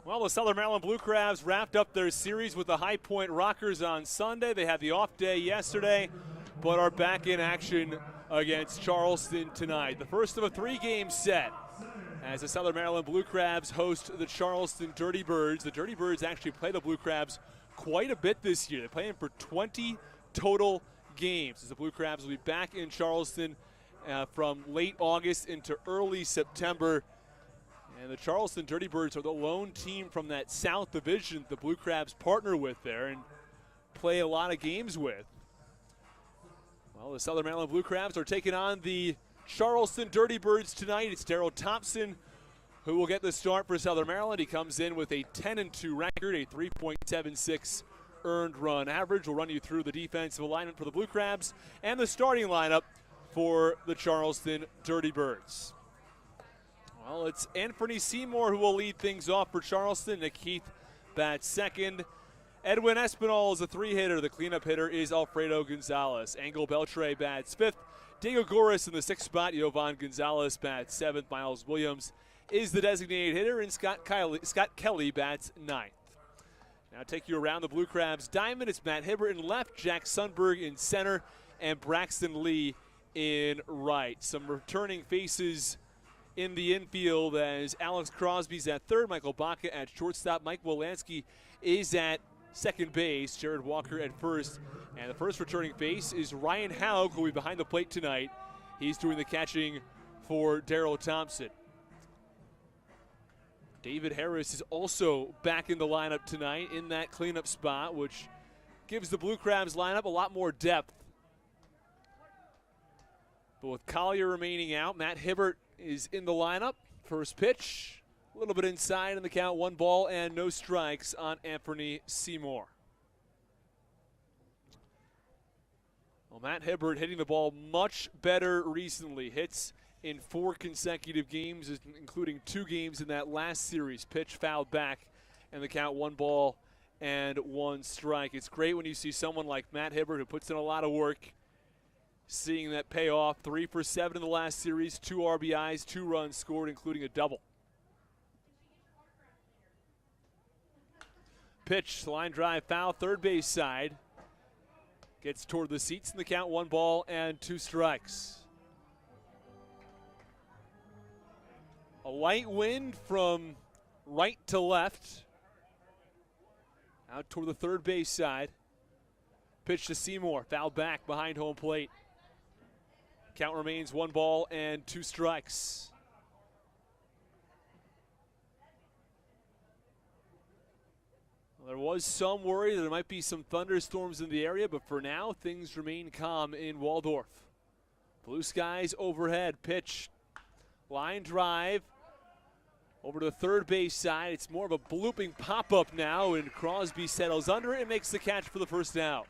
Well, the Southern Maryland Blue Crabs wrapped up their series with the High Point Rockers on Sunday. They had the off day yesterday, but are back in action against Charleston tonight. The first of a three-game set as the Southern Maryland Blue Crabs host the Charleston Dirty Birds. The Dirty Birds actually play the Blue Crabs quite a bit this year. They play them for 20 total games, as the Blue Crabs will be back in Charleston from late August into early September. And the Charleston Dirty Birds are the lone team from that South Division the Blue Crabs partner with there and play a lot of games with. Well, the Southern Maryland Blue Crabs are taking on the Charleston Dirty Birds tonight. It's Daryl Thompson who will get the start for Southern Maryland. He comes in with a 10-2 record, a 3.76 earned run average. We'll run you through the defensive alignment for the Blue Crabs and the starting lineup for the Charleston Dirty Birds. Well, it's Anthony Seymour who will lead things off for Charleston. Nick Heath bats second. Edwin Espinal is a three-hitter. The cleanup hitter is Alfredo Gonzalez. Angel Beltre bats fifth. Diego Goris in the sixth spot. Yovan Gonzalez bats seventh. Miles Williams is the designated hitter, and Scott Kelly bats ninth. Now take you around the Blue Crabs diamond. It's Matt Hibbert in left, Jack Sundberg in center, and Braxton Lee in right. Some returning faces in the infield as Alex Crosby's at third, Michael Baca at shortstop, Mike Wolanski is at second base, Jared Walker at first, and the first returning face is Ryan Haug, who will be behind the plate tonight. He's doing the catching for Daryl Thompson. David Harris is also back in the lineup tonight in that cleanup spot, which gives the Blue Crabs lineup a lot more depth. But with Collier remaining out, Matt Hibbert is in the lineup. First pitch, a little bit inside in the count, 1 ball and no strikes on Anthony Seymour. Well, Matt Hibbert hitting the ball much better recently. Hits in 4 consecutive games, including 2 games in that last series. Pitch fouled back and the count, 1 ball and 1 strike. It's great when you see someone like Matt Hibbert who puts in a lot of work, seeing that pay off. 3 for 7 in the last series, 2 RBIs, 2 runs scored, including a double. Pitch, line drive foul, third base side. Gets toward the seats in the count, 1 ball and 2 strikes. A light wind from right to left. Out toward the third base side. Pitch to Seymour, fouled back behind home plate. Count remains 1 ball and 2 strikes. There was some worry that there might be some thunderstorms in the area, but for now, things remain calm in Waldorf. Blue skies overhead. Pitch. Line drive. Over to the third base side. It's more of a blooping pop-up now, and Crosby settles under it and makes the catch for the first out.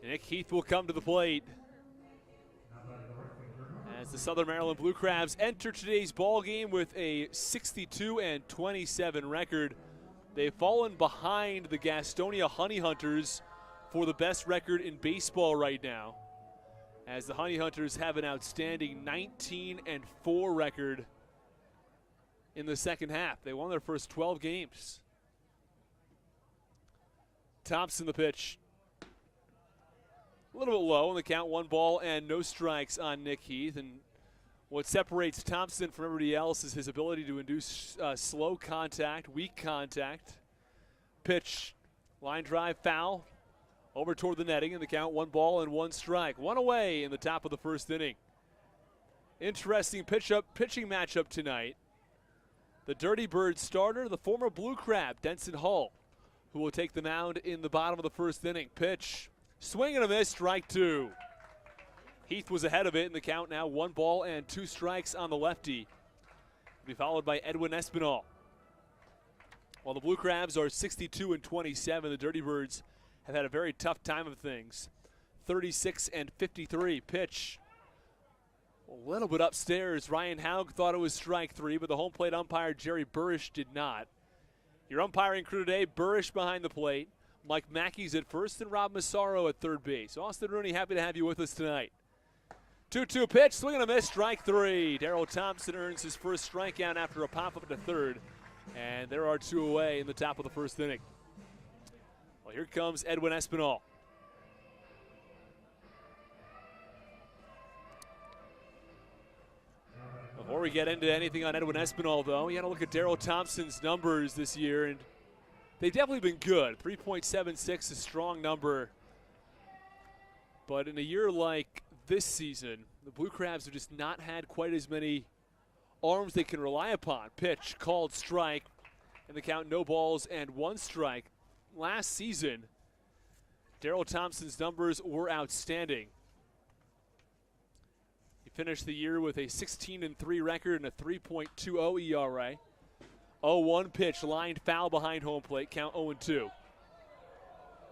Nick Heath will come to the plate as the Southern Maryland Blue Crabs enter today's ball game with a 62-27 record. They've fallen behind the Gastonia Honey Hunters for the best record in baseball right now, as the Honey Hunters have an outstanding 19-4 record in the second half. They won their first 12 games. Thompson the pitch. A little bit low on the count, 1 ball and no strikes on Nick Heath. And what separates Thompson from everybody else is his ability to induce slow contact, weak contact. Pitch, line drive, foul, over toward the netting, and the count 1 ball and 1 strike. 1 away in the top of the first inning. Interesting pitching matchup tonight. The Dirty Birds starter, the former Blue Crab, Denson Hull, who will take the mound in the bottom of the first inning. Pitch. Swing and a miss, strike 2. Heath was ahead of it in the count now, 1 ball and 2 strikes on the lefty. Will be followed by Edwin Espinal. While the Blue Crabs are 62-27, the Dirty Birds have had a very tough time of things. 36-53. Pitch. A little bit upstairs. Ryan Haug thought it was strike 3, but the home plate umpire Jerry Burrish did not. Your umpiring crew today, Burrish behind the plate. Mike Mackey's at first and Rob Massaro at third base. Austin Rooney, happy to have you with us tonight. 2-2 pitch, swing and a miss, strike 3. Darrell Thompson earns his first strikeout after a pop-up to third. And there are 2 away in the top of the first inning. Well, here comes Edwin Espinal. Before we get into anything on Edwin Espinal, though, you got to look at Darrell Thompson's numbers this year, and they've definitely been good. 3.76, a strong number. But in a year like this season, the Blue Crabs have just not had quite as many arms they can rely upon. Pitch, called strike, and the count, no balls and 1 strike. Last season, Darrell Thompson's numbers were outstanding. He finished the year with a 16-3 record and a 3.20 ERA. 0-1 pitch, lined foul behind home plate, count 0-2.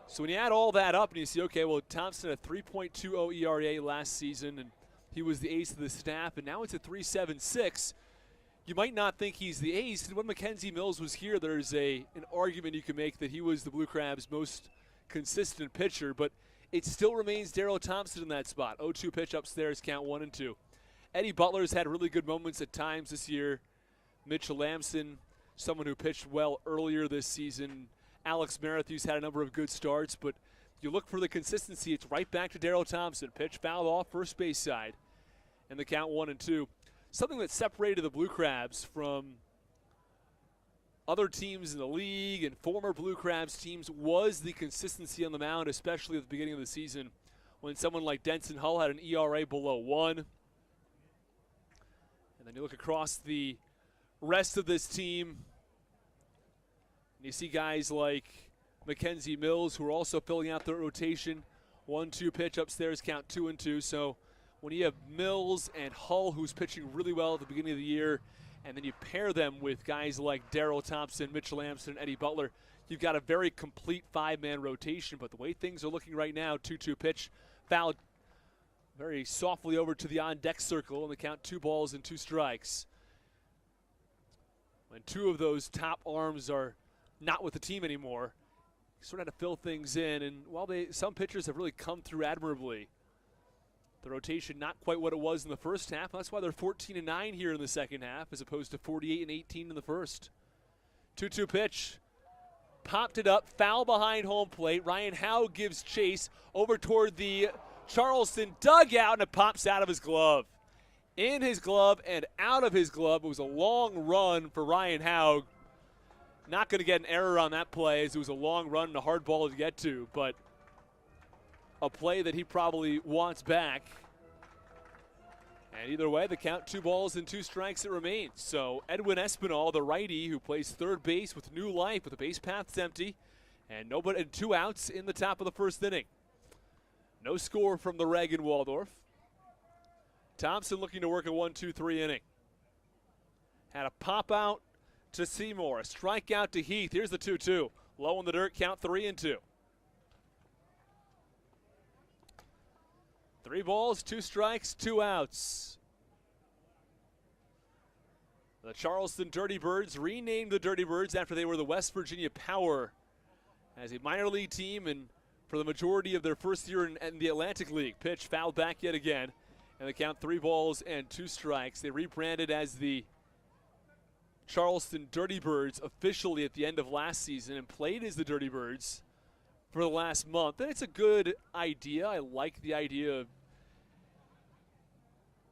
So when you add all that up and you see, okay, well, Thompson had a 3.20 ERA last season, and he was the ace of the staff, and now it's a 3.76. You might not think he's the ace. And when Mackenzie Mills was here, there's an argument you can make that he was the Blue Crabs' most consistent pitcher, but it still remains Darrell Thompson in that spot. 0-2 pitch upstairs, count 1-2. Eddie Butler's had really good moments at times this year. Mitchell Lamson, someone who pitched well earlier this season. Alex Matthews had a number of good starts, but you look for the consistency, it's right back to Darrell Thompson. Pitch fouled off first base side, and the count 1-2. Something that separated the Blue Crabs from other teams in the league and former Blue Crabs teams was the consistency on the mound, especially at the beginning of the season when someone like Denson Hull had an ERA below 1. And then you look across the rest of this team, and you see guys like Mackenzie Mills, who are also filling out their rotation. 1-2 pitch upstairs, count 2-2. So when you have Mills and Hull, who's pitching really well at the beginning of the year, and then you pair them with guys like Darrell Thompson, Mitchell Lamson, and Eddie Butler, you've got a very complete 5-man rotation. But the way things are looking right now, 2-2 pitch, fouled very softly over to the on-deck circle, and the count 2 balls and 2 strikes. When 2 of those top arms are not with the team anymore, you sort of had to fill things in. And while some pitchers have really come through admirably, the rotation not quite what it was in the first half. That's why they're 14-9 here in the second half, as opposed to 48-18 in the first. 2-2 pitch, popped it up, foul behind home plate. Ryan Haug gives chase over toward the Charleston dugout, and it pops out of his glove. In his glove and out of his glove. It was a long run for Ryan Haug. Not going to get an error on that play, as it was a long run and a hard ball to get to, but a play that he probably wants back. And either way, the count 2 balls and 2 strikes it remains. So Edwin Espinal, the righty who plays third base with new life with the base paths empty and 2 outs in the top of the first inning. No score from the Reagan Waldorf. Thompson looking to work a 1-2-3 inning. Had a pop out to Seymour, a strikeout to Heath. Here's the 2-2. Low in the dirt, count 3-2. 3 balls, 2 strikes, 2 outs. The Charleston Dirty Birds renamed the Dirty Birds after they were the West Virginia Power as a minor league team and for the majority of their first year in the Atlantic League. Pitch fouled back yet again, and they count 3 balls and 2 strikes. They rebranded as the Charleston Dirty Birds officially at the end of last season and played as the Dirty Birds for the last month. And it's a good idea. I like the idea of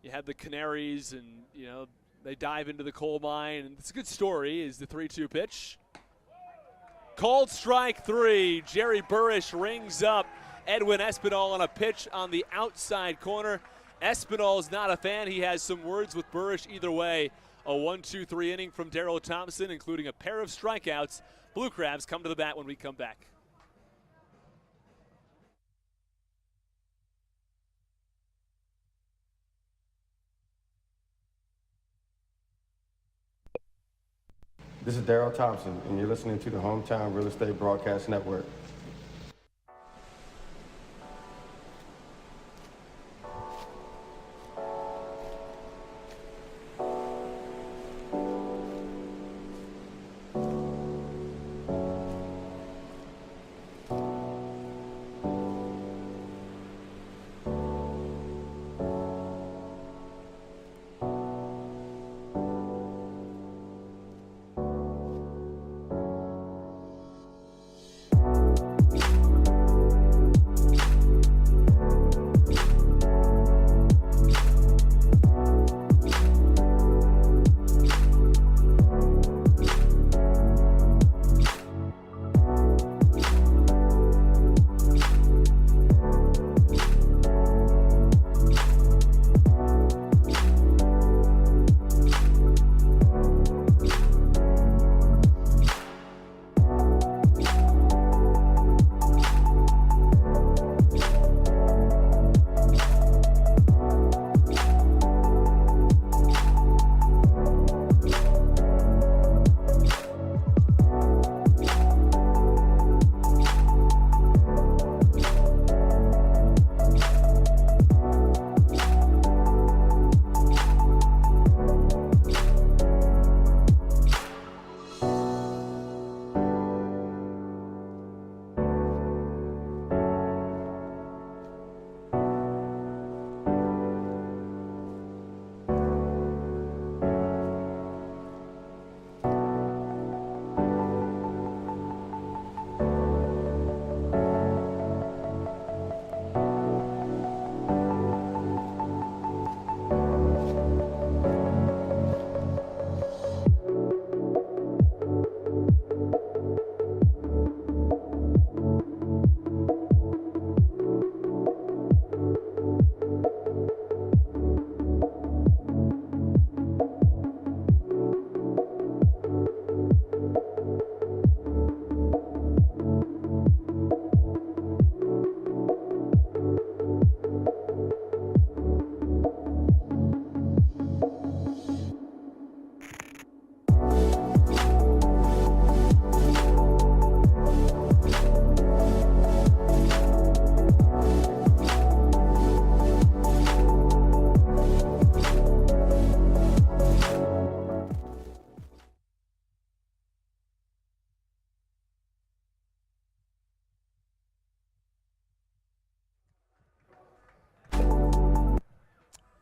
you have the Canaries and, you know, they dive into the coal mine. And it's a good story is the 3-2 pitch. Called strike 3. Jerry Burrish rings up Edwin Espinal on a pitch on the outside corner. Espinal is not a fan. He has some words with Burrish either way. A 1-2-3 inning from Darrell Thompson, including a pair of strikeouts. Blue Crabs come to the bat when we come back. This is Darrell Thompson, and you're listening to the Hometown Real Estate Broadcast Network.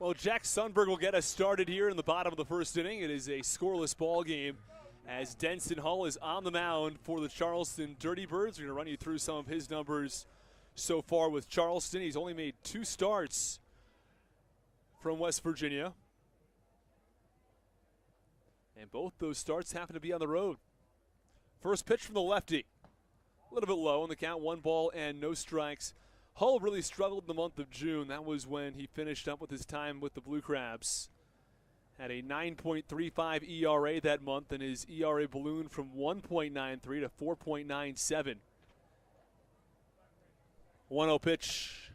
Well, Jack Sundberg will get us started here in the bottom of the first inning. It is a scoreless ball game as Denson Hull is on the mound for the Charleston Dirty Birds. We're going to run you through some of his numbers so far with Charleston. He's only made 2 starts from West Virginia. And both those starts happen to be on the road. First pitch from the lefty. A little bit low on the count, 1 ball and no strikes. Hull really struggled in the month of June. That was when he finished up with his time with the Blue Crabs. Had a 9.35 ERA that month, and his ERA ballooned from 1.93 to 4.97. 1-0 pitch.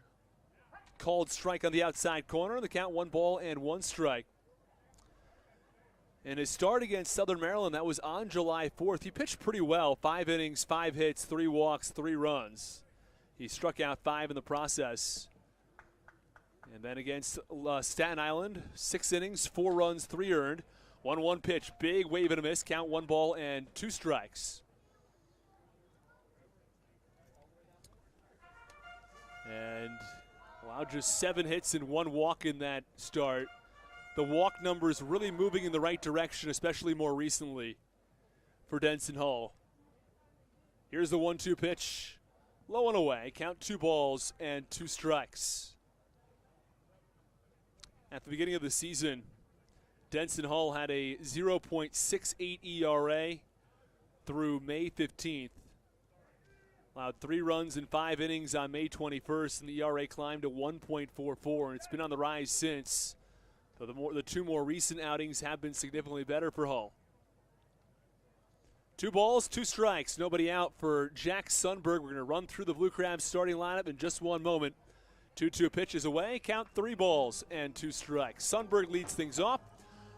Called strike on the outside corner. The count 1-1 strike. And his start against Southern Maryland, that was on July 4th. He pitched pretty well. 5 innings, 5 hits, 3 walks, 3 runs. He struck out 5 in the process. And then against Staten Island, 6 innings, 4 runs, 3 earned. 1-1 pitch, big wave and a miss, count 1-2 strikes. And allowed just 7 hits and 1 walk in that start. The walk numbers really moving in the right direction, especially more recently for Denson Hull. Here's the 1-2 pitch. Low and away, count 2 strikes. At the beginning of the season, Denson Hull had a 0.68 ERA through May 15th. Allowed 3 runs in 5 innings on May 21st, and the ERA climbed to 1.44, and it's been on the rise since. So the 2 more recent outings have been significantly better for Hull. 2 strikes, nobody out for Jack Sundberg. We're going to run through the Blue Crabs starting lineup in just one moment. 2-2 pitches away, count 3 strikes. Sundberg leads things off.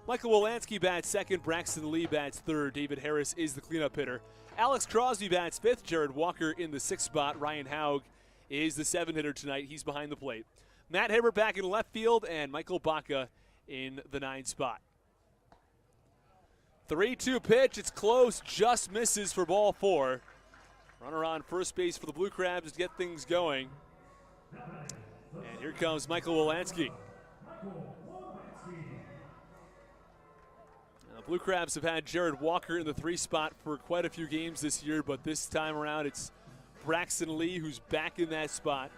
Michael Wolanski bats second, Braxton Lee bats third. David Harris is the cleanup hitter. Alex Crosby bats fifth, Jared Walker in the 6th spot. Ryan Haug is the 7th hitter tonight. He's behind the plate. Matt Hibbert back in left field, and Michael Baca in the 9th spot. 3-2 pitch, it's close, just misses for ball 4. Runner on first base for the Blue Crabs to get things going. And here comes Michael Wolanski. The Blue Crabs have had Jared Walker in the 3 spot for quite a few games this year, but this time around it's Braxton Lee who's back in that spot.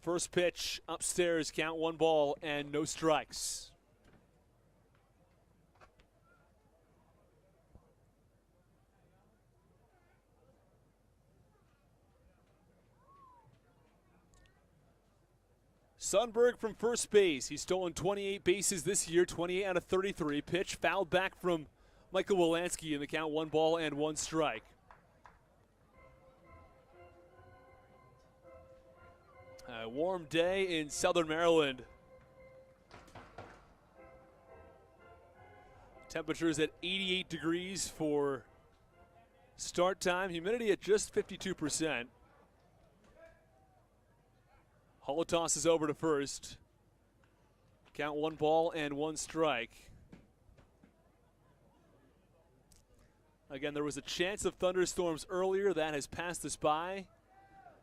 First pitch upstairs, count 1 strikes. Sundberg from first base. He's stolen 28 bases this year, 28 out of 33. Pitch fouled back from Michael Wolanski in the count 1 strike. A warm day in Southern Maryland. Temperatures at 88 degrees for start time. Humidity at just 52%. Hull tosses over to first. Count 1 strike. Again, there was a chance of thunderstorms earlier. That has passed us by.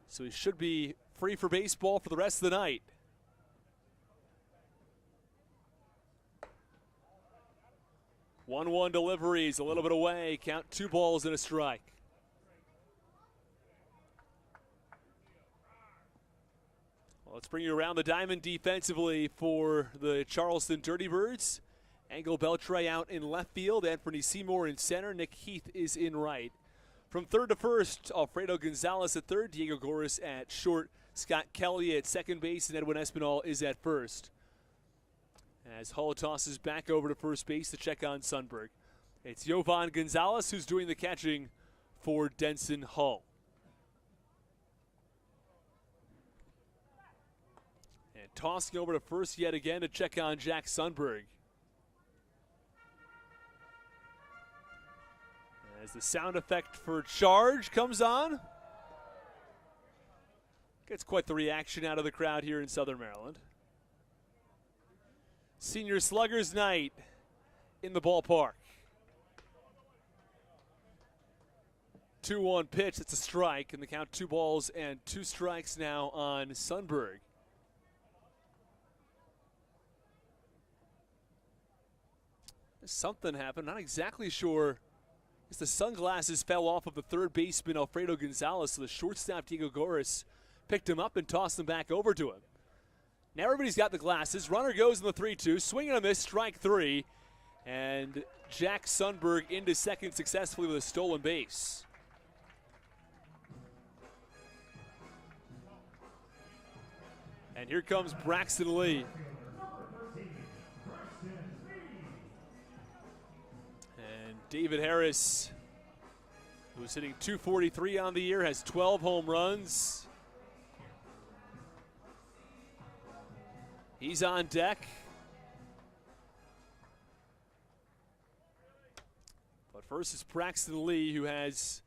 So he should be free for baseball for the rest of the night. One deliveries, a little bit away. Count 2 strike. Well, let's bring you around the diamond defensively for the Charleston Dirty Birds. Angel Beltre out in left field. Anthony Seymour in center. Nick Heath is in right. From third to first, Alfredo Gonzalez at third, Diego Goris at short, Scott Kelly at second base, and Edwin Espinal is at first. As Hull tosses back over to first base to check on Sundberg. It's Jovan Gonzalez who's doing the catching for Denson Hull. And tossing over to first yet again to check on Jack Sundberg. As the sound effect for charge comes on. Gets quite the reaction out of the crowd here in Southern Maryland. Senior Sluggers Night in the ballpark. 2-1 pitch, it's a strike, and the count 2 strikes now on Sundberg. Something happened, not exactly sure. The sunglasses fell off of the third baseman, Alfredo Gonzalez, so the shortstop, Diego Goris, picked him up and tossed him back over to him. Now everybody's got the glasses. Runner goes in the 3-2. Swinging on this, strike 3. And Jack Sundberg into second successfully with a stolen base. And here comes Braxton Lee. And David Harris, who's hitting .243 on the year, has 12 home runs. He's on deck. But first is Braxton Lee, who has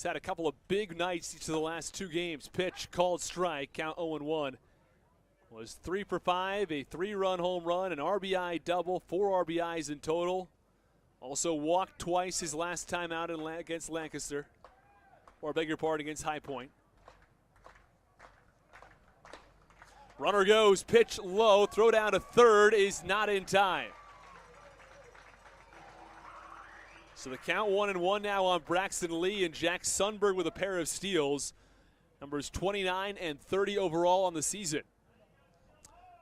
had a couple of big nights each of the last 2 games. Pitch, called strike, count 0-1. Was 3 for 5, a 3-run home run, an RBI double, 4 RBIs in total. Also walked twice his last time out against Lancaster, or I beg your pardon, against High Point. Runner goes, pitch low, throw down to third is not in time. So the count 1-1 now on Braxton Lee, and Jack Sundberg with a pair of steals. Numbers 29 and 30 overall on the season.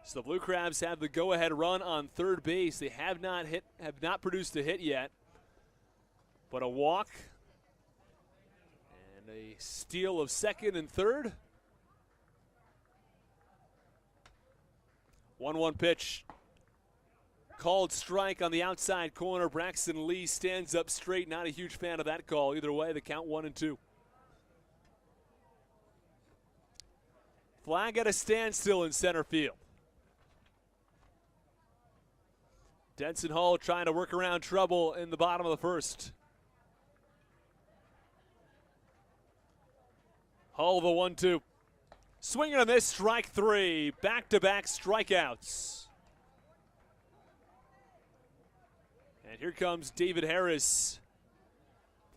So the Blue Crabs have the go-ahead run on third base. They have not produced a hit yet, but a walk and a steal of second and third. 1-1 pitch. Called strike on the outside corner. Braxton Lee stands up straight. Not a huge fan of that call. Either way, the count 1-2. Flag at a standstill in center field. Denson Hall trying to work around trouble in the bottom of the first. Hall the 1-2. Swinging on this, strike 3. Back-to-back strikeouts. And here comes David Harris.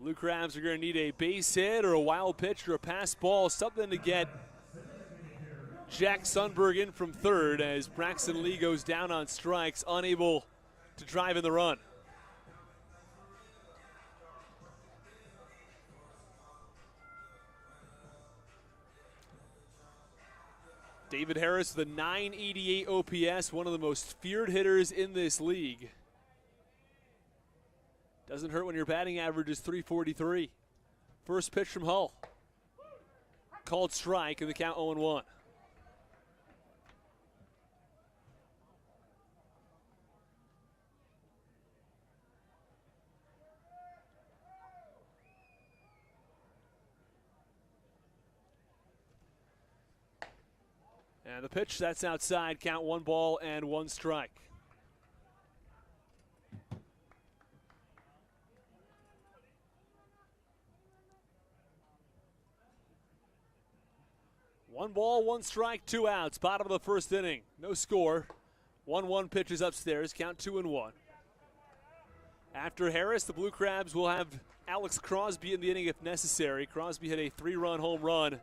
Blue Crabs are going to need a base hit or a wild pitch or a pass ball, something to get Jack Sundberg in from third as Braxton Lee goes down on strikes, unable to drive in the run. David Harris, the .988 OPS, one of the most feared hitters in this league. Doesn't hurt when your batting average is .343. First pitch from Hull. Called strike, and the count 0-1. And the pitch, that's outside, count 1 ball and 1 strike. One ball, 1 strike, 2 outs. Bottom of the first inning. No score. 1-1 pitches upstairs. Count 2-1. After Harris, the Blue Crabs will have Alex Crosby in the inning if necessary. Crosby hit a 3-run home run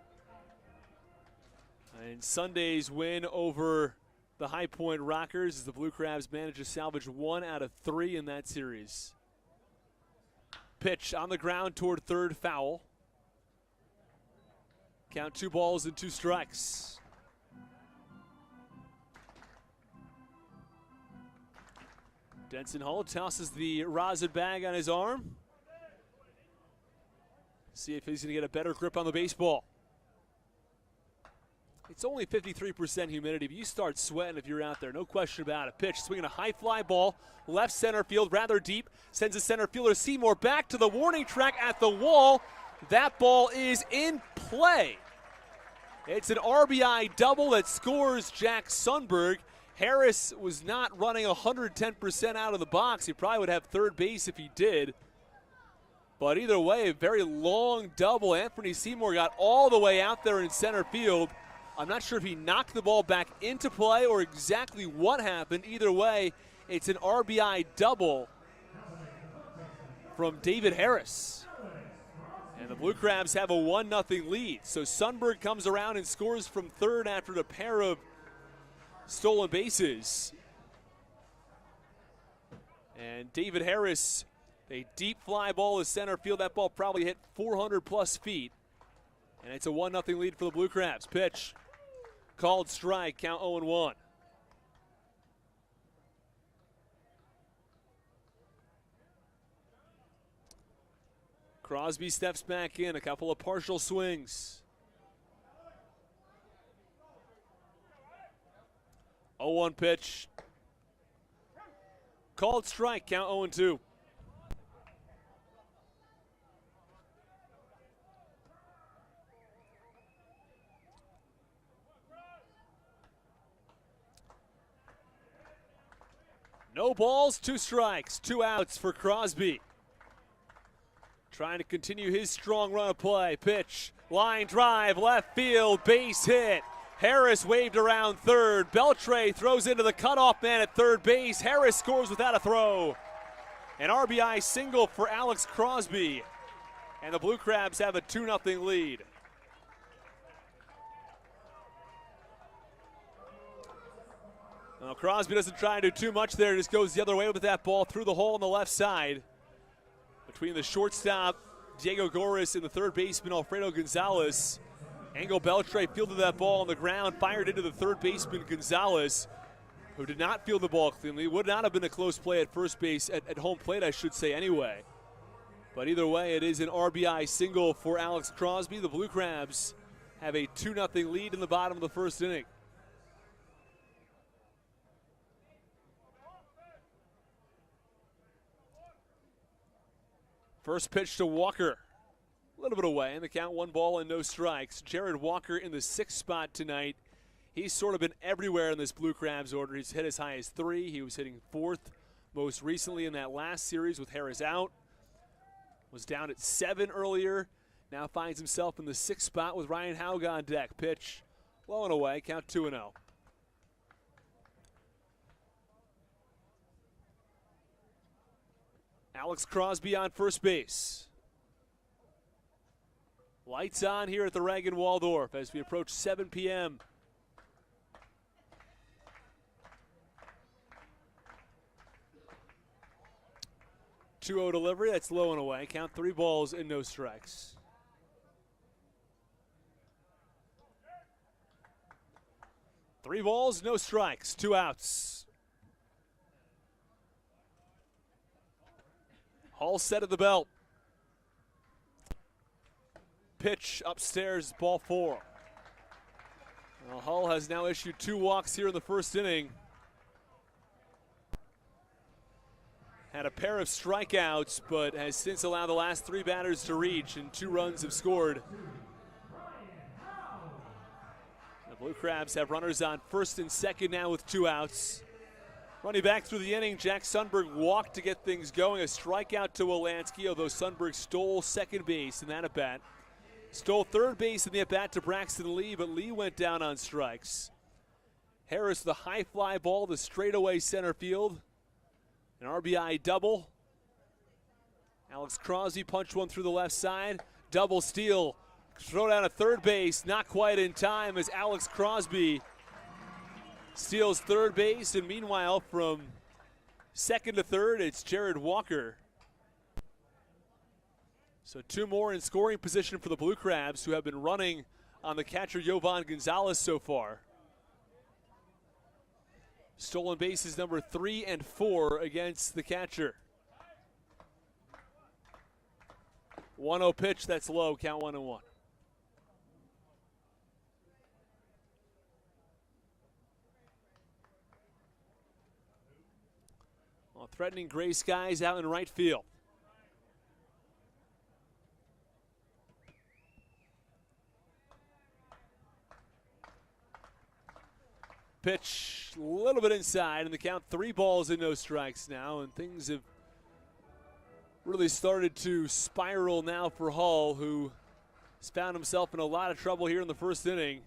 in Sunday's win over the High Point Rockers as the Blue Crabs managed to salvage 1 out of 3 in that series. Pitch on the ground toward third, foul. Count 2 balls and 2 strikes. Denson Hall tosses the rosin bag on his arm. See if he's going to get a better grip on the baseball. It's only 53% humidity, but you start sweating if you're out there, no question about it. Pitch, swinging a high fly ball, left center field, rather deep, sends the center fielder Seymour back to the warning track at the wall. That ball is in play. It's an RBI double that scores Jack Sundberg. Harris was not running 110% out of the box. He probably would have third base if he did. But either way, a very long double. Anthony Seymour got all the way out there in center field. I'm not sure if he knocked the ball back into play or exactly what happened. Either way, it's an RBI double from David Harris. And the Blue Crabs have a 1-0 lead. So Sundberg comes around and scores from third after a pair of stolen bases. And David Harris, a deep fly ball to center field. That ball probably hit 400 plus feet. And it's a 1-0 lead for the Blue Crabs. Pitch Called strike, count 0-1. Crosby steps back in, a couple of partial swings. 0-1 pitch. Called strike, count 0-2. No balls, 2 strikes, 2 outs for Crosby. Trying to continue his strong run of play. Pitch, line drive, left field, base hit. Harris waved around third. Beltre throws into the cutoff man at third base. Harris scores without a throw. An RBI single for Alex Crosby. And the Blue Crabs have a 2-0 lead. Well, Crosby doesn't try to do too much there. Just goes the other way with that ball through the hole on the left side. Between the shortstop, Diego Goris, and the third baseman, Alfredo Gonzalez. Angel Beltre fielded that ball on the ground, fired into the third baseman, Gonzalez, who did not field the ball cleanly. Would not have been a close play at first base, at home plate, I should say, anyway. But either way, it is an RBI single for Alex Crosby. The Blue Crabs have a 2-0 lead in the bottom of the first inning. First pitch to Walker. A little bit away, and the count 1 ball and no strikes. Jared Walker in the 6th spot tonight. He's sort of been everywhere in this Blue Crabs order. He's hit as high as 3. He was hitting 4th most recently in that last series with Harris out. Was down at 7 earlier. Now finds himself in the 6th spot with Ryan Haug on deck. Pitch low and away, count 2-0. Alex Crosby on first base. Lights on here at the Reagan Waldorf as we approach 7 p.m. Two-0 delivery, that's low and away. Count 3 balls and no strikes. Three balls, no strikes, 2 outs. Hull set at the belt. Pitch upstairs, ball 4. Well, Hull has now issued 2 walks here in the first inning. Had a pair of strikeouts, but has since allowed the last 3 batters to reach, and 2 runs have scored. The Blue Crabs have runners on first and second now with 2 outs. Running back through the inning, Jack Sundberg walked to get things going. A strikeout to Wolanski, although Sundberg stole second base in that at-bat. Stole third base in the at-bat to Braxton Lee, but Lee went down on strikes. Harris, the high fly ball, the straightaway center field. An RBI double. Alex Crosby punched one through the left side. Double steal. Throw down at third base, not quite in time as Alex Crosby steals third base, and meanwhile from second to third, it's Jared Walker. So 2 more in scoring position for the Blue Crabs, who have been running on the catcher Jovan Gonzalez so far. Stolen bases number 3 and 4 against the catcher. 1-0 pitch, that's low, count 1-1. Threatening gray skies out in right field. Pitch a little bit inside, and the count 3 balls and no strikes now, and things have really started to spiral now for Hull, who has found himself in a lot of trouble here in the first inning.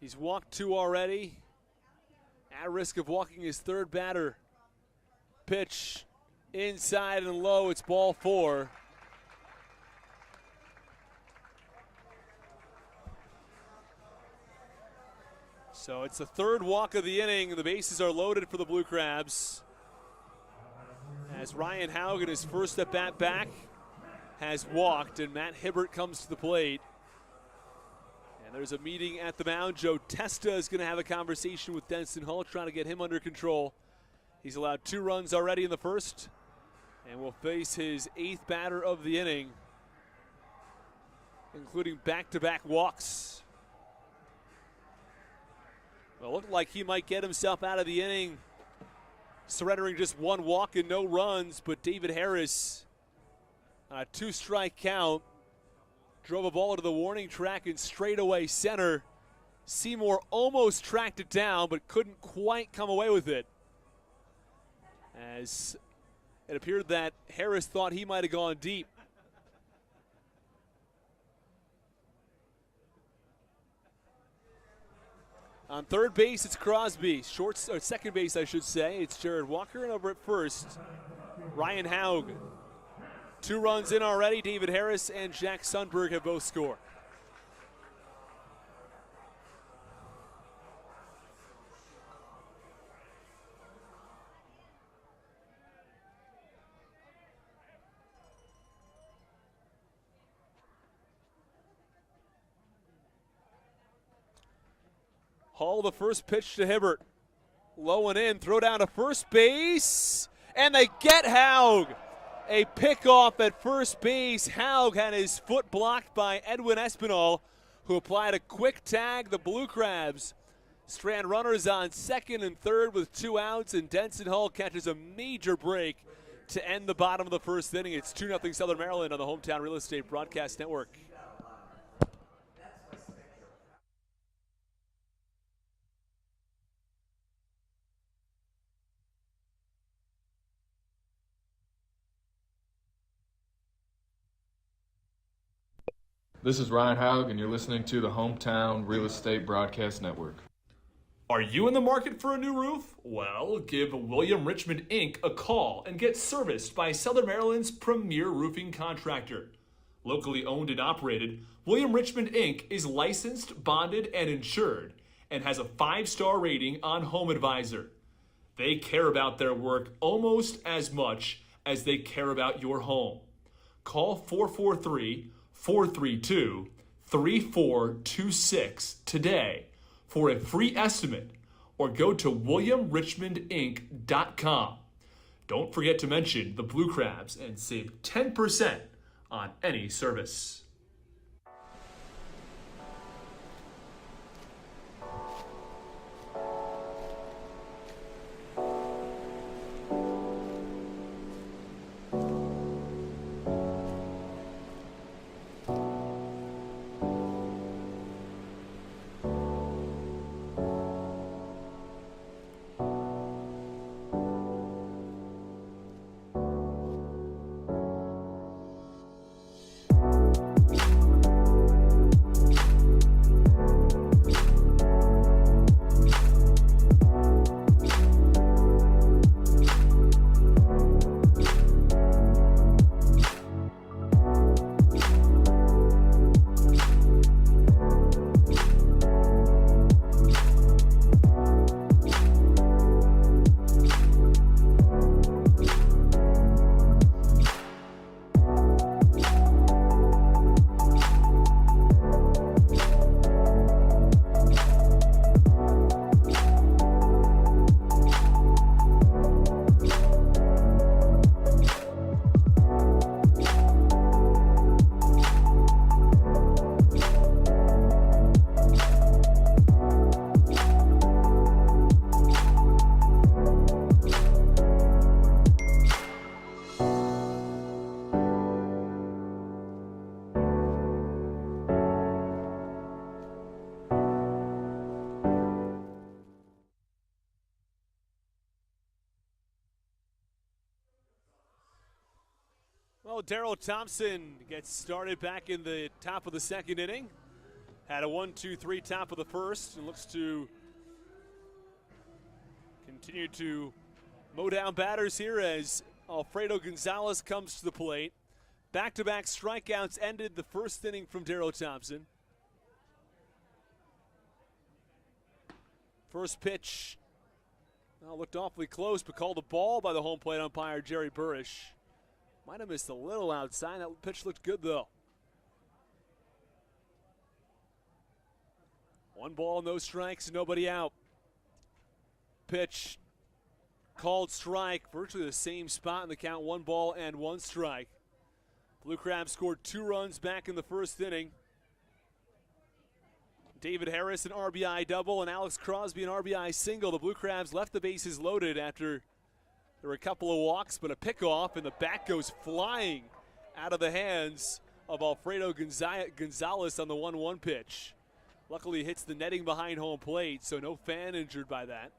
He's walked 2 already. At risk of walking his third batter. Pitch inside and low, it's ball 4. So it's the 3rd walk of the inning. The bases are loaded for the Blue Crabs. As Ryan Haug in his first at-bat back has walked, and Matt Hibbert comes to the plate. And there's a meeting at the mound. Joe Testa is going to have a conversation with Denson Hull, trying to get him under control. He's allowed 2 runs already in the first and will face his 8th batter of the inning, including back-to-back walks. Well, it looked like he might get himself out of the inning, surrendering just 1 walk and no runs, but David Harris, on a 2-strike count, drove a ball to the warning track in straightaway center. Seymour almost tracked it down, but couldn't quite come away with it, as it appeared that Harris thought he might have gone deep. On third base, it's Crosby. Second base, I should say, it's Jared Walker. And over at first, Ryan Haug. 2 runs in already. David Harris and Jack Sundberg have both scored. Hull, the first pitch to Hibbert. Low and in, throw down to first base, and they get Haug. A pickoff at first base. Haug had his foot blocked by Edwin Espinal, who applied a quick tag. The Blue Crabs strand runners on second and third with 2 outs, and Denson Hull catches a major break to end the bottom of the first inning. It's 2-0 Southern Maryland on the Hometown Real Estate Broadcast Network. This is Ryan Haug, and you're listening to the Hometown Real Estate Broadcast Network. Are you in the market for a new roof? Well, give William Richmond Inc. a call and get serviced by Southern Maryland's premier roofing contractor. Locally owned and operated, William Richmond Inc. is licensed, bonded, and insured, and has a 5-star rating on HomeAdvisor. They care about their work almost as much as they care about your home. Call 443-432-3426 today for a free estimate, or go to williamrichmondinc.com. Don't forget to mention the Blue Crabs and save 10% on any service. Well, Darrell Thompson gets started back in the top of the second inning. Had a 1-2-3 top of the first and looks to continue to mow down batters here as Alfredo Gonzalez comes to the plate. Back-to-back strikeouts ended the first inning from Darrell Thompson. First pitch looked awfully close, but called a ball by the home plate umpire, Jerry Burish. Might have missed a little outside. That pitch looked good, though. 1 ball, no strikes, nobody out. Pitch called strike, virtually the same spot in the count, 1 ball and 1 strike. Blue Crabs scored 2 runs back in the first inning. David Harris an RBI double and Alex Crosby an RBI single. The Blue Crabs left the bases loaded after there were a couple of walks, but a pickoff, and the bat goes flying out of the hands of Alfredo Gonzalez on the 1-1 pitch. Luckily hits the netting behind home plate, so no fan injured by that.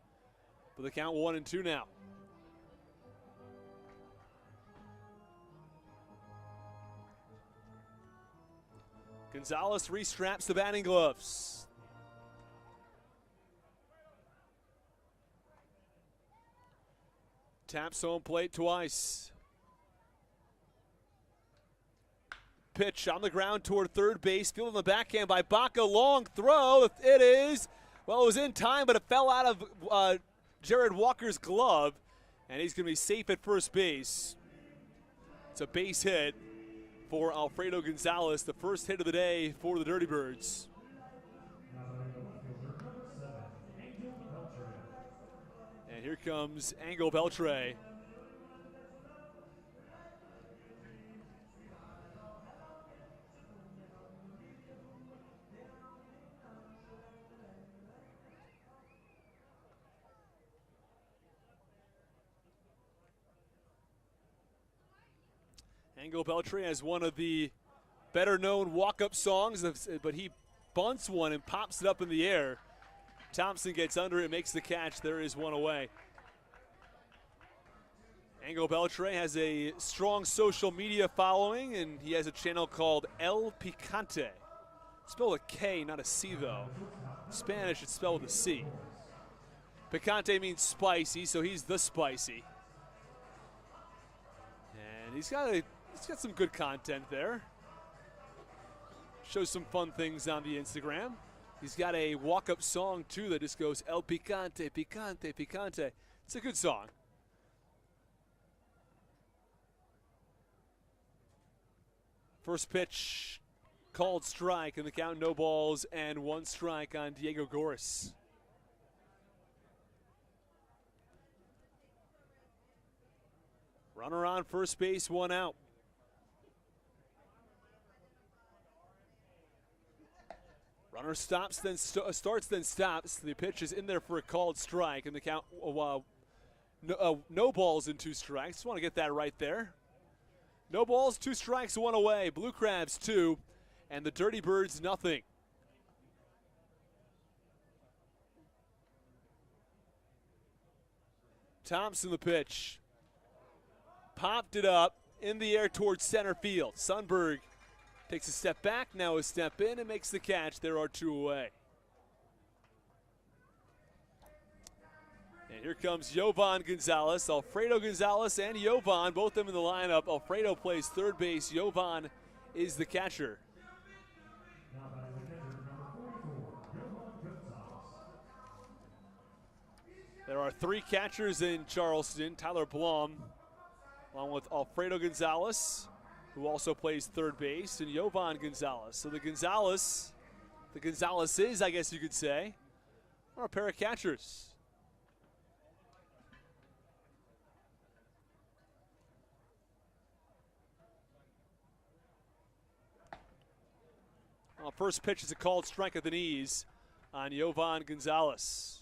But the count 1-2 now. Gonzalez restraps the batting gloves. Taps home plate twice. Pitch on the ground toward third base, fielding the backhand by Baca. Long throw. It is, well, it was in time, but it fell out of Jared Walker's glove, and he's going to be safe at first base. It's a base hit for Alfredo Gonzalez, the first hit of the day for the Dirty Birds. And here comes Angel Beltre. Angel Beltre has one of the better-known walk-up songs, but he bunts one and pops it up in the air. Thompson gets under it, makes the catch. There is one away. Angel Beltre has a strong social media following, and he has a channel called El Picante. Spelled a K, not a C, though. In Spanish, it's spelled with a C. Picante means spicy, so he's the spicy. And he's got some good content there. Shows some fun things on the Instagram. He's got a walk-up song, too, that just goes, El Picante, Picante, Picante. It's a good song. First pitch called strike, and the count no balls and 1 strike on Diego Goris. Runner on first base, 1 out. Runner stops, then starts, then stops. The pitch is in there for a called strike, and the count no balls and 2 strikes. Just want to get that right there. No balls, 2 strikes, 1 away. Blue Crabs 2, and the Dirty Birds nothing. Thompson the pitch. Popped it up in the air towards center field. Sundberg takes a step back, now a step in, and makes the catch. There are 2 away. And here comes Yovan Gonzalez. Alfredo Gonzalez and Yovan, both of them in the lineup. Alfredo plays third base. Yovan is the catcher. There are 3 catchers in Charleston. Tyler Blum, along with Alfredo Gonzalez, who also plays third base, and Yovan Gonzalez. So the Gonzaleses, I guess you could say, are a pair of catchers. Well, first pitch is a called strike at the knees on Yovan Gonzalez.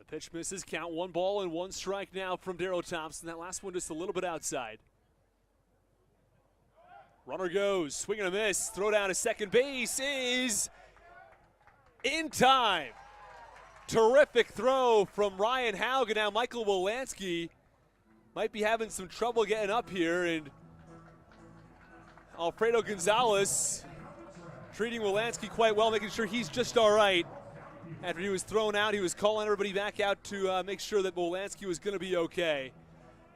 Pitch misses, count 1 ball and 1 strike now from Darrell Thompson. That last one just a little bit outside. Runner goes, swing and a miss, throw down to second base is in time. Terrific throw from Ryan Haug, and now Michael Wolanski might be having some trouble getting up here, and Alfredo Gonzalez treating Wolanski quite well, making sure he's just all right. After he was thrown out, he was calling everybody back out to make sure that Wolanski was going to be okay.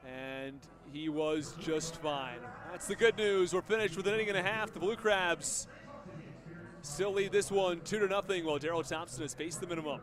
and he was just fine. That's the good news. We're finished with an inning and a half. The Blue Crabs still lead this one 2-0 while Darrell Thompson has faced the minimum.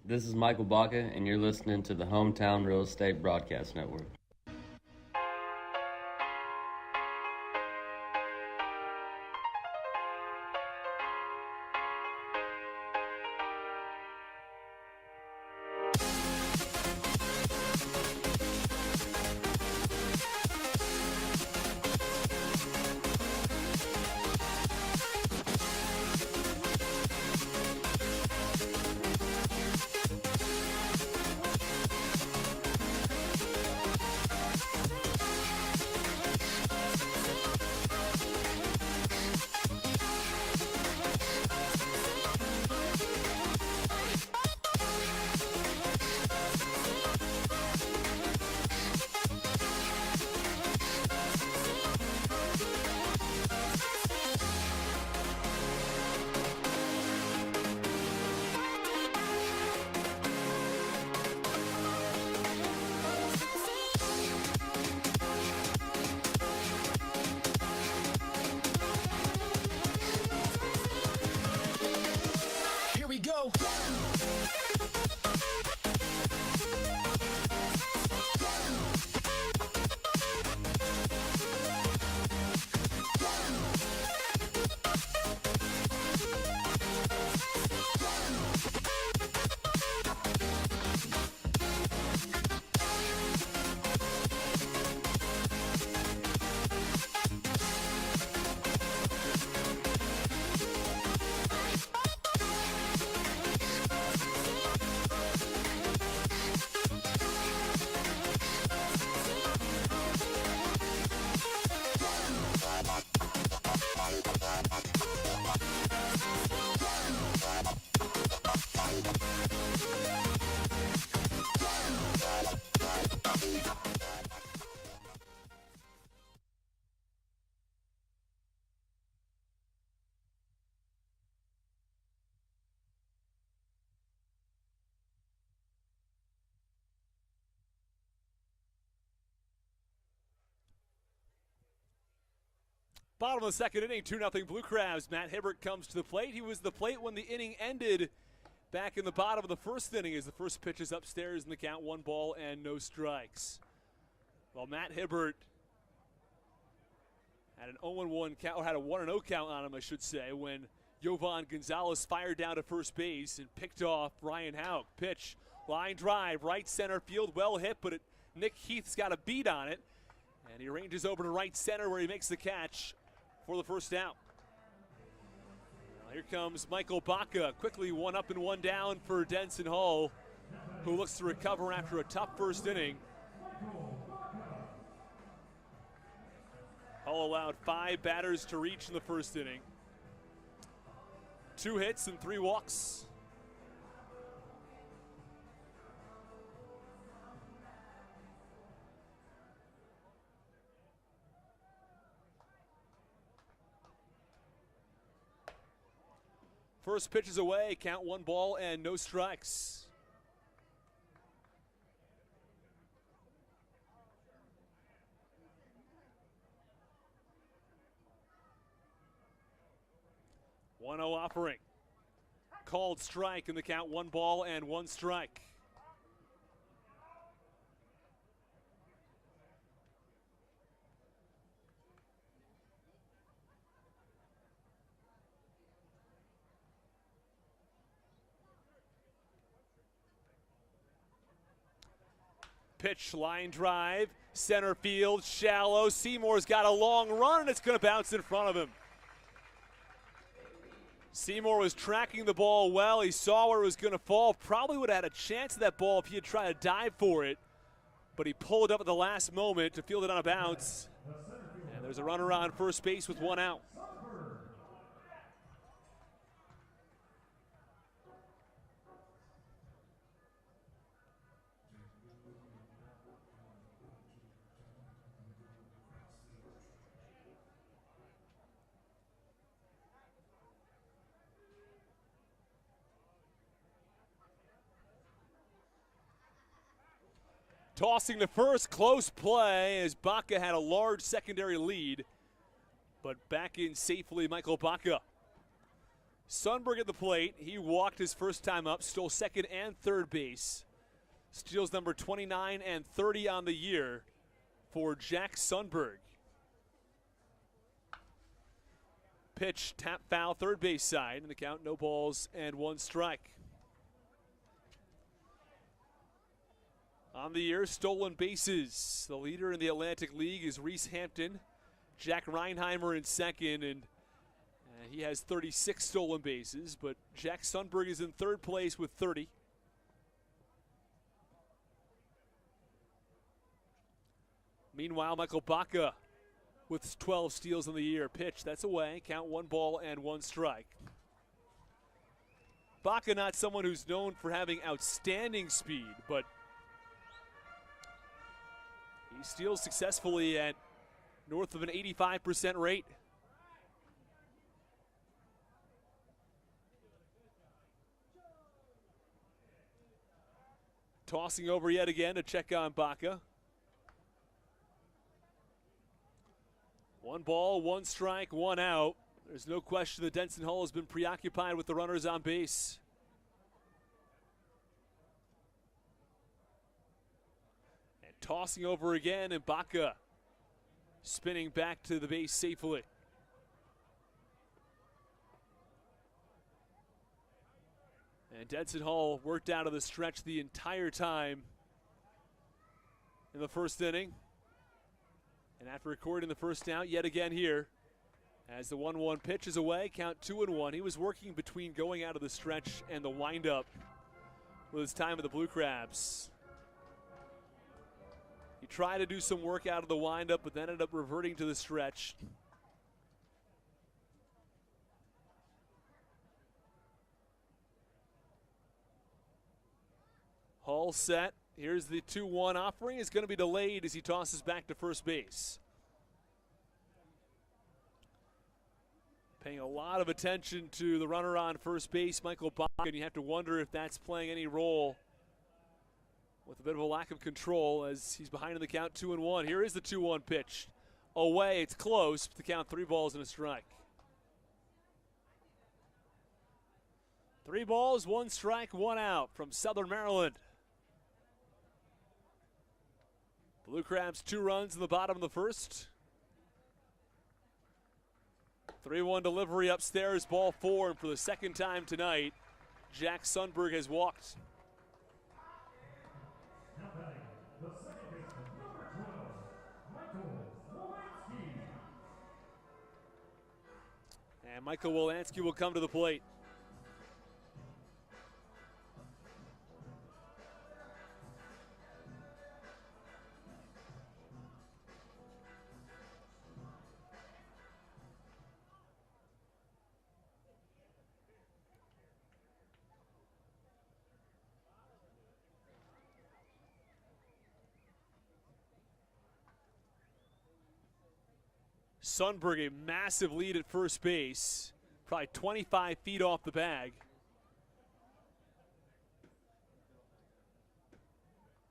This is Michael Baca, and you're listening to the Hometown Real Estate Broadcast Network. go. Bottom of the second inning, 2-0 Blue Crabs. Matt Hibbert comes to the plate. He was the plate when the inning ended back in the bottom of the first inning as the first pitch is upstairs in the count, 1 ball and no strikes. Well, Matt Hibbert had an 0-1 count, or had a 1-0 count on him, I should say, when Yovan Gonzalez fired down to first base and picked off Ryan Houck. Pitch, line drive, right center field, well hit, but Nick Heath's got a beat on it, and he ranges over to right center where he makes the catch for the first out. Well, here comes Michael Baca, quickly 1 up and 1 down for Denson Hull, who looks to recover after a tough first inning. Hull allowed 5 batters to reach in the first inning. 2 hits and 3 walks. First pitch is away, count 1 ball and no strikes. One 0 offering. Called strike in the count, 1 ball and 1 strike. Pitch, line drive, center field, shallow. Seymour's got a long run, and it's going to bounce in front of him. Seymour was tracking the ball well. He saw where it was going to fall. Probably would have had a chance at that ball if he had tried to dive for it. But he pulled up at the last moment to field it on a bounce. And there's a runner on first base with 1 out. Tossing the first, close play as Baca had a large secondary lead, but back in safely, Michael Baca. Sundberg at the plate. He walked his first time up, stole second and third base. Steals number 29 and 30 on the year for Jack Sundberg. Pitch, tap foul, third base side, and the count, no balls and one strike. On the year, stolen bases. The leader in the Atlantic League is Reese Hampton. Jack Reinheimer in second, and he has 36 stolen bases, but Jack Sundberg is in third place with 30. Meanwhile, Michael Baca with 12 steals on the year. Pitch, that's away. Count, one ball and one strike. Baca not someone who's known for having outstanding speed, but he steals successfully at north of an 85% rate. Tossing over yet again to check on Baca. One ball, one strike, one out. There's no question that Denson Hull has been preoccupied with the runners on base. And tossing over again, and Baca spinning back to the base safely. And Denson Hull worked out of the stretch the entire time in the first inning. And after recording the first out yet again here, as the 1-1 pitch is away, count 2-1. He was working between going out of the stretch and the windup with his time with the Blue Crabs. He tried to do some work out of the windup, but then ended up reverting to the stretch. Hull set. Here's the 2-1 offering. Is going to be delayed as he tosses back to first base. Paying a lot of attention to the runner on first base, Michael Baca, and you have to wonder if that's playing any role with a bit of a lack of control as he's behind in the count 2-1. Here is the 2-1 pitch. Away, it's close. The count, 3 balls and a strike. 3 balls, 1 strike, 1 out from Southern Maryland. Blue Crabs 2 runs in the bottom of the first. 3-1 delivery upstairs, ball 4, and for the second time tonight, Jack Sundberg has walked. And Michael Wolanski will come to the plate. Sundberg, a massive lead at first base, probably 25 feet off the bag.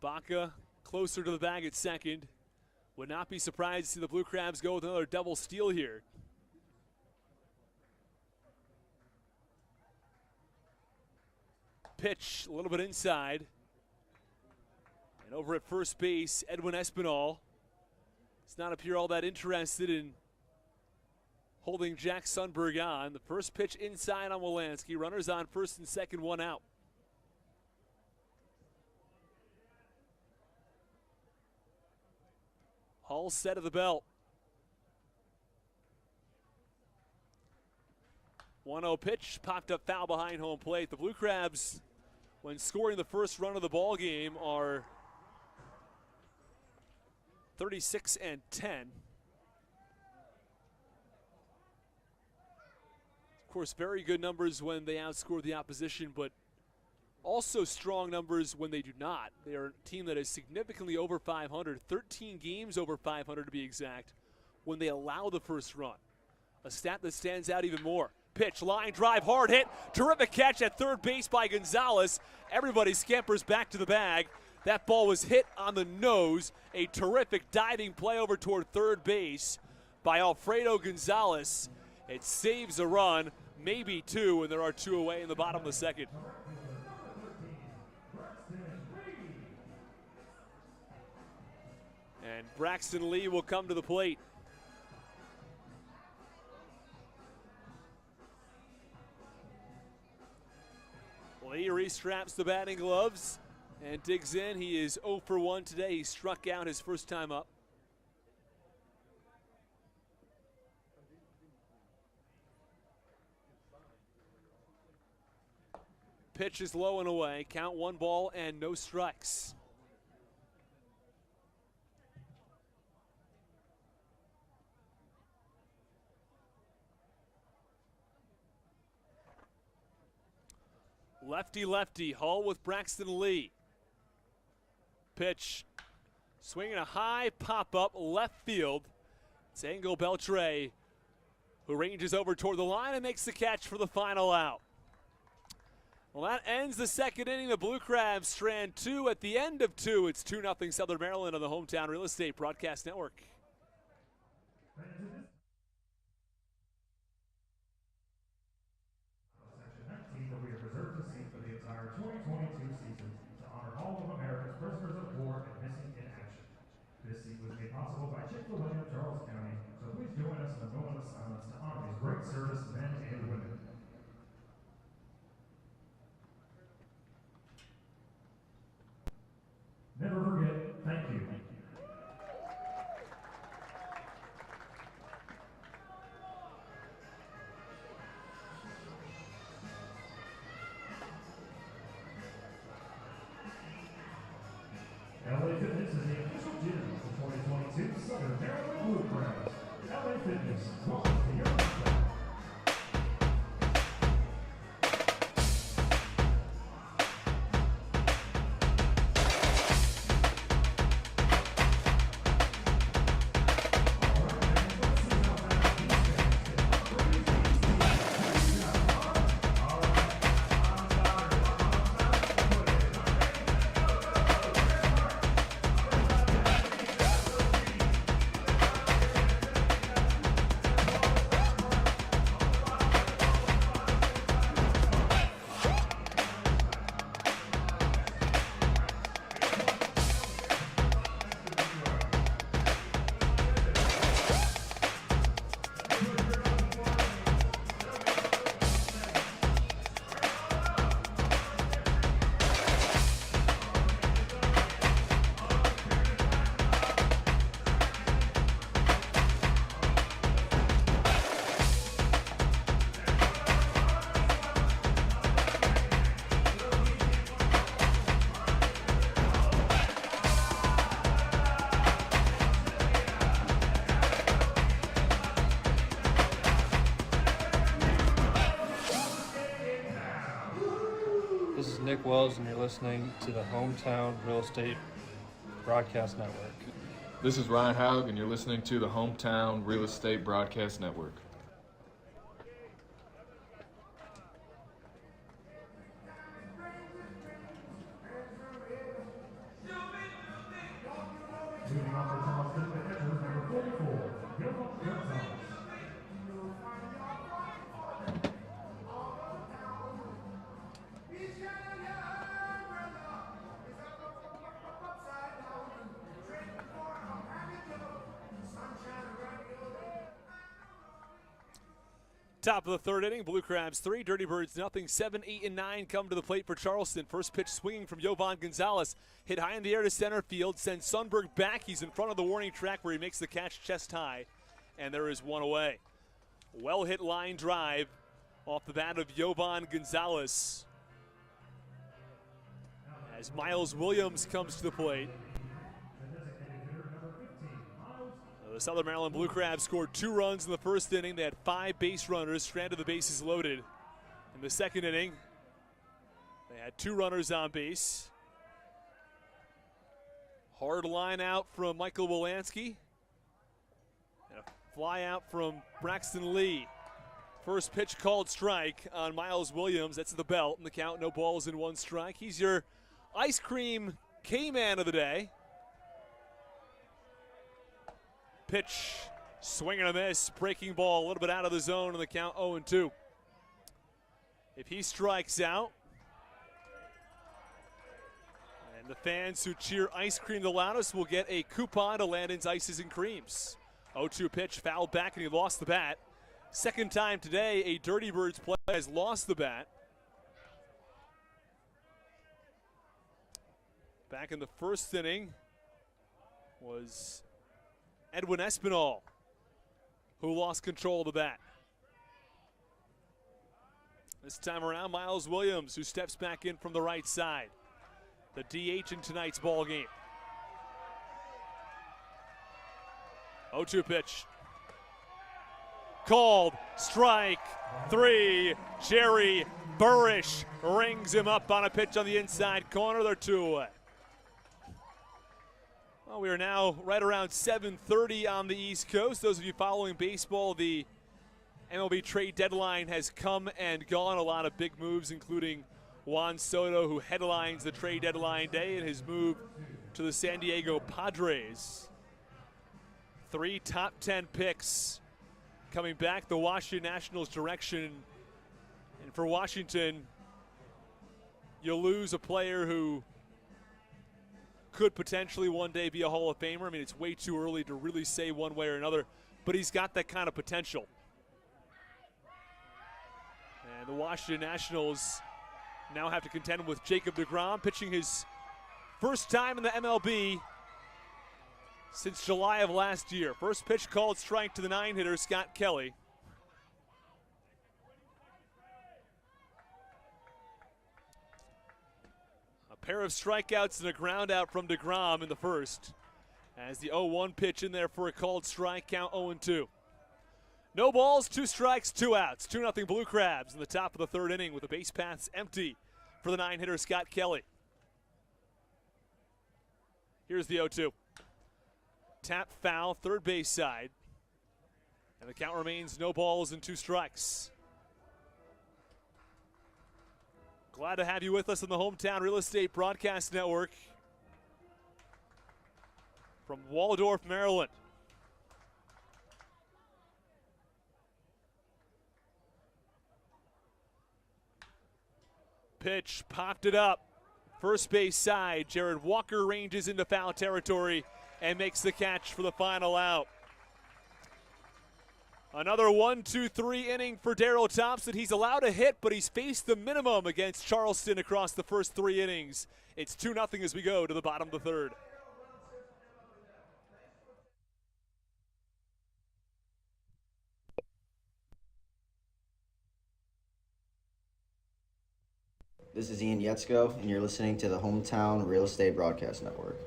Baca closer to the bag at second. Would not be surprised to see the Blue Crabs go with another double steal here. Pitch a little bit inside. And over at first base, Edwin Espinal does not appear all that interested in holding Jack Sundberg on. The first pitch inside on Wolanski. Runners on first and second, 1 out. Hull set of the belt. 1-0 pitch, popped up foul behind home plate. The Blue Crabs, when scoring the first run of the ball game, are 36-10. Of course, very good numbers when they outscore the opposition, but also strong numbers when they do not. They are a team that is significantly over 500, 13 games over 500 to be exact, when they allow the first run. A stat that stands out even more. Pitch, line drive, hard hit, terrific catch at third base by Gonzalez. Everybody scampers back to the bag. That ball was hit on the nose. A terrific diving play over toward third base by Alfredo Gonzalez. It saves a run, maybe two, and there are two away in the bottom of the second. And Braxton Lee will come to the plate. Lee restraps the batting gloves and digs in. He is 0 for 1 today. He struck out his first time up. Pitch is low and away. Count 1 ball and no strikes. Lefty-lefty, Hull with Braxton Lee. Pitch, swinging a high pop-up left field. It's Angel Beltre, who ranges over toward the line and makes the catch for the final out. Well, that ends the second inning. The Blue Crabs strand 2 at the end of 2. It's 2-0 Southern Maryland on the Hometown Real Estate Broadcast Network. Never forget, thank you. LA Fitness is the official gym for 2022 Southern Maryland Blue Crabs. LA Fitness, welcome to your club. This is Nick Wells, and you're listening to the Hometown Real Estate Broadcast Network. This is Ryan Haug, and you're listening to the Hometown Real Estate Broadcast Network. Moving on for Charleston, the catcher, number 44, Gilbert Gonzalez. Top of the third inning, Blue Crabs 3, Dirty Birds nothing. 7, 8, and 9 come to the plate for Charleston. First pitch swinging from Jovan Gonzalez. Hit high in the air to center field. Sends Sundberg back. He's in front of the warning track where he makes the catch chest high. And there is one away. Well hit line drive off the bat of Jovan Gonzalez. As Miles Williams comes to the plate. The Southern Maryland Blue Crabs scored 2 runs in the first inning. They had 5 base runners, stranded the bases loaded. In the second inning, they had 2 runners on base. Hard line out from Michael Wolanski. And a fly out from Braxton Lee. First pitch called strike on Miles Williams. That's the belt, and the count, no balls and 1 strike. He's your ice cream K-man of the day. Pitch, swing and a miss, breaking ball a little bit out of the zone, and the count 0-2. If he strikes out, and the fans who cheer ice cream the loudest will get a coupon to Landon's Ices and Creams. 0-2 pitch, fouled back, and he lost the bat. Second time today a Dirty Birds player has lost the bat. Back in the first inning was Edwin Espinal, who lost control of the bat. This time around, Miles Williams, who steps back in from the right side. The DH in tonight's ball game. 0-2 pitch. Called, strike, 3. Jerry Burish rings him up on a pitch on the inside corner. They're 2 away. Well, we are now right around 7:30 on the East Coast. Those of you following baseball, the MLB trade deadline has come and gone. A lot of big moves, including Juan Soto, who headlines the trade deadline day, and his move to the San Diego Padres. 3 top 10 picks coming back the Washington Nationals' direction. And for Washington, you lose a player who could potentially one day be a Hall of Famer. I mean, it's way too early to really say one way or another, but he's got that kind of potential. And the Washington Nationals now have to contend with Jacob deGrom, pitching his first time in the MLB since July of last year. First pitch called strike to the 9-hitter, Scott Kelly. A pair of strikeouts and a ground out from deGrom in the first, as the 0-1 pitch in there for a called strike, count 0-2. No balls, 2 strikes, 2 outs. 2-0 Blue Crabs in the top of the third inning with the base paths empty for the 9-hitter Scott Kelly. Here's the 0-2. Tap foul, third base side. And the count remains no balls and 2 strikes. Glad to have you with us on the Hometown Real Estate Broadcast Network from Waldorf, Maryland. Pitch, popped it up. First base side, Jared Walker ranges into foul territory and makes the catch for the final out. Another 1-2-3 inning for Daryl Thompson. He's allowed a hit, but he's faced the minimum against Charleston across the first 3 innings. It's 2-0 as we go to the bottom of the third. This is Ian Yetzko, and you're listening to the Hometown Real Estate Broadcast Network.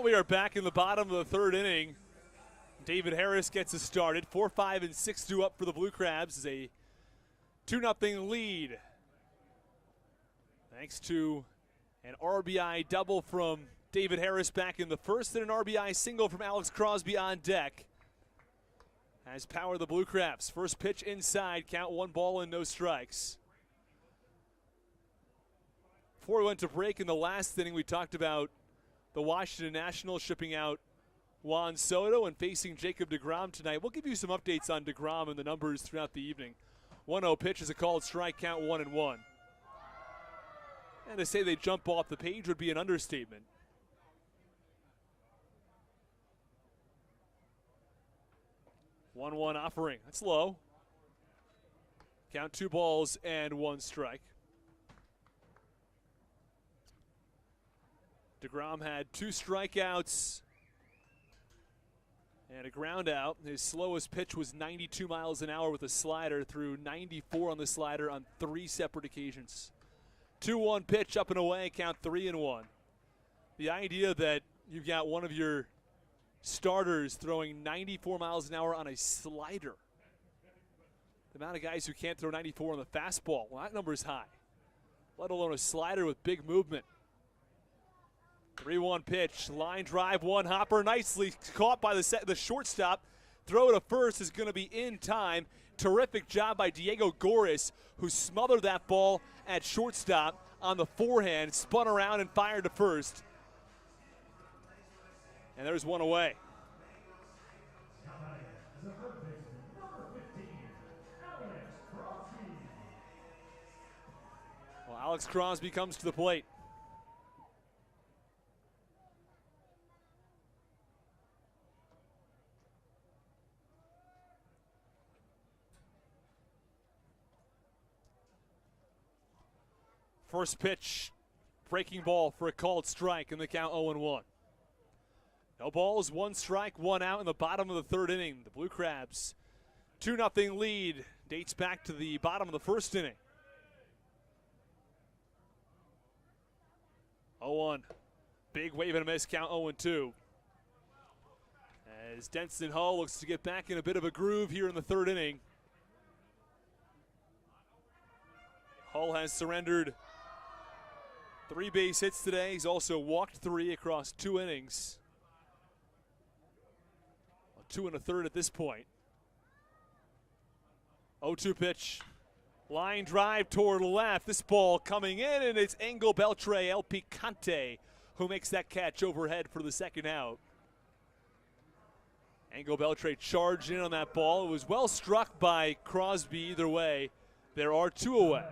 We are back in the bottom of the third inning. David Harris gets us started. 4-5 and 6-2 up for the Blue Crabs is a 2-0 lead. Thanks to an RBI double from David Harris back in the first and an RBI single from Alex Crosby on deck. Has powered the Blue Crabs. First pitch inside, count 1 ball and no strikes. Before we went to break in the last inning, we talked about the Washington Nationals shipping out Juan Soto and facing Jacob deGrom tonight. We'll give you some updates on deGrom and the numbers throughout the evening. 1-0 pitch is a called strike, count 1-1. And to say they jump off the page would be an understatement. One offering. That's low. Count 2 balls and 1 strike. deGrom had 2 strikeouts and a ground out. His slowest pitch was 92 miles an hour with a slider, threw 94 on the slider on 3 separate occasions. 2-1 pitch up and away, count 3-1. The idea that you've got one of your starters throwing 94 miles an hour on a slider. The amount of guys who can't throw 94 on the fastball, well, that number is high, let alone a slider with big movement. 3-1 pitch, line drive, 1 hopper, nicely caught by the shortstop. Throw to first is going to be in time. Terrific job by Diego Goris, who smothered that ball at shortstop on the forehand, spun around and fired to first. And there's 1 away. Well, Alex Crosby comes to the plate. First pitch, breaking ball for a called strike, and the count 0-1. No balls, 1 strike, 1 out in the bottom of the third inning. The Blue Crabs, 2-0 lead, dates back to the bottom of the first inning. 0-1, big wave and a miss, count 0-2. As Denson Hull looks to get back in a bit of a groove here in the third inning. Hull has surrendered 3 base hits today. He's also walked 3 across 2 innings. 2 1/3 at this point. 0-2 pitch. Line drive toward left. This ball coming in, and it's Engel Beltre El Picante who makes that catch overhead for the second out. Engel Beltre charged in on that ball. It was well struck by Crosby either way. There are 2 away.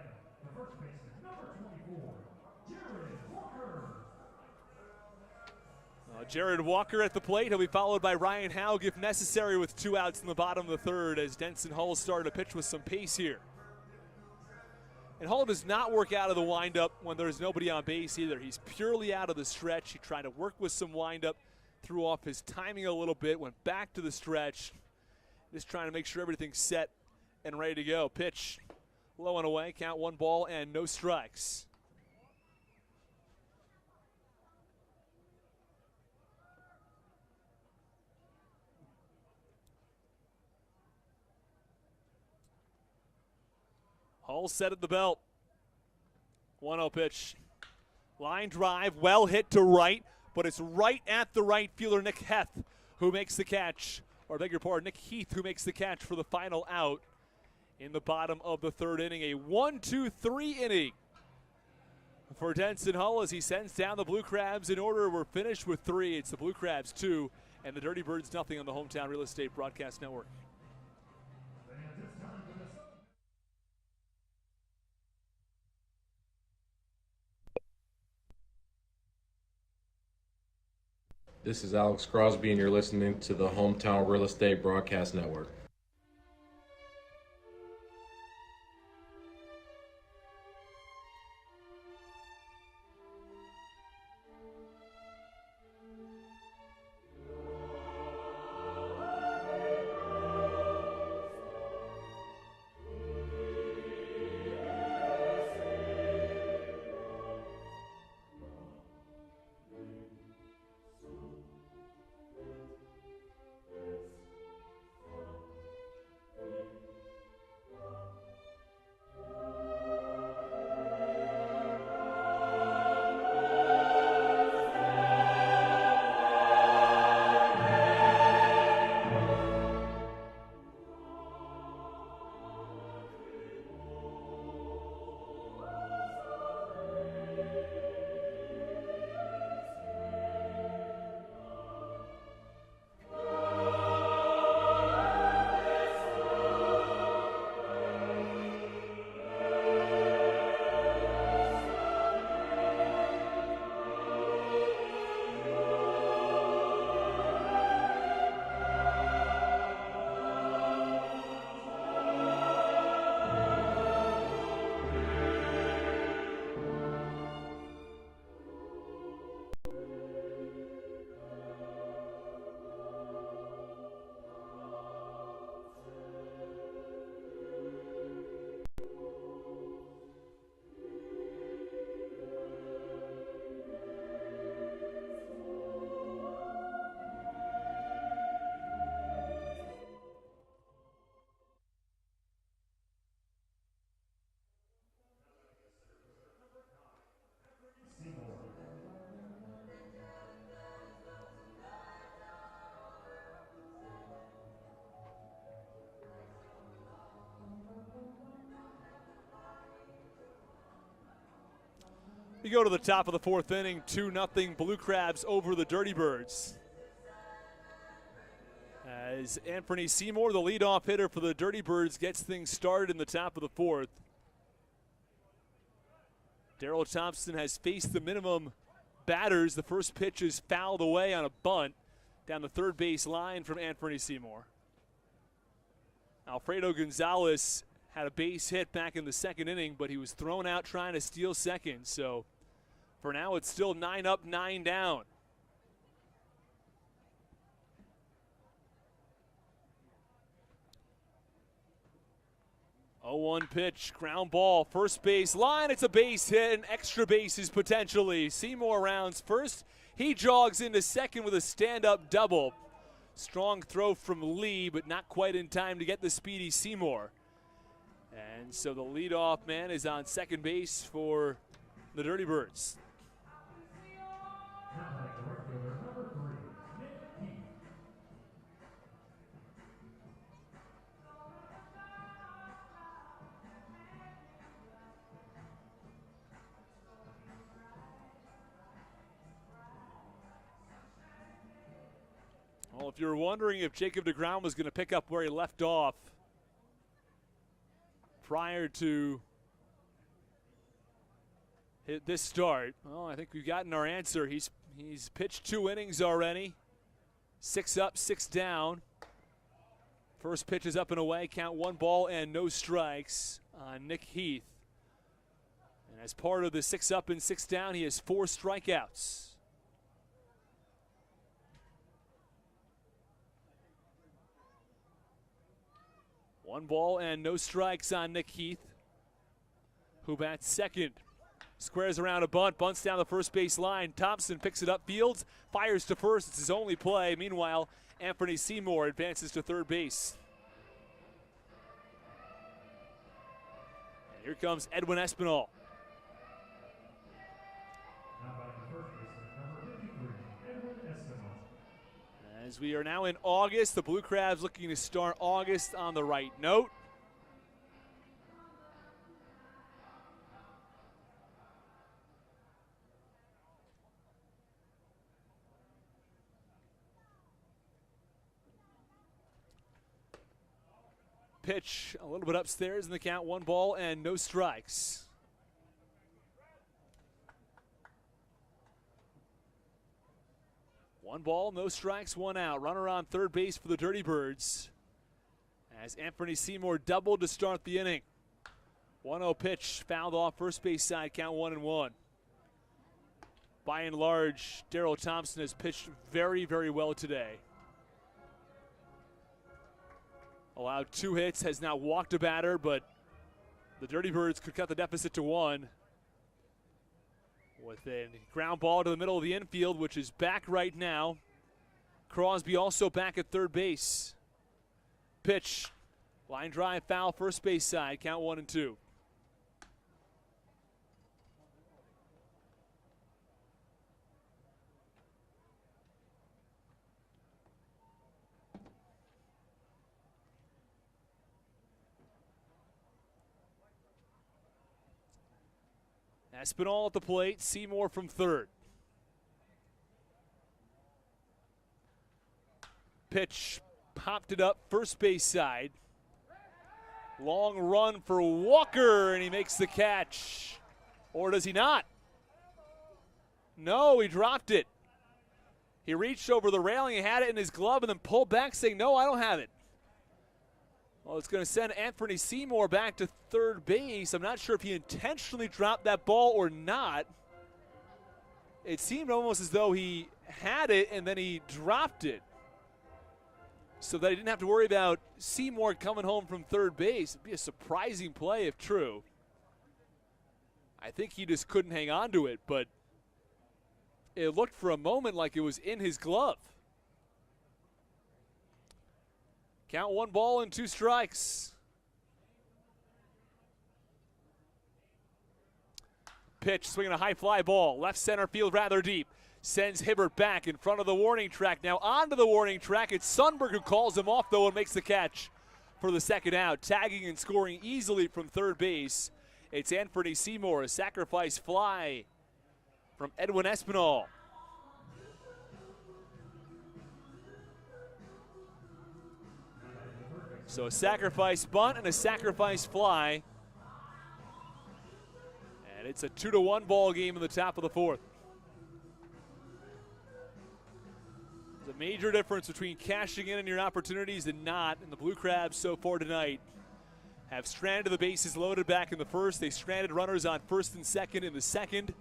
Jared Walker at the plate. He'll be followed by Ryan Haug if necessary with 2 outs in the bottom of the third as Denson Hull started to pitch with some pace here. And Hull does not work out of the windup when there's nobody on base either. He's purely out of the stretch. He tried to work with some windup, threw off his timing a little bit, went back to the stretch, just trying to make sure everything's set and ready to go. Pitch low and away, count 1 ball and no strikes. Hull set at the belt. 1-0 pitch. Line drive, well hit to right, but it's right at the right fielder, Nick Heath, who makes the catch. Or beg your pardon, Nick Heath, who makes the catch for the final out in the bottom of the third inning. A 1-2-3 inning for Denson Hull as he sends down the Blue Crabs in order. We're finished with 3. It's the Blue Crabs 2 and the Dirty Birds nothing on the Hometown Real Estate Broadcast Network. This is Alex Crosby, and you're listening to the Hometown Real Estate Broadcast Network. We go to the top of the fourth inning, 2-0 Blue Crabs over the Dirty Birds. As Anthony Seymour, the leadoff hitter for the Dirty Birds, gets things started in the top of the fourth. Darrell Thompson has faced the minimum batters. The first pitch is fouled away on a bunt down the third base line from Anthony Seymour. Alfredo Gonzalez had a base hit back in the second inning, but he was thrown out trying to steal second. So for now, it's still 9 up, 9 down. Oh, 1 pitch, ground ball, first base line. It's a base hit and extra bases potentially. Seymour rounds first. He jogs into second with a stand-up double. Strong throw from Lee, but not quite in time to get the speedy Seymour. And so the leadoff man is on second base for the Dirty Birds. Well, if you're wondering if Jacob deGrom was going to pick up where he left off prior to this start, well, I think we've gotten our answer. He's pitched 2 innings already. 6 up, 6 down. First pitch is up and away. Count 1 ball and no strikes on Nick Heath. And as part of the 6 up and 6 down, he has 4 strikeouts. One ball and no strikes on Nick Heath, who bats second. Squares around a bunt, bunts down the first base line. Thompson picks it up, fields, fires to first. It's his only play. Meanwhile, Anthony Seymour advances to third base. And here comes Edwin Espinal. As we are now in August, the Blue Crabs looking to start August on the right note. Pitch a little bit upstairs in the count, 1 ball and no strikes. One ball, no strikes, 1 out. Runner on third base for the Dirty Birds as Anthony Seymour doubled to start the inning. 1-0 pitch, fouled off first base side, count 1-1. By and large, Darrell Thompson has pitched very, very well today. Allowed 2 hits, has now walked a batter, but the Dirty Birds could cut the deficit to 1. With a ground ball to the middle of the infield, which is back right now. Crosby also back at third base. Pitch, line drive, foul, first base side, count 1-2. Espinal at the plate, Seymour from third. Pitch, popped it up, first base side. Long run for Walker, and he makes the catch. Or does he not? No, he dropped it. He reached over the railing, he had it in his glove, and then pulled back saying, no, I don't have it. Well, it's going to send Anthony Seymour back to third base. I'm not sure if he intentionally dropped that ball or not. It seemed almost as though he had it and then he dropped it, so that he didn't have to worry about Seymour coming home from third base. It'd be a surprising play if true. I think he just couldn't hang on to it, but it looked for a moment like it was in his glove. Count 1 ball and 2 strikes. Pitch, swinging a high fly ball. Left center field rather deep. Sends Hibbert back in front of the warning track. Now onto the warning track. It's Sundberg who calls him off, though, and makes the catch for the second out. Tagging and scoring easily from third base. It's Anthony Seymour, a sacrifice fly from Edwin Espinal. So a sacrifice bunt and a sacrifice fly. And it's a 2-1 ball game in the top of the fourth. There's a major difference between cashing in on your opportunities and not. And the Blue Crabs so far tonight have stranded the bases loaded back in the first. They stranded runners on first and second in the second.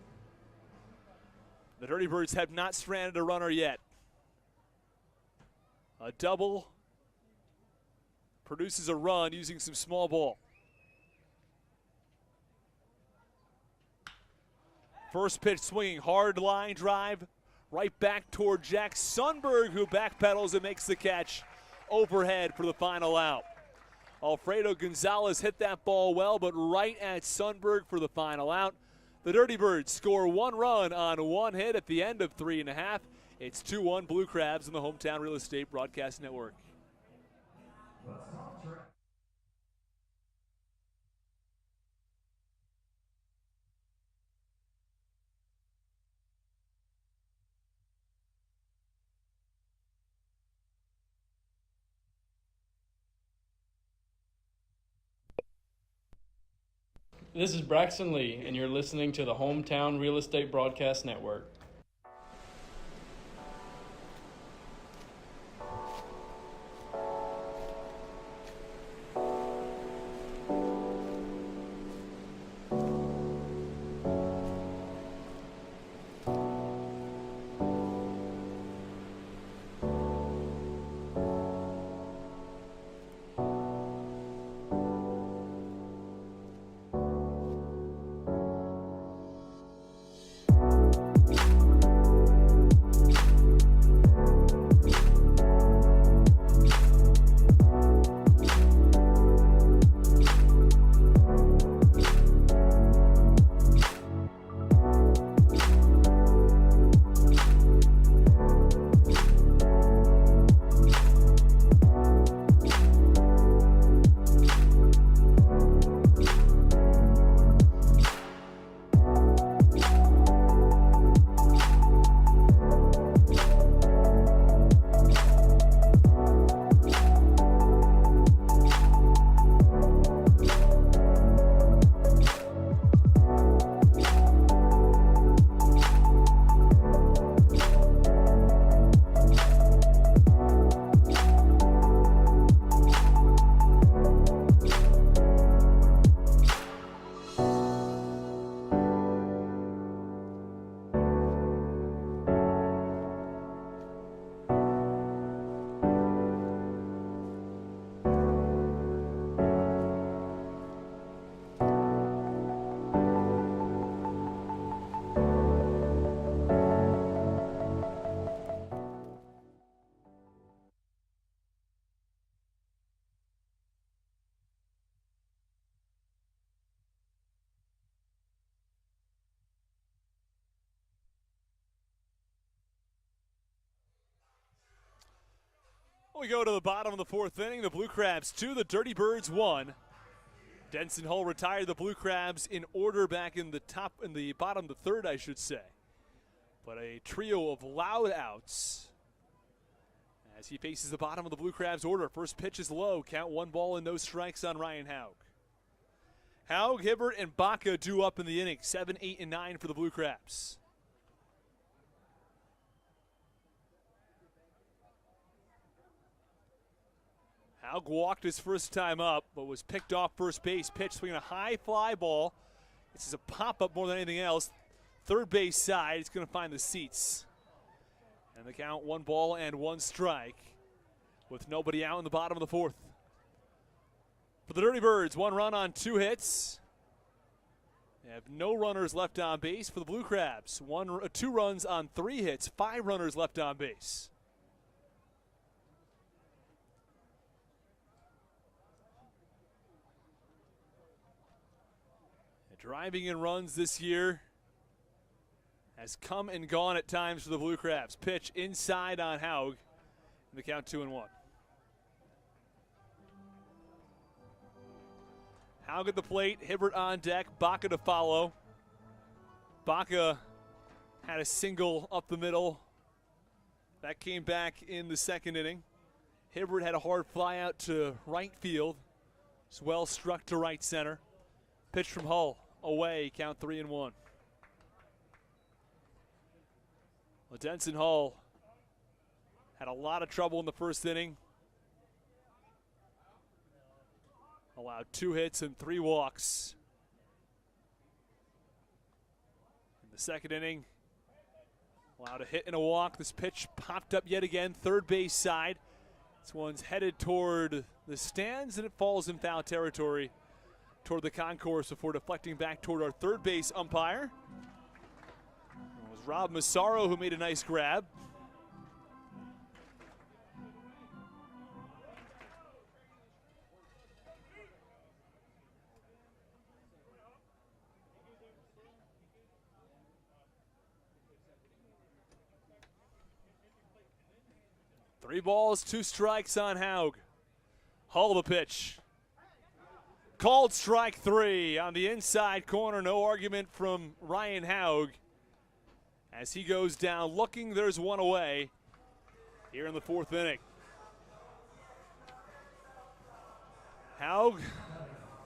The Dirty Birds have not stranded a runner yet. A double produces a run using some small ball. First pitch swinging, hard line drive, right back toward Jack Sundberg, who backpedals and makes the catch overhead for the final out. Alfredo Gonzalez hit that ball well, but right at Sundberg for the final out. The Dirty Birds score 1 run on 1 hit at the end of 3.5. It's 2-1 Blue Crabs in the Hometown Real Estate Broadcast Network. This is Braxton Lee, and you're listening to the Hometown Real Estate Broadcast Network. We go to the bottom of the fourth inning. The Blue Crabs 2, the Dirty Birds 1. Denson Hull retired the Blue Crabs in order back in the bottom of the third, I should say. But a trio of loud outs as he faces the bottom of the Blue Crabs order. First pitch is low. Count 1 ball and no strikes on Ryan Haug. Haug, Hibbert, and Baca due up in the inning. 7, 8, and 9 for the Blue Crabs. Haug walked his first time up, but was picked off first base. Pitch swinging a high fly ball. This is a pop-up more than anything else. Third base side, it's going to find the seats. And the count 1 ball and 1 strike with nobody out in the bottom of the fourth. For the Dirty Birds, 1 run on 2 hits. They have no runners left on base. For the Blue Crabs, 2 runs on 3 hits, 5 runners left on base. Driving in runs this year has come and gone at times for the Blue Crabs. Pitch inside on Haug, and the count 2-1. Haug at the plate, Hibbert on deck, Baca to follow. Baca had a single up the middle. That came back in the second inning. Hibbert had a hard fly out to right field. It's well struck to right center. Pitch from Hull, away, count 3-1. Well, Denson Hull had a lot of trouble in the first inning. Allowed 2 hits and 3 walks. In the second inning, allowed a hit and a walk. This pitch popped up yet again, third base side. This one's headed toward the stands, and it falls in foul territory toward the concourse before deflecting back toward our third base umpire. It was Rob Massaro who made a nice grab. Three balls, 2 strikes on Haug. Hull the pitch. Called strike 3 on the inside corner. No argument from Ryan Haug. As he goes down looking, there's one away here in the 4th inning. Haug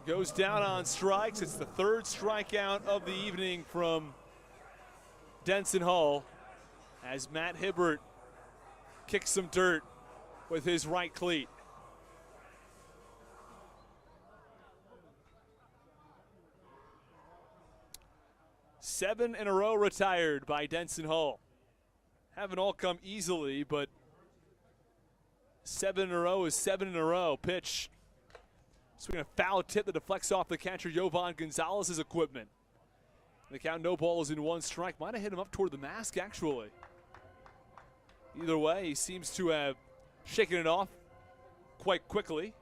goes down on strikes. It's the 3rd strikeout of the evening from Denson Hull as Matt Hibbert kicks some dirt with his right cleat. Seven in a row retired by Denson Hull. Haven't all come easily, but 7 in a row is 7 in a row. Pitch. Swing a foul tip that deflects off the catcher Jovan Gonzalez's equipment. The count, no balls in 1 strike. Might have hit him up toward the mask, actually. Either way, he seems to have shaken it off quite quickly.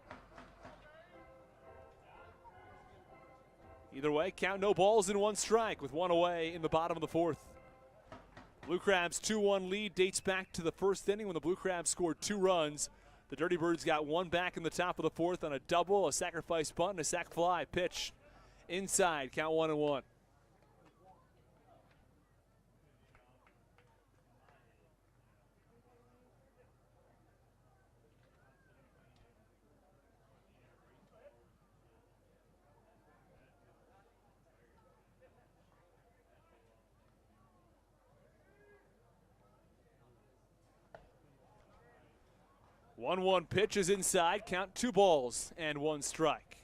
Either way, count no balls in 1 strike with 1 away in the bottom of the 4th. Blue Crabs 2-1 lead dates back to the first inning when the Blue Crabs scored 2 runs. The Dirty Birds got 1 back in the top of the 4th on a double, a sacrifice bunt, and a sac fly. Pitch inside, count 1-1. One pitch is inside, count 2 balls and 1 strike.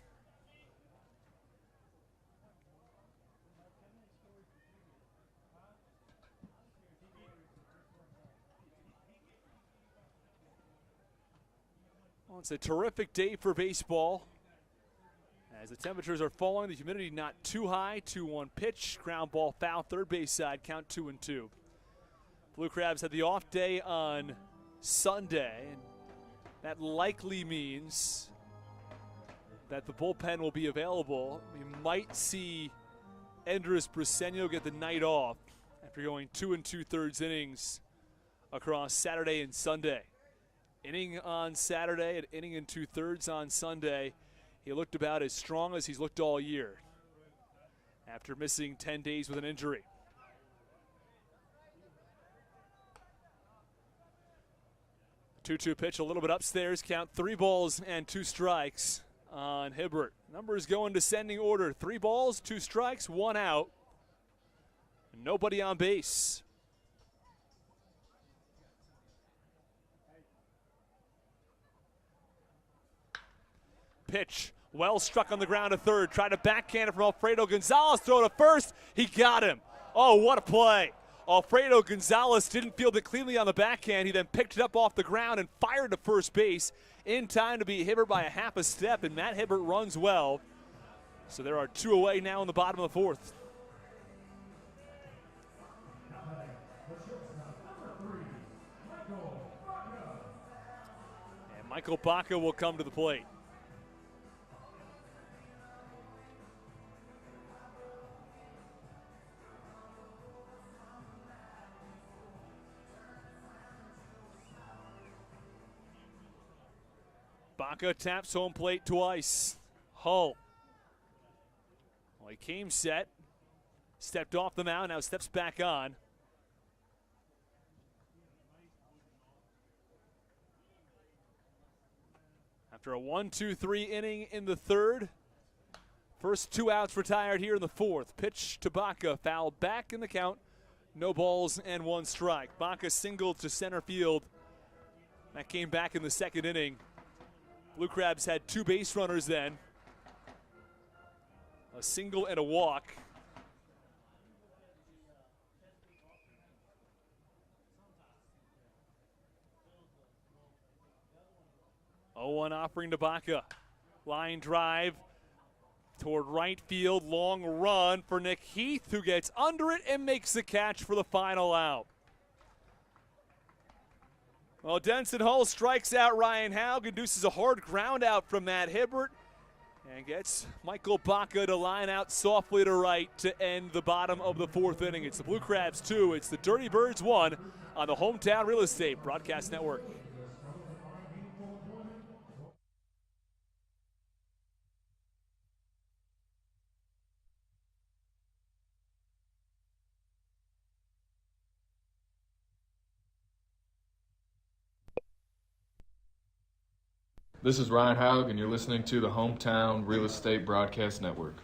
Well, it's a terrific day for baseball. As the temperatures are falling, the humidity not too high. 2-1 pitch, ground ball foul, third base side, count 2-2. Blue Crabs had the off day on Sunday, and that likely means that the bullpen will be available. We might see Andres Briseño get the night off after going 2 2/3 innings across Saturday and Sunday. Inning on Saturday and inning and 2/3 on Sunday. He looked about as strong as he's looked all year after missing 10 days with an injury. The 2-2 pitch a little bit upstairs. Count 3 balls and 2 strikes on Hibbert. Numbers go in descending order. 3 balls, 2 strikes, 1 out. Nobody on base. Pitch, well struck on the ground to third. Tried to backhand it from Alfredo Gonzalez. Throw to first. He got him. Oh, what a play. Alfredo Gonzalez didn't field it cleanly on the backhand. He then picked it up off the ground and fired to first base in time to beat Hibbert by a half a step, and Matt Hibbert runs well. So there are 2 away now in the bottom of the 4th. And Michael Baca will come to the plate. Baca taps home plate twice. Hull. Well, he came set, stepped off the mound, now steps back on. After a 1-2-3 inning in the third, first 2 outs retired here in the fourth. Pitch to Baca, foul back in the count. No balls and 1 strike. Baca singled to center field. That came back in the second inning. Blue Crabs had 2 base runners then. A single and a walk. 0-1 offering to Baca. Line drive toward right field. Long run for Nick Heath, who gets under it and makes the catch for the final out. Well, Denson Hull strikes out Ryan Haug, induces a hard ground out from Matt Hibbert, and gets Michael Baca to line out softly to right to end the bottom of the fourth inning. It's the Blue Crabs 2, it's the Dirty Birds 1 on the Hometown Real Estate Broadcast Network. This is Ryan Haug, and you're listening to the Hometown Real Estate Broadcast Network.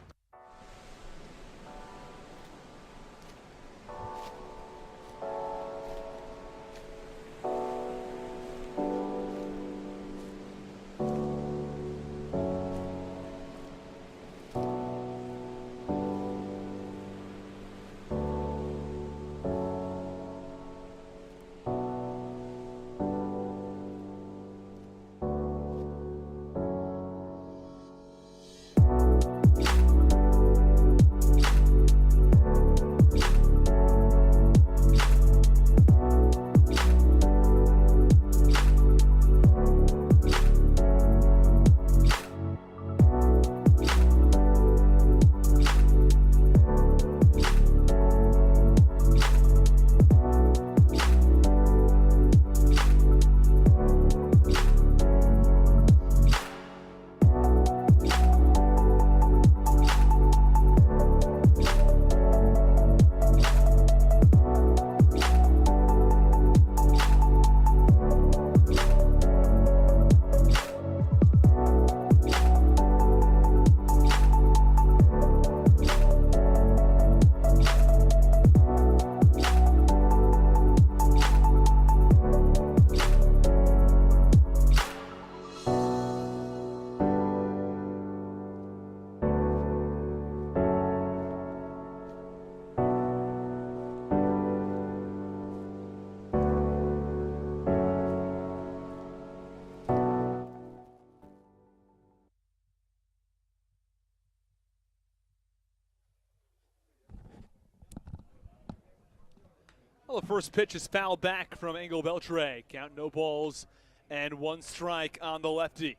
Well, the first pitch is fouled back from Engel Beltre. Count no balls and 1 strike on the lefty.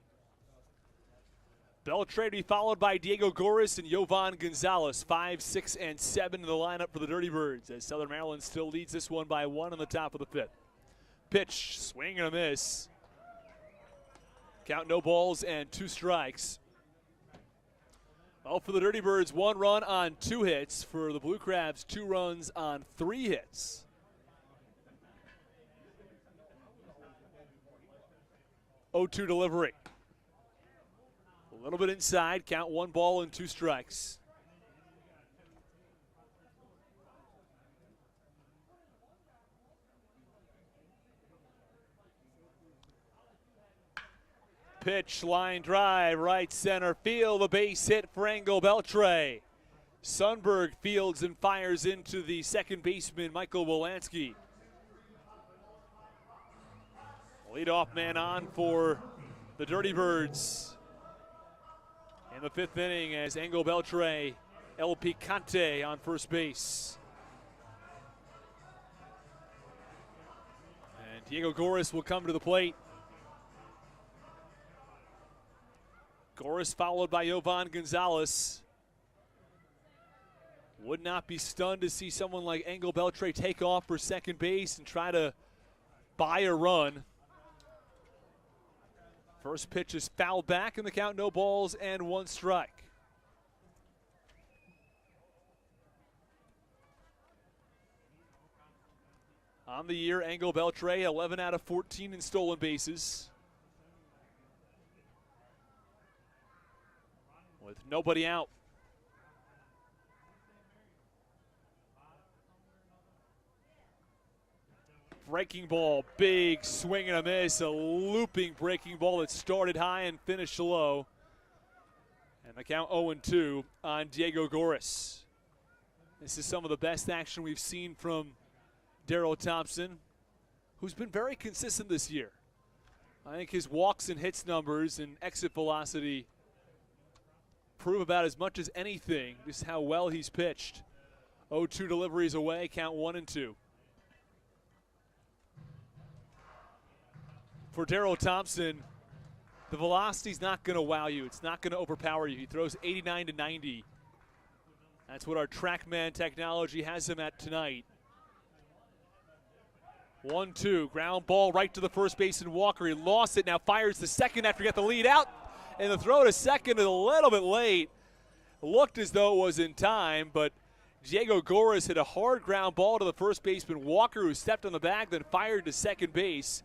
Beltre to be followed by Diego Goris and Jovan Gonzalez, 5, 6, and 7 in the lineup for the Dirty Birds, as Southern Maryland still leads this one by 1 in the top of the 5th. Pitch, swing and a miss. Count no balls and 2 strikes. Well, for the Dirty Birds, 1 run on 2 hits. For the Blue Crabs, 2 runs on 3 hits. Oh-2 delivery. A little bit inside, count 1 ball and 2 strikes. Pitch, line drive, right center field, a base hit for Engel Beltre. Sundberg fields and fires into the second baseman, Michael Wolanski. Leadoff man on for the Dirty Birds in the 5th inning as Engel Beltre, El Picante on first base. And Diego Goris will come to the plate. Goris followed by Jovan Gonzalez. Would not be stunned to see someone like Engel Beltre take off for second base and try to buy a run. First pitch is fouled back in the count, no balls and 1 strike. On the year, Engel Beltre, 11 out of 14 in stolen bases. with nobody out. Breaking ball, big swing and a miss, a looping breaking ball that started high and finished low. And the count 0-2 on Diego Goris. This is some of the best action we've seen from Darrell Thompson, who's been very consistent this year. I think his walks and hits numbers and exit velocity prove about as much as anything just how well he's pitched. 0-2 deliveries away, count 1-2. For Darrell Thompson, the velocity's not going to wow you. It's not going to overpower you. He throws 89 to 90. That's what our TrackMan technology has him at tonight. 1-2, ground ball right to the first baseman Walker. He lost it, now fires the second after he got the lead out. And the throw to second is a little bit late. Looked as though it was in time, but Diego Goris hit a hard ground ball to the first baseman Walker, who stepped on the bag, then fired to second base.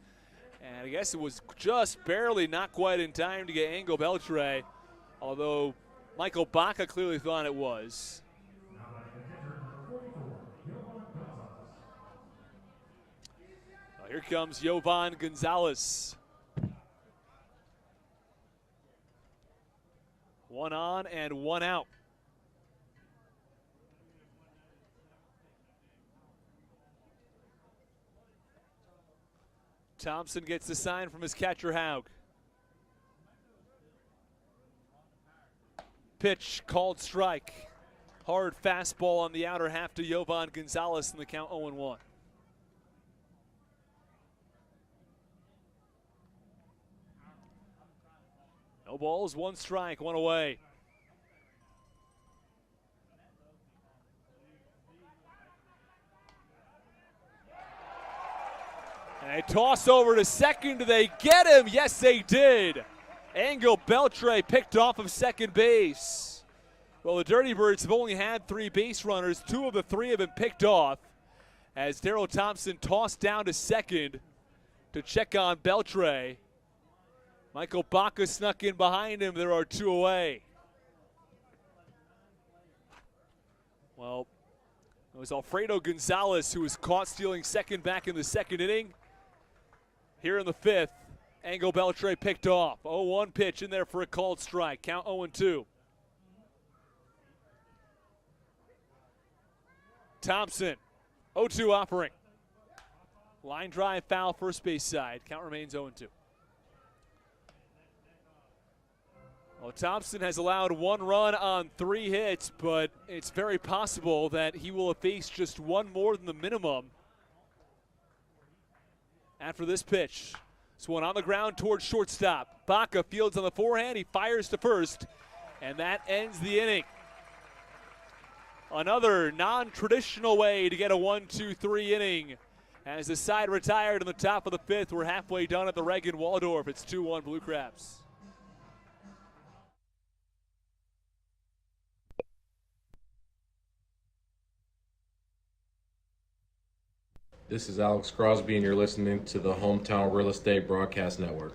And I guess it was just barely, not quite in time to get Angel Beltre, although Michael Baca clearly thought it was. Well, here comes Yovan Gonzalez. One on and one out. Thompson gets the sign from his catcher, Haug. Pitch called strike. Hard fastball on the outer half to Yovan Gonzalez in the count 0-1. No balls, one strike, one away. And a toss over to second. Do they get him? Yes, they did. Angel Beltre picked off of second base. Well, the Dirty Birds have only had 3 base runners. 2 of the 3 have been picked off as Darrell Thompson tossed down to second to check on Beltre. Michael Baca snuck in behind him. There are 2 away. Well, it was Alfredo Gonzalez who was caught stealing second back in the second inning. Here in the 5th, Angel Beltre picked off. 0-1 pitch in there for a called strike. Count 0-2. Thompson, 0-2 offering. Line drive foul, first base side. Count remains 0-2. Well, Thompson has allowed 1 run on 3 hits, but it's very possible that he will have faced just 1 more than the minimum after this pitch. This one on the ground towards shortstop. Baca fields on the forehand. He fires to first, and that ends the inning. Another non-traditional way to get a 1-2-3 inning. As the side retired in the top of the 5th, we're halfway done at the Reagan Waldorf. It's 2-1 Blue Crabs. This is Alex Crosby, and you're listening to the Hometown Real Estate Broadcast Network.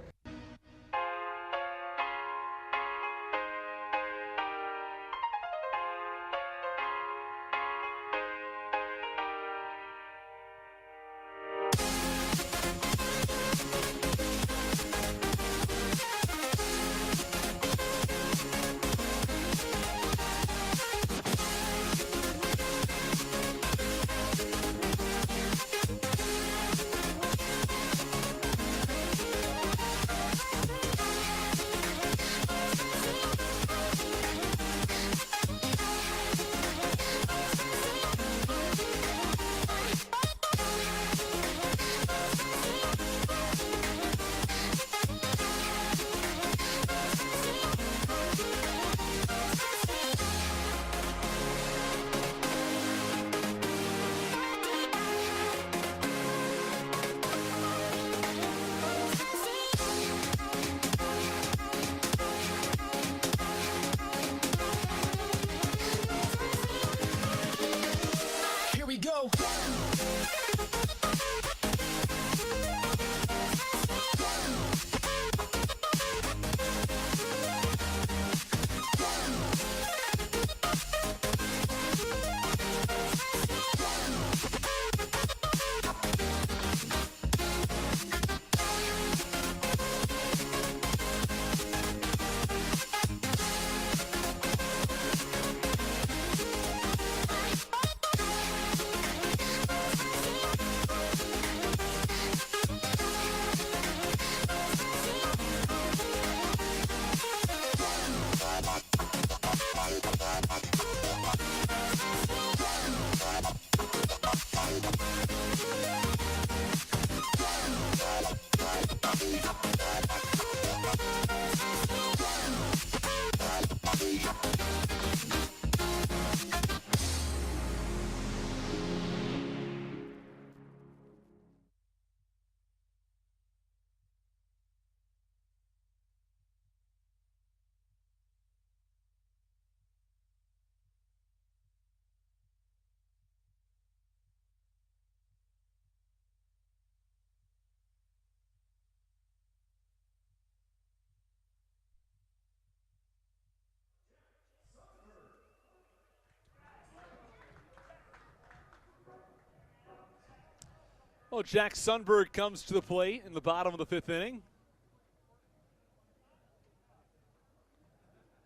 Well, Jack Sundberg comes to the plate in the bottom of the 5th inning.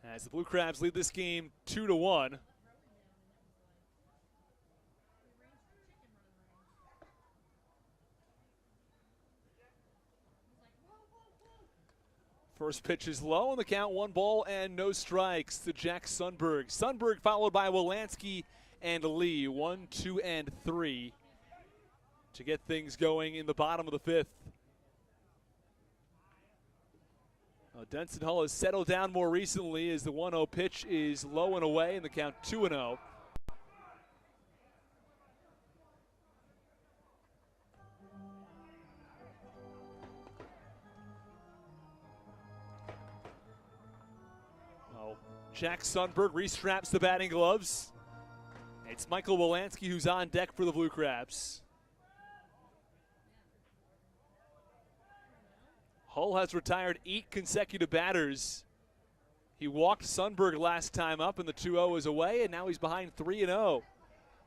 As the Blue Crabs lead this game 2-1. First pitch is low, and the count 1 ball and no strikes to Jack Sundberg. Sundberg followed by Wolanski and Lee, 1, 2, and 3 to get things going in the bottom of the 5th. Denson Hull has settled down more recently as the 1-0 pitch is low and away, and the count 2-0. Jack Sundberg restraps the batting gloves. It's Michael Wolanski who's on deck for the Blue Crabs. Hull has retired 8 consecutive batters. He walked Sundberg last time up, and the 2-0 is away, and now he's behind 3-0 on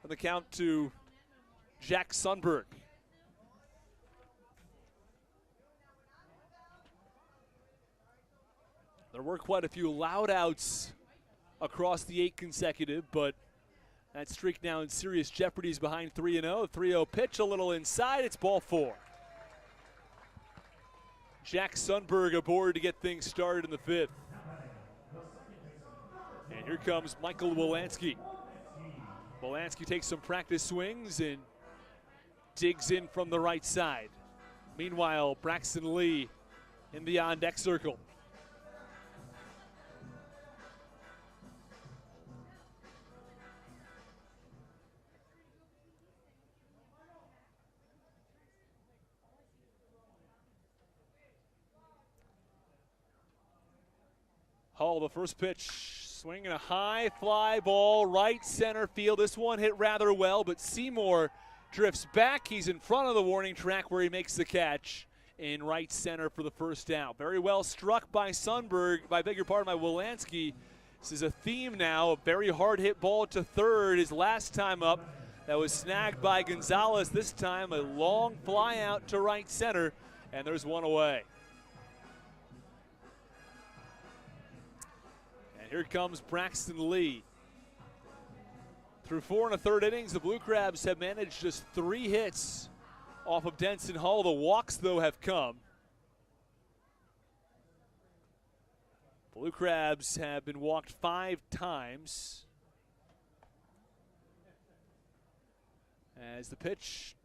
the count to Jack Sundberg. There were quite a few loud outs across the 8 consecutive, but that streak now in serious jeopardy is behind 3-0. 3-0 pitch a little inside. It's ball 4. Jack Sundberg aboard to get things started in the 5th. And here comes Michael Wolanski. Wolanski takes some practice swings and digs in from the right side. Meanwhile, Braxton Lee in the on-deck circle. Hull, the first pitch, swinging a high fly ball, right center field. This one hit rather well, but Seymour drifts back. He's in front of the warning track where he makes the catch in right center for the first out. Very well struck by Sundberg, by Wolanski. This is a theme now, a very hard hit ball to third. His last time up, that was snagged by Gonzalez. This time a long fly out to right center, and there's one away. Here comes Braxton Lee. Through 4 1/3 innings, the Blue Crabs have managed just 3 hits off of Denson Hull. The walks, though, have come. Blue Crabs have been walked 5 times. As the pitch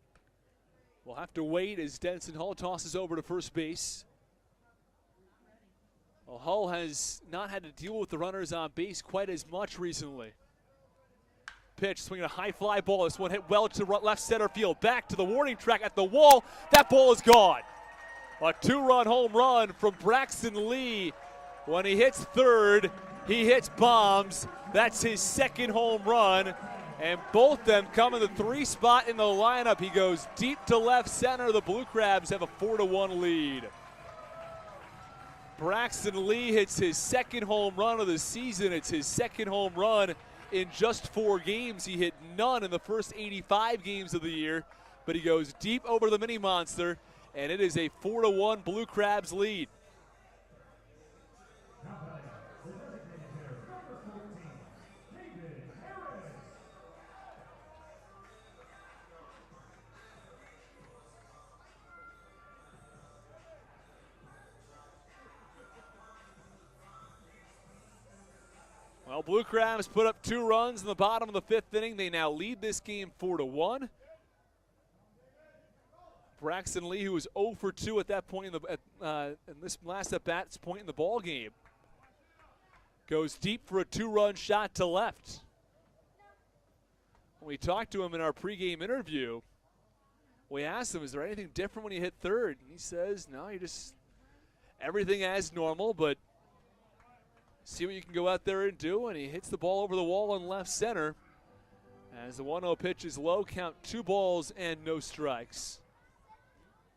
will have to wait as Denson Hull tosses over to first base. Well, Hull has not had to deal with the runners on base quite as much recently. Pitch, swinging a high fly ball. This one hit well to left center field. Back to the warning track at the wall. That ball is gone. A 2-run home run from Braxton Lee. When he hits third, he hits bombs. That's his 2nd home run. And both them come in the 3 spot in the lineup. He goes deep to left center. The Blue Crabs have a 4-1 lead. Braxton Lee hits his 2nd home run of the season. It's his 2nd home run in just 4 games. He hit none in the first 85 games of the year, but he goes deep over the mini monster, and it is a 4-1 Blue Crabs lead. Well, Well, Blue Crabs put up 2 runs in the bottom of the 5th inning. They now lead this game 4-1. Braxton Lee, who was 0 for 2 at that point in this last at-bat's point in the ball game, goes deep for a 2-run shot to left. When we talked to him in our pregame interview, we asked him, is there anything different when you hit third? And he says, no, you just, everything as normal, but see what you can go out there and do. And he hits the ball over the wall in left center. As the 1-0 pitch is low, count 2 balls and no strikes.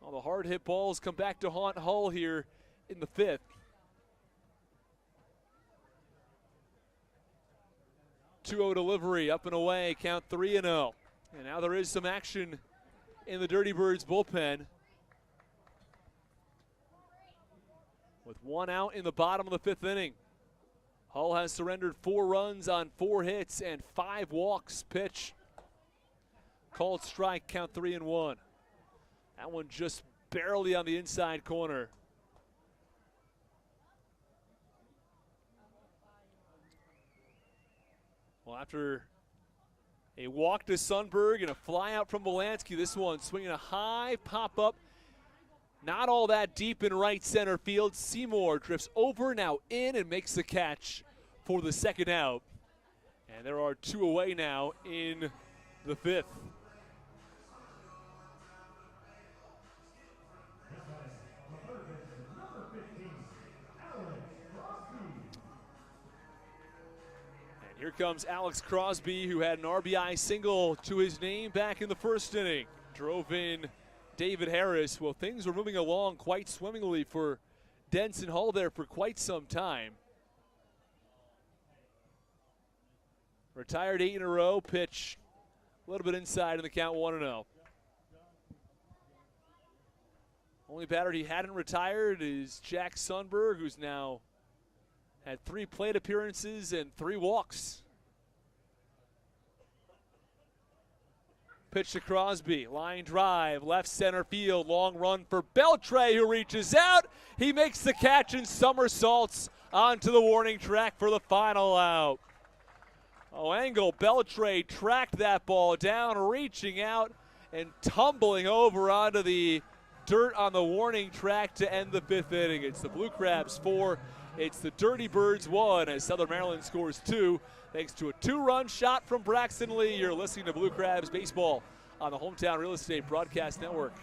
All the hard hit balls come back to haunt Hull here in the 5th. Two-0 delivery, up and away, count 3-0. And now there is some action in the Dirty Birds bullpen. With 1 out in the bottom of the 5th inning. Hull has surrendered 4 runs on 4 hits and 5 walks. Pitch called strike, count 3-1. That one just barely on the inside corner. Well, after a walk to Sundberg and a fly out from Molansky, this one swinging a high pop-up. Not all that deep in right center field. Seymour drifts over, now in, and makes the catch for the 2nd out. And there are 2 away now in the 5th. Here comes Alex Crosby, who had an RBI single to his name back in the 1st inning. Drove in David Harris. Well, things were moving along quite swimmingly for Denson Hull there for quite some time. Retired 8 in a row, pitch a little bit inside in the count, 1-0. Only batter he hadn't retired is Jack Sundberg, who's now had 3 plate appearances and 3 walks. Pitch to Crosby, line drive, left center field, long run for Beltre, who reaches out. He makes the catch and somersaults onto the warning track for the final out. Oh, Engel Beltre tracked that ball down, reaching out and tumbling over onto the dirt on the warning track to end the 5th inning. It's the Blue Crabs 4. It's the Dirty Birds 1 as Southern Maryland scores 2 thanks to a 2-run shot from Braxton Lee. You're listening to Blue Crabs Baseball on the Hometown Real Estate Broadcast Network.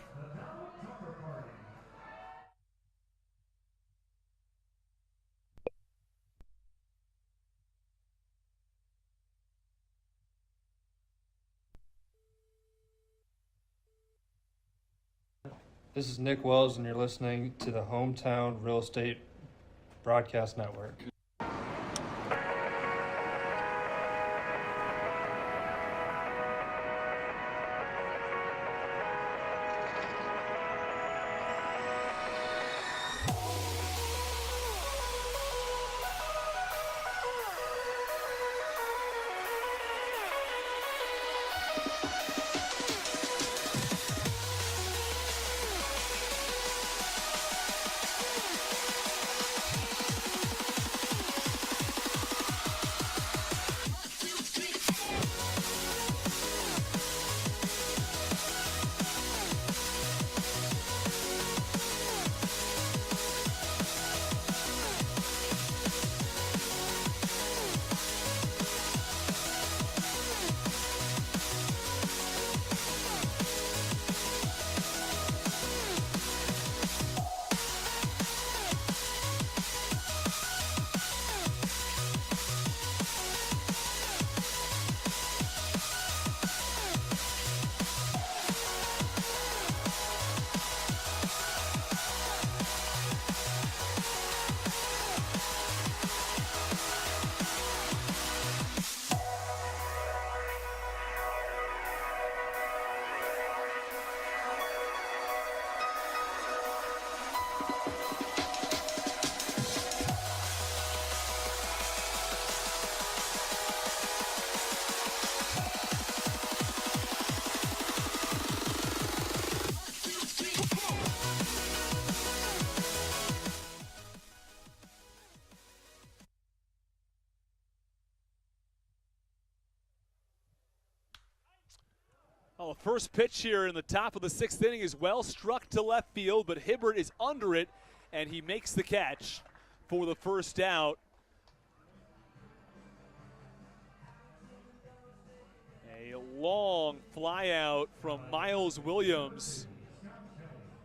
This is Nick Wells, and you're listening to the Hometown Real Estate Broadcast Network. Well, the first pitch here in the top of the 6th inning is well struck to left field, but Hibbert is under it, and he makes the catch for the first out. A long fly out from Miles Williams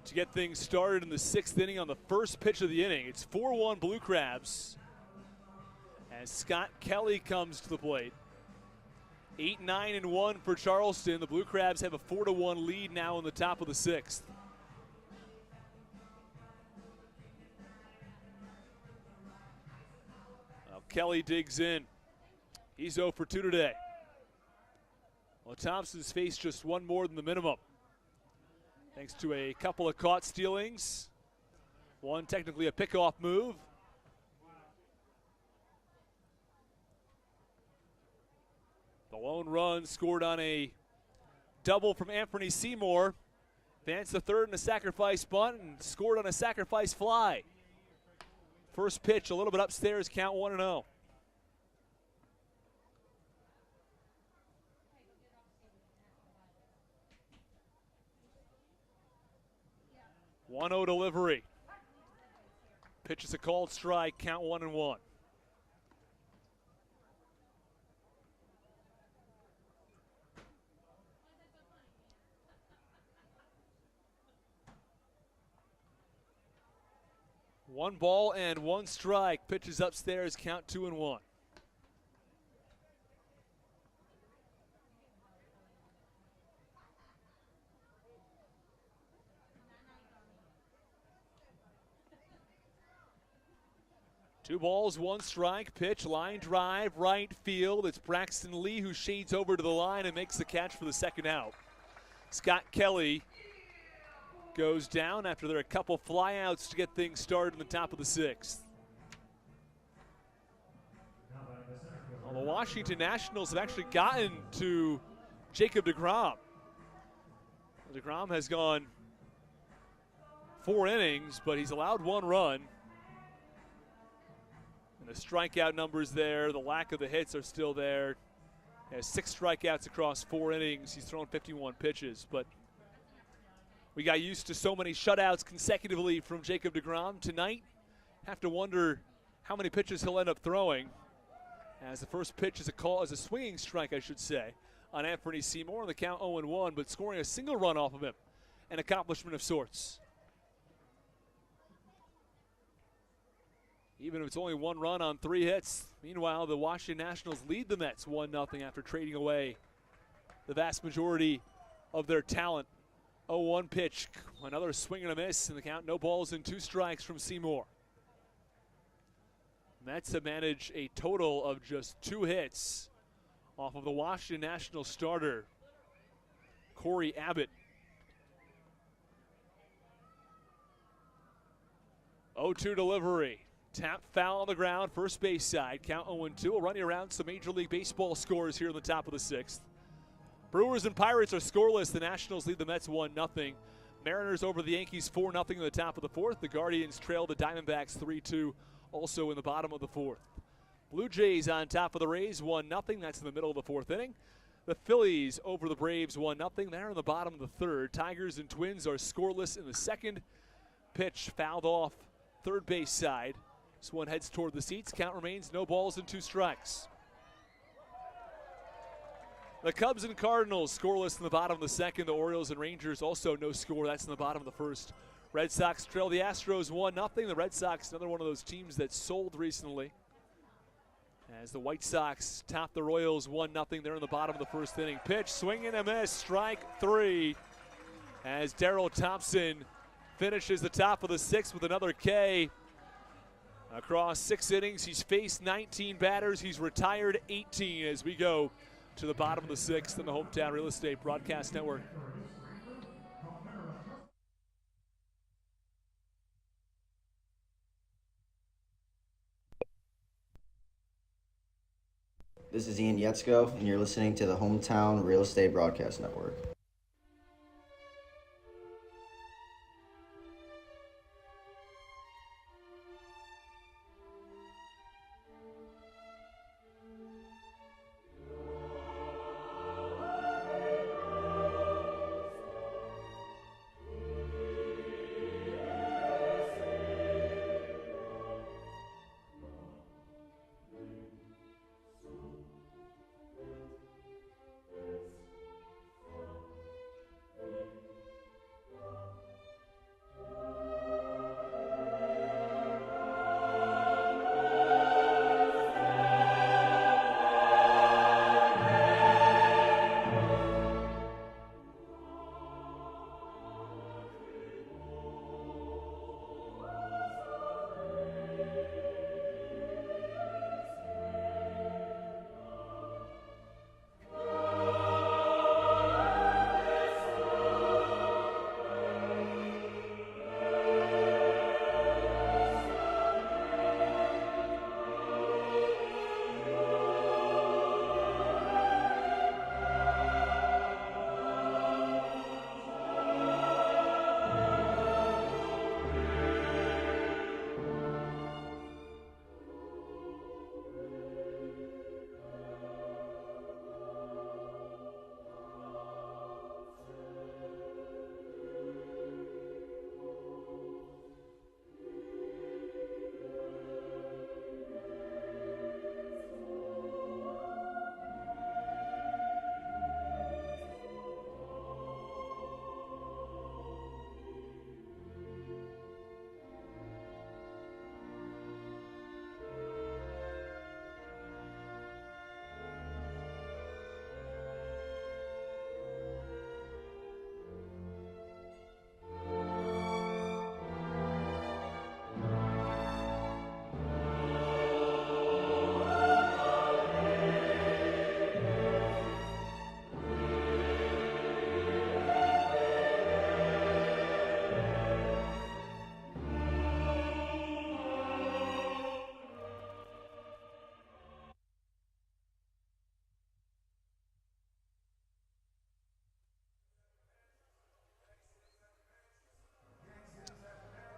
to get things started in the 6th inning on the first pitch of the inning. It's 4-1 Blue Crabs as Scott Kelly comes to the plate. 8-9-1 for Charleston. The Blue Crabs have a 4-1 lead now in the top of the 6th. Well, Kelly digs in. He's 0 for 2 today. Well, Thompson's faced just one more than the minimum, thanks to a couple of caught stealings. One technically a pickoff move. The lone run scored on a double from Anthony Seymour. Advanced the third in a sacrifice bunt and scored on a sacrifice fly. First pitch a little bit upstairs, count 1-0. 1-0 delivery. Pitch is a called strike, count 1-1. One ball and one strike. Pitches upstairs, count 2-1. Two balls, one strike. Pitch, line drive, right field. It's Braxton Lee who shades over to the line and makes the catch for the second out. Scott Kelly goes down after there are a couple flyouts to get things started in the top of the 6th. Well, the Washington Nationals have actually gotten to Jacob deGrom. deGrom has gone 4 innings, but he's allowed 1 run. And the strikeout numbers there, the lack of the hits are still there. He has 6 strikeouts across 4 innings. He's thrown 51 pitches, but we got used to so many shutouts consecutively from Jacob deGrom. Tonight, have to wonder how many pitches he'll end up throwing, as the first pitch is a swinging strike, I should say, on Anthony Seymour. The count 0-1, but scoring a single run off of him, an accomplishment of sorts. Even if it's only 1 run on 3 hits. Meanwhile, the Washington Nationals lead the Mets 1-0 after trading away the vast majority of their talent. 0-1 pitch, another swing and a miss, and the count, no balls and 2 strikes from Seymour. Mets have managed a total of just 2 hits off of the Washington Nationals starter, Corey Abbott. 0-2 delivery. Tap foul on the ground, first base side, count 0-2. We'll run you around some Major League Baseball scores here in the top of the 6th. Brewers and Pirates are scoreless. The Nationals lead the Mets 1-0. Mariners over the Yankees 4-0 in the top of the 4th. The Guardians trail the Diamondbacks 3-2, also in the bottom of the 4th. Blue Jays on top of the Rays 1-0. That's in the middle of the 4th inning. The Phillies over the Braves 1-0. They're in the bottom of the 3rd. Tigers and Twins are scoreless in the 2nd. Pitch fouled off third base side. This one heads toward the seats. Count remains no balls and 2 strikes. The Cubs and Cardinals scoreless in the bottom of the 2nd. The Orioles and Rangers also no score. That's in the bottom of the 1st. Red Sox trail the Astros 1-0. The Red Sox, another one of those teams that sold recently, as the White Sox top the Royals 1-0. They're in the bottom of the 1st inning. Pitch, swing and a miss, strike 3. As Darrell Thompson finishes the top of the 6th with another K. Across 6 innings, he's faced 19 batters. He's retired 18 as we go to the bottom of the 6th in the Hometown Real Estate Broadcast Network. This is Ian Yetzko, and you're listening to the Hometown Real Estate Broadcast Network.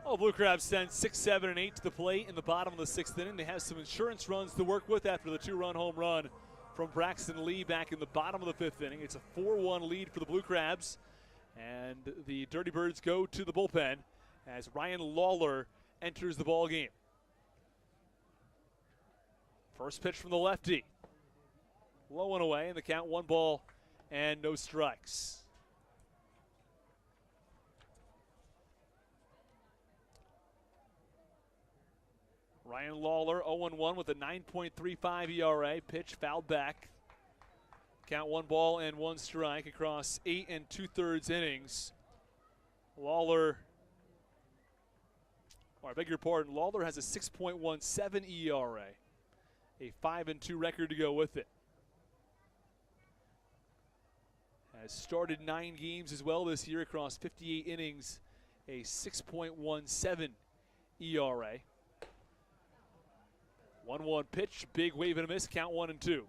Oh, Blue Crabs send 6, 7, and 8 to the plate in the bottom of the 6th inning. They have some insurance runs to work with after the 2-run home run from Braxton Lee back in the bottom of the 5th inning. It's a 4-1 lead for the Blue Crabs. And the Dirty Birds go to the bullpen as Ryan Lawler enters the ball game. First pitch from the lefty. Low and away, and the count 1 ball and no strikes. Ryan Lawler 0-1 with a 9.35 ERA. Pitch fouled back. Count 1 ball and 1 strike across 8 2/3 innings. Lawler, or I beg your pardon, Lawler has a 6.17 ERA. A 5-2 record to go with it. Has started 9 games as well this year across 58 innings. A 6.17 ERA. 1-1 pitch, big wave and a miss, count 1-2.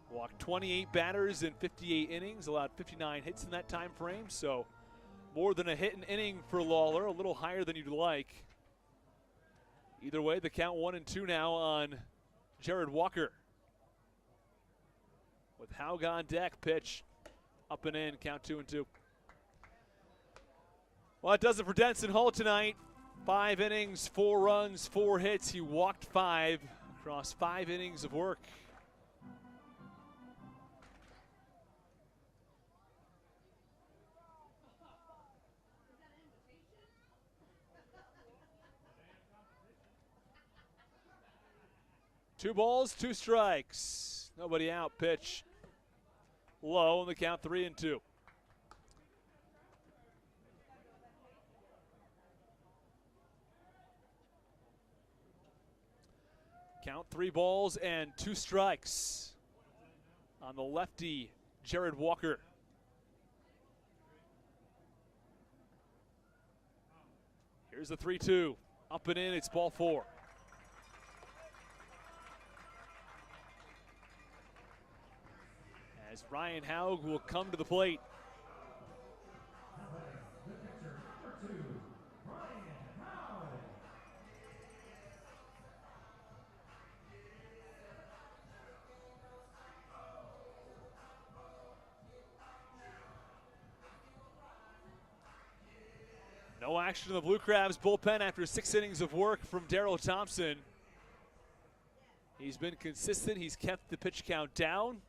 Walked 28 batters in 58 innings, allowed 59 hits in that time frame, so more than a hit an inning for Lawler, a little higher than you'd like. Either way, the count 1-2 now on Jared Walker. With Haug on deck, pitch up and in, count 2-2. Well, that does it for Denson Hall tonight. 5 innings, 4 runs, 4 hits. He walked 5 across 5 innings of work. Two balls, 2 strikes. Nobody out. Pitch low, and the count 3-2. Count 3 balls and 2 strikes on the lefty, Jared Walker. Here's the 3-2. Up and in, it's ball 4. As Ryan Haug will come to the plate. No action in the Blue Crabs bullpen after 6 innings of work from Darryl Thompson. He's been consistent. He's kept the pitch count down.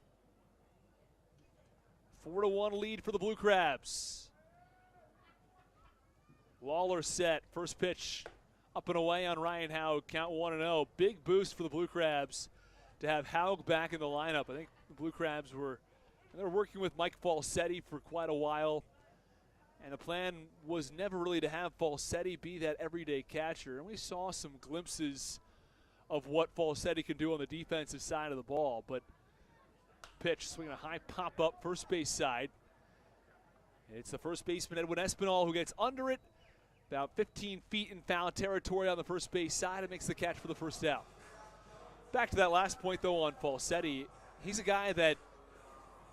4-1 lead for the Blue Crabs. Lawler set. First pitch up and away on Ryan Haug. Count 1-0. Big boost for the Blue Crabs to have Haug back in the lineup. I think the Blue Crabs were working with Mike Falsetti for quite a while. And the plan was never really to have Falsetti be that everyday catcher. And we saw some glimpses of what Falsetti can do on the defensive side of the ball. But pitch, swinging a high pop-up first base side. It's the first baseman, Edwin Espinal, who gets under it. About 15 feet in foul territory on the first base side and makes the catch for the first out. Back to that last point, though, on Falsetti. He's a guy that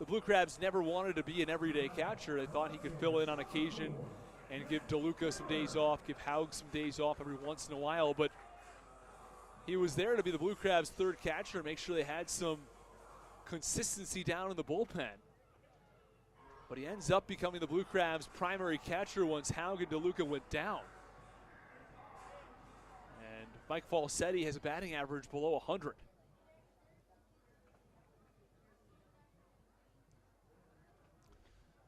the Blue Crabs never wanted to be an everyday catcher. They thought he could fill in on occasion and give DeLuca some days off, give Haug some days off every once in a while. But he was there to be the Blue Crabs' third catcher and make sure they had some consistency down in the bullpen. But he ends up becoming the Blue Crabs' primary catcher once Haug and DeLuca went down. And Mike Falsetti has a batting average below 100.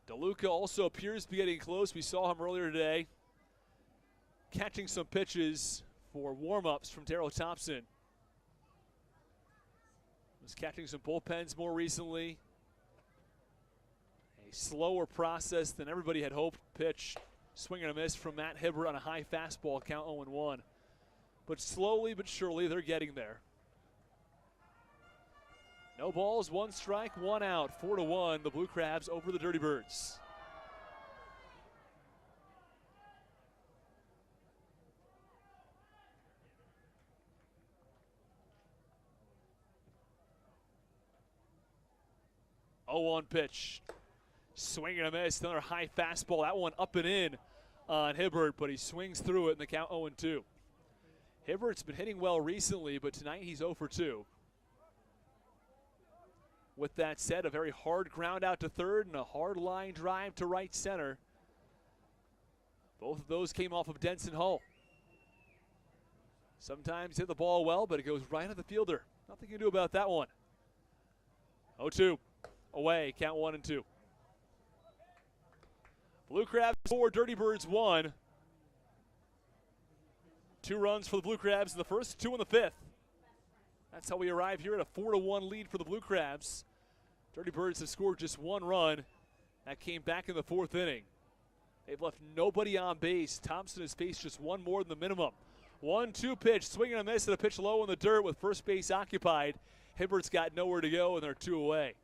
DeLuca also appears to be getting close. We saw him earlier today catching some pitches for warm-ups from Darryl Thompson. Was catching some bullpens more recently. A slower process than everybody had hoped. Pitch, swing and a miss from Matt Hibbert on a high fastball, count 0-1. But slowly but surely, they're getting there. No balls, 1 strike, 1 out. 4-1, the Blue Crabs over the Dirty Birds. Oh, 1 pitch. Swing and a miss. Another high fastball. That one up and in on Hibbert, but he swings through it in the count 0-2. Hibbert's been hitting well recently, but tonight he's 0 for 2. With that said, a very hard ground out to third and a hard line drive to right center. Both of those came off of Denson Hull. Sometimes hit the ball well, but it goes right at the fielder. Nothing you can do about that one. 0-2. Away, count 1-2. Blue Crabs 4, Dirty Birds 1. 2 runs for the Blue Crabs in the first, 2 in the fifth. That's how we arrive here at a 4-1 lead for the Blue Crabs. Dirty Birds have scored just 1 run. That came back in the 4th inning. They've left nobody on base. Thompson has faced just 1 more than the minimum. 1-2 pitch, swing and a miss, and a pitch low in the dirt with first base occupied. Hibbert's got nowhere to go, and they're 2 away.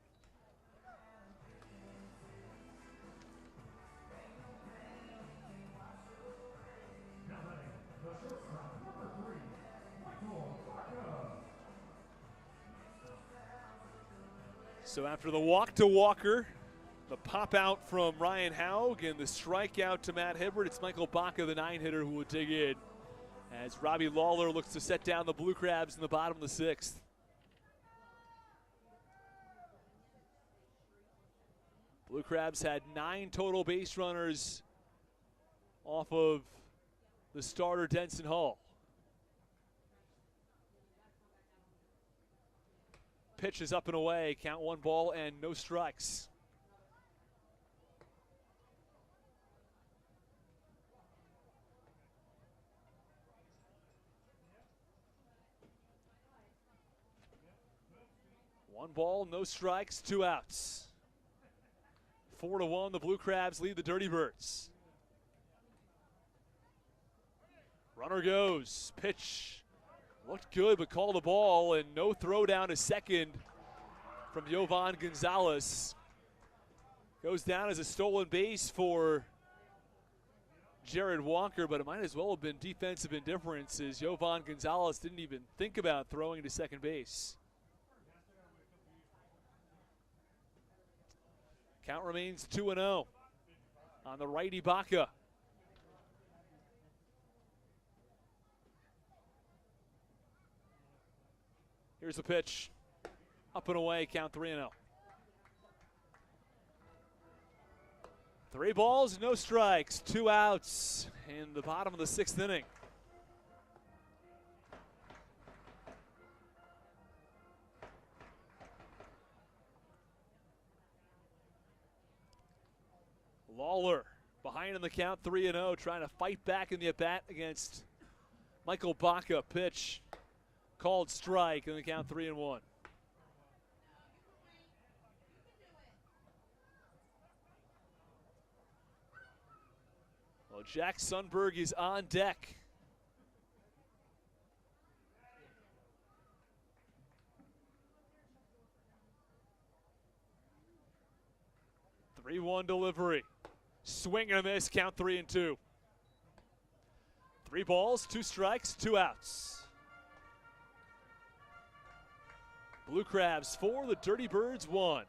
So after the walk to Walker, the pop out from Ryan Haug, and the strikeout to Matt Hibbert, it's Michael Baca, the 9-hitter, who will dig in as Robbie Lawler looks to set down the Blue Crabs in the bottom of the 6th. Blue Crabs had 9 total base runners off of the starter Denson Hull. Pitch is up and away, count 1 ball and no strikes. One ball, no strikes, 2 outs. 4-1, the Blue Crabs lead the Dirty Birds. Runner goes, pitch. Looked good, but called the ball, and no throw down to second from Jovan Gonzalez. Goes down as a stolen base for Jared Walker, but it might as well have been defensive indifference, as Jovan Gonzalez didn't even think about throwing to second base. Count remains 2-0 on the righty Baca. Here's the pitch. Up and away, count 3-0. 3 balls, no strikes, 2 outs in the bottom of the 6th inning. Lawler behind in the count, 3-0, trying to fight back in the at-bat against Michael Baca. Pitch called strike in the count, 3-1. Well, Jack Sundberg is on deck. The 3-1 delivery. Swing and a miss, count 3-2. 3 balls, 2 strikes, 2 outs. Blue Crabs 4, the Dirty Birds 1.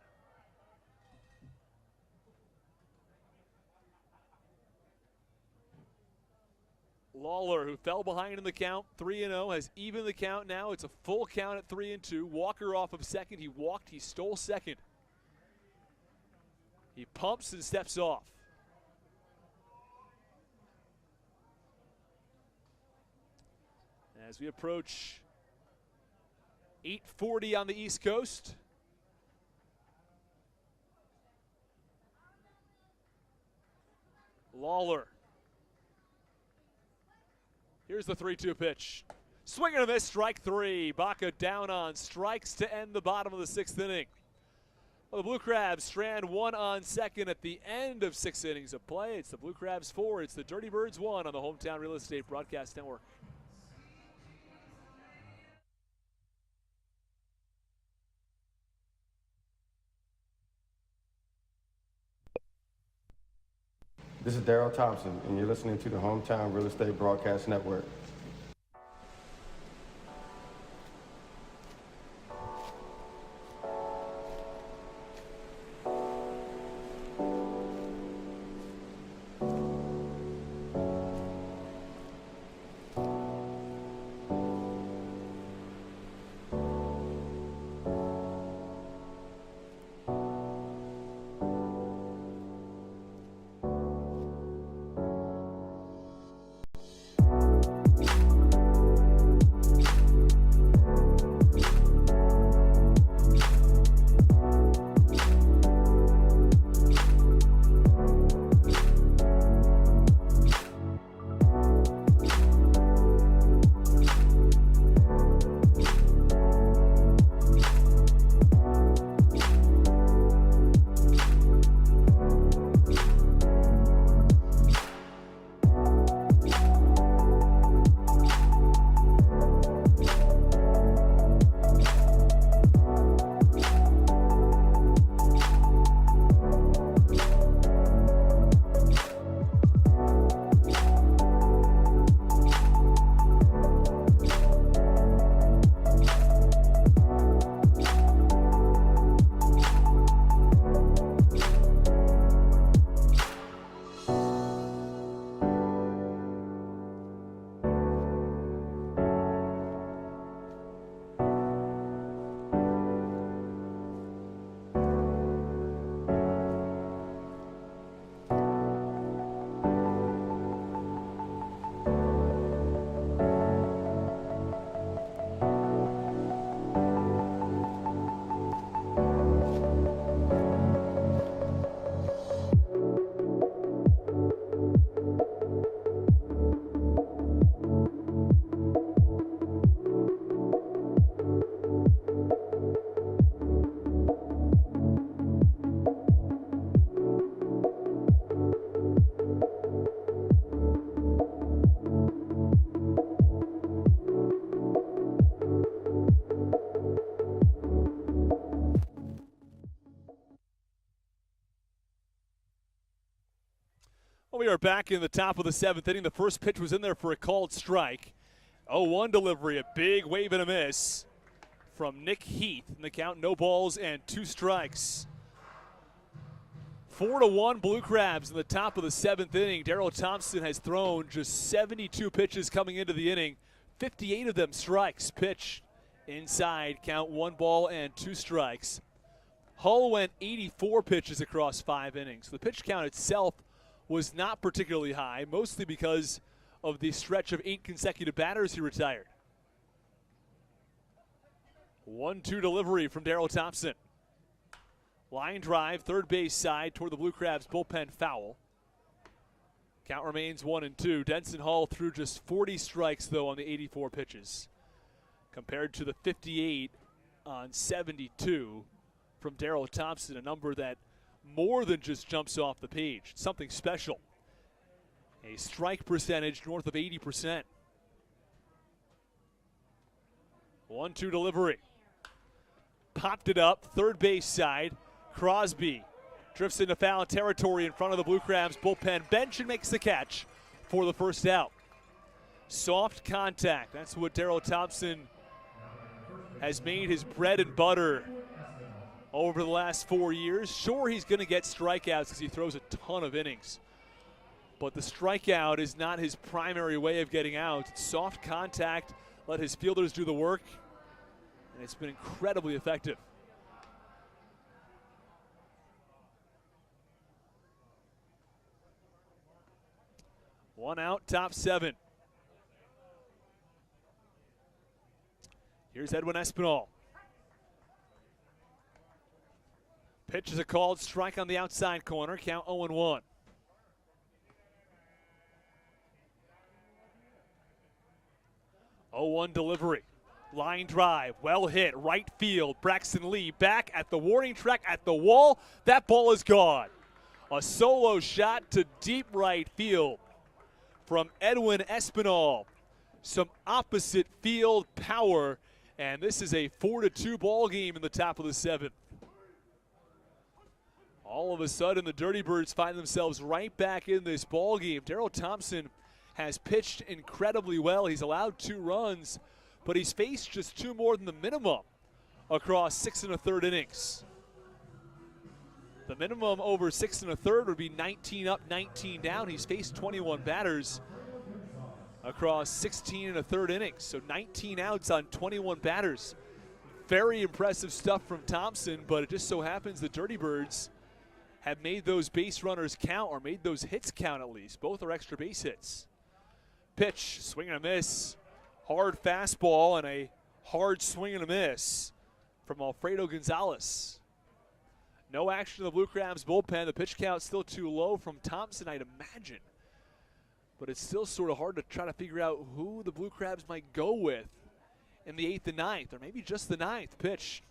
Lawler, who fell behind in the count, 3-0, has evened the count now. It's a full count at 3-2. Walker off of second. He walked, he stole second. He pumps and steps off. As we approach 8:40 on the East Coast. Lawler. Here's the 3-2 pitch. Swing and a miss, strike 3. Baca down on strikes to end the bottom of the 6th inning. Well, the Blue Crabs strand 1 on second at the end of 6 innings of play. It's the Blue Crabs 4. It's the Dirty Birds 1 on the Hometown Real Estate Broadcast Network. This is Daryl Thompson, and you're listening to the Hometown Real Estate Broadcast Network. we are back in the top of the 7th inning. The first pitch was in there for a called strike. 0-1 delivery, a big wave and a miss from Nick Heath. In the count, no balls and 2 strikes. 4-1 Blue Crabs in the top of the 7th inning. Darryl Thompson has thrown just 72 pitches coming into the inning. 58 of them strikes. Pitch inside, count 1 ball and 2 strikes. Hull went 84 pitches across 5 innings. The pitch count itself was not particularly high, mostly because of the stretch of 8 consecutive batters he retired. 1-2 delivery from Darryl Thompson. Line drive, third base side toward the Blue Crabs bullpen foul. Count remains 1-2. Denson Hull threw just 40 strikes, though, on the 84 pitches, compared to the 58 on 72 from Darryl Thompson, a number that more than just jumps off the page. It's something special. A strike percentage north of 80%. 1-2 delivery. Popped it up, third base side. Crosby drifts into foul territory in front of the Blue Crabs bullpen bench and makes the catch for the first out. Soft contact. That's what Darryl Thompson has made his bread and butter over the last 4 years. Sure, he's going to get strikeouts because he throws a ton of innings. But the strikeout is not his primary way of getting out. It's soft contact, let his fielders do the work, and it's been incredibly effective. One out, top 7. Here's Edwin Espinal. Pitch is a called strike on the outside corner, count 0-1. Delivery. Line drive, well hit, right field. Braxton Lee back at the warning track at the wall. That ball is gone. A solo shot to deep right field from Edwin Espinal. Some opposite field power, and this is a 4-2 ball game in the top of the 7th. All of a sudden, the Dirty Birds find themselves right back in this ball game. Darryl Thompson has pitched incredibly well. He's allowed 2 runs, but he's faced just 2 more than the minimum across 6 1/3 innings. The minimum over 6 1/3 would be 19 up, 19 down. He's faced 21 batters across 16 1/3 innings. So 19 outs on 21 batters. Very impressive stuff from Thompson, but it just so happens the Dirty Birds have made those base runners count, or made those hits count at least. Both are extra base hits. Pitch, swing and a miss. Hard fastball and a hard swing and a miss from Alfredo Gonzalez. No action in the Blue Crabs bullpen. The pitch count still too low from Thompson, I'd imagine. But it's still sort of hard to try to figure out who the Blue Crabs might go with in the 8th and 9th, or maybe just the 9th. Pitch,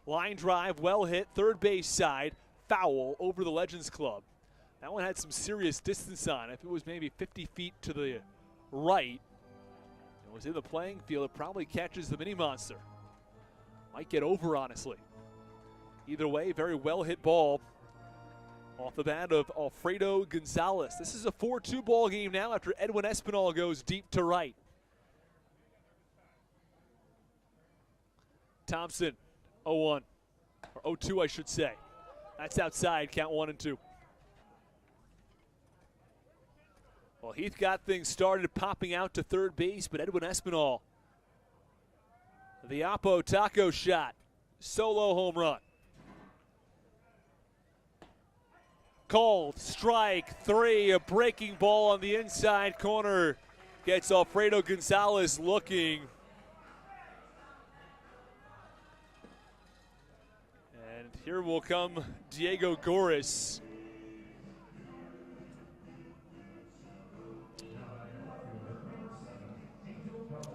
line drive, well hit, third base side, foul over the Legends Club. That one had some serious distance on it. If it was maybe 50 feet to the right, it was in the playing field, it probably catches the mini monster. Might get over, honestly. Either way, very well hit ball off the bat of Alfredo Gonzalez. This is a 4-2 ball game now after Edwin Espinal goes deep to right. Thompson, 0-1, or 0-2 I should say. That's outside, count 1-2. Well, Heath got things started popping out to third base, but Edwin Espinal, the Oppo taco shot, solo home run. Called strike 3, a breaking ball on the inside corner. Gets Alfredo Gonzalez looking. And here will come Diego Goris.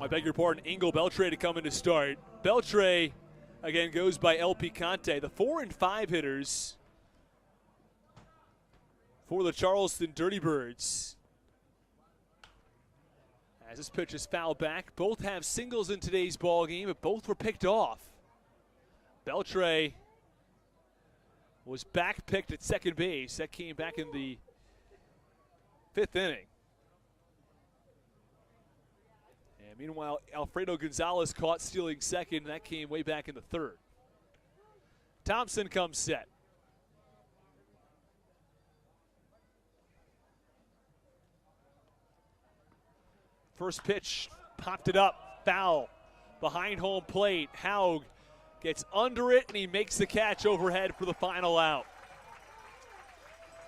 I beg your pardon, Engel Beltre to come in to start. Beltre, again, goes by El Picante. The 4 and 5 hitters for the Charleston Dirty Birds. As this pitch is fouled back, both have singles in today's ball game, but both were picked off. Beltre was back picked at second base. That came back in the fifth inning. And meanwhile, Alfredo Gonzalez caught stealing second, and that came way back in the third. Thompson comes set. First pitch, popped it up, foul. Behind home plate, Haug gets under it, and he makes the catch overhead for the final out.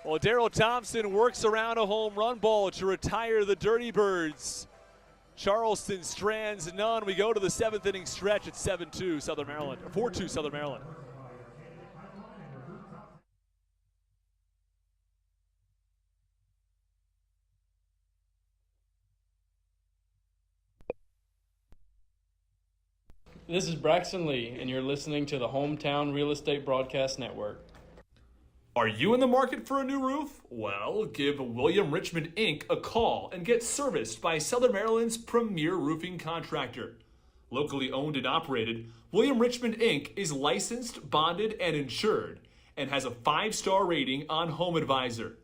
Well, Darrell Thompson works around a home run ball to retire the Dirty Birds. Charleston strands none. We go to the seventh inning stretch at 7-2 Southern Maryland, or 4-2 Southern Maryland. This is Braxton Lee, and you're listening to the Hometown Real Estate Broadcast Network. Are you in the market for a new roof? Well, give William Richmond Inc. a call and get serviced by Southern Maryland's premier roofing contractor. Locally owned and operated, William Richmond Inc. is licensed, bonded, and insured, and has a 5-star rating on HomeAdvisor.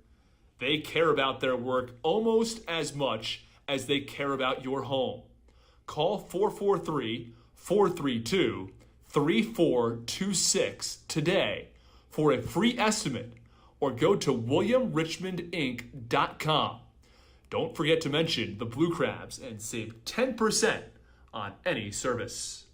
They care about their work almost as much as they care about your home. Call 443-432-3426 today for a free estimate, or go to williamrichmondinc.com. Don't forget to mention the Blue Crabs and save 10% on any service.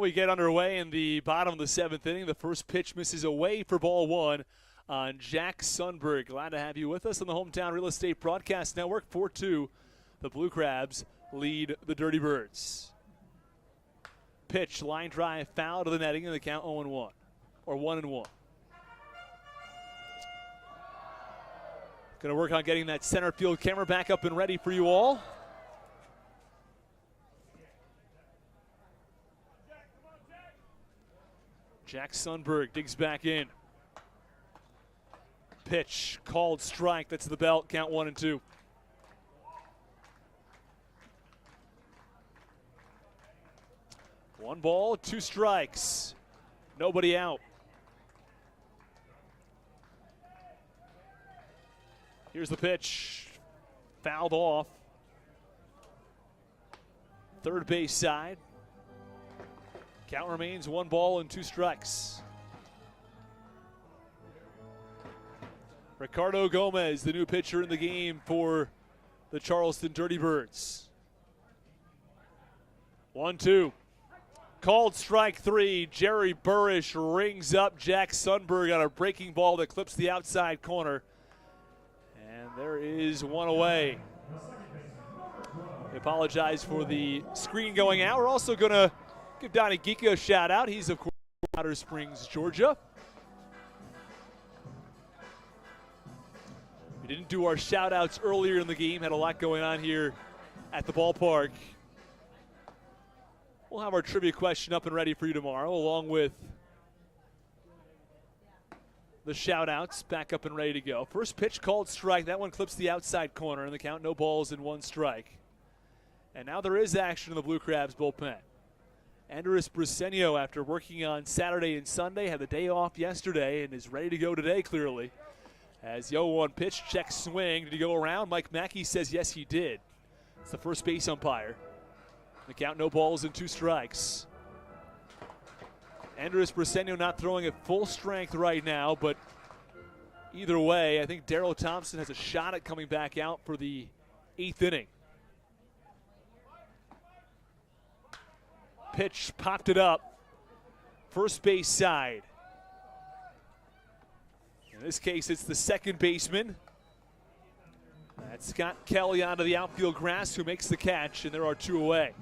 We get underway in the bottom of the seventh inning. The first pitch misses away for ball one on Jack Sundberg. Glad to have you with us on the Hometown Real Estate Broadcast Network. 4-2, the Blue Crabs lead the Dirty Birds. Pitch, line drive, foul to the netting, and the count 0-1, or 1-1. Going to work on getting that center field camera back up and ready for you all. Jack Sundberg digs back in. Pitch, called strike. That's the belt. Count 1-2. One ball, 2 strikes. Nobody out. Here's the pitch. Fouled off. Third base side. Count remains 1 ball and 2 strikes. Ricardo Gomez, the new pitcher in the game for the Charleston Dirty Birds. 1-2. Called strike 3. Jerry Burrish rings up Jack Sundberg on a breaking ball that clips the outside corner. And there is one away. We apologize for the screen going out. We're also going to give Donnie Geeka a shout out. He's, of course, from Powder Springs, Georgia. We didn't do our shout outs earlier in the game. Had a lot going on here at the ballpark. We'll have our trivia question up and ready for you tomorrow, along with the shout-outs back up and ready to go. First pitch called strike. That one clips the outside corner in the count. No balls and 1 strike. And now there is action in the Blue Crabs bullpen. Andres Briseño, after working on Saturday and Sunday, had the day off yesterday and is ready to go today, clearly. As 0-1 pitch, check swing. Did he go around? Mike Mackey says yes, he did. It's the first base umpire. The count, no balls and 2 strikes. Andres Briseño not throwing at full strength right now, but either way, I think Darryl Thompson has a shot at coming back out for the 8th inning. Pitch popped it up. First base side. In this case, it's the second baseman. That's Scott Kelly onto the outfield grass, who makes the catch, and there are 2 away.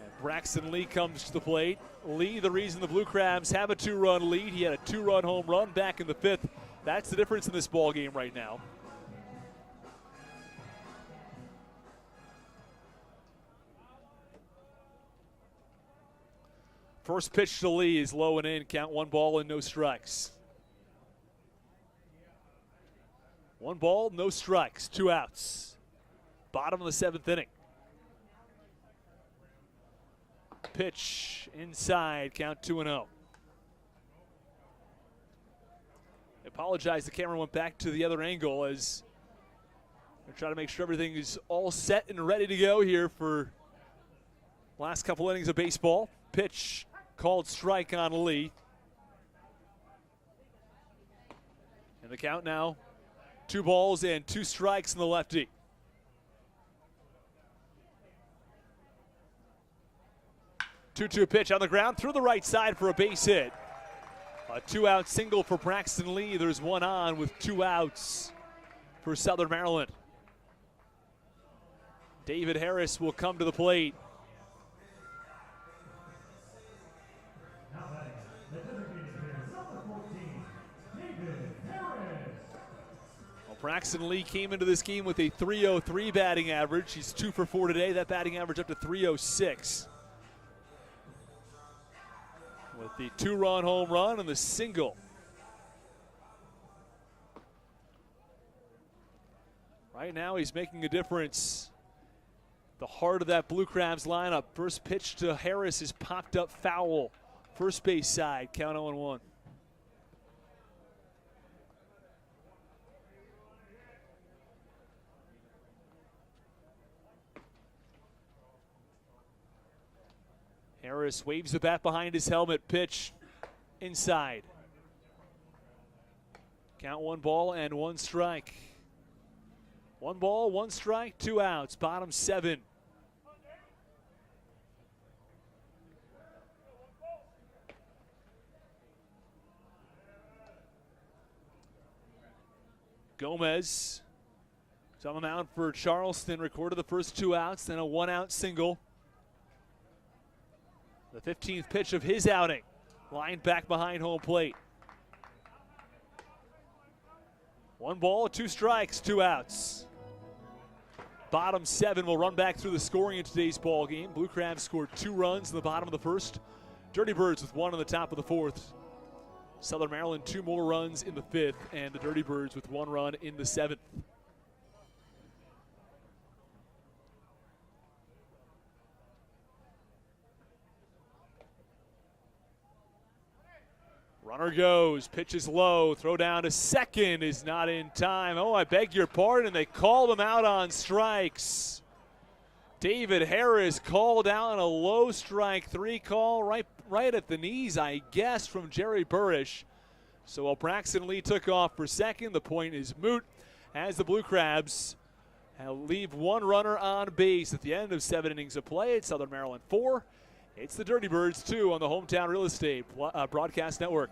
And Braxton Lee comes to the plate. Lee, the reason the Blue Crabs have a 2-run lead. He had a 2-run home run back in the 5th. That's the difference in this ball game right now. First pitch to Lee is low and in. Count 1 ball and no strikes. 1 ball, no strikes, 2 outs. Bottom of the 7th inning. Pitch inside, count 2-0. I apologize, the camera went back to the other angle as they're trying to make sure everything is all set and ready to go here for last couple innings of baseball. Pitch called strike on Lee. And the count now, 2 balls and 2 strikes in the lefty. Two-two pitch on the ground through the right side for a base hit. A 2-out single for Braxton Lee. There's 1 on with 2 outs for Southern Maryland. David Harris will come to the plate. Braxton Lee came into this game with a .303 batting average. He's 2 for 4 today. That batting average up to .306. With the 2-run home run and the single. Right now he's making a difference. The heart of that Blue Crabs lineup. First pitch to Harris is popped up foul. First base side, count 0-1. Harris waves the bat behind his helmet. Pitch inside. Count 1 ball and 1 strike. 1 ball, 1 strike, 2 outs. Bottom 7. Gomez is on the mound for Charleston. Recorded the first 2 outs, then a 1-out single. The 15th pitch of his outing. Lined back behind home plate. 1 ball, 2 strikes, 2 outs. Bottom 7 will run back through the scoring in today's ball game. Blue Crabs scored 2 runs in the bottom of the 1st. Dirty Birds with 1 in the top of the 4th. Southern Maryland 2 more runs in the 5th, and the Dirty Birds with 1 run in the 7th. Runner goes, pitch is low, throw down to second is not in time. Oh, I beg your pardon, they called him out on strikes. David Harris called out on a low strike 3 call right at the knees, I guess, from Jerry Burish. So while Braxton Lee took off for second, the point is moot as the Blue Crabs leave 1 runner on base at the end of 7 innings of play. It's Southern Maryland 4. It's the Dirty Birds 2 on the Hometown Real Estate Broadcast Network.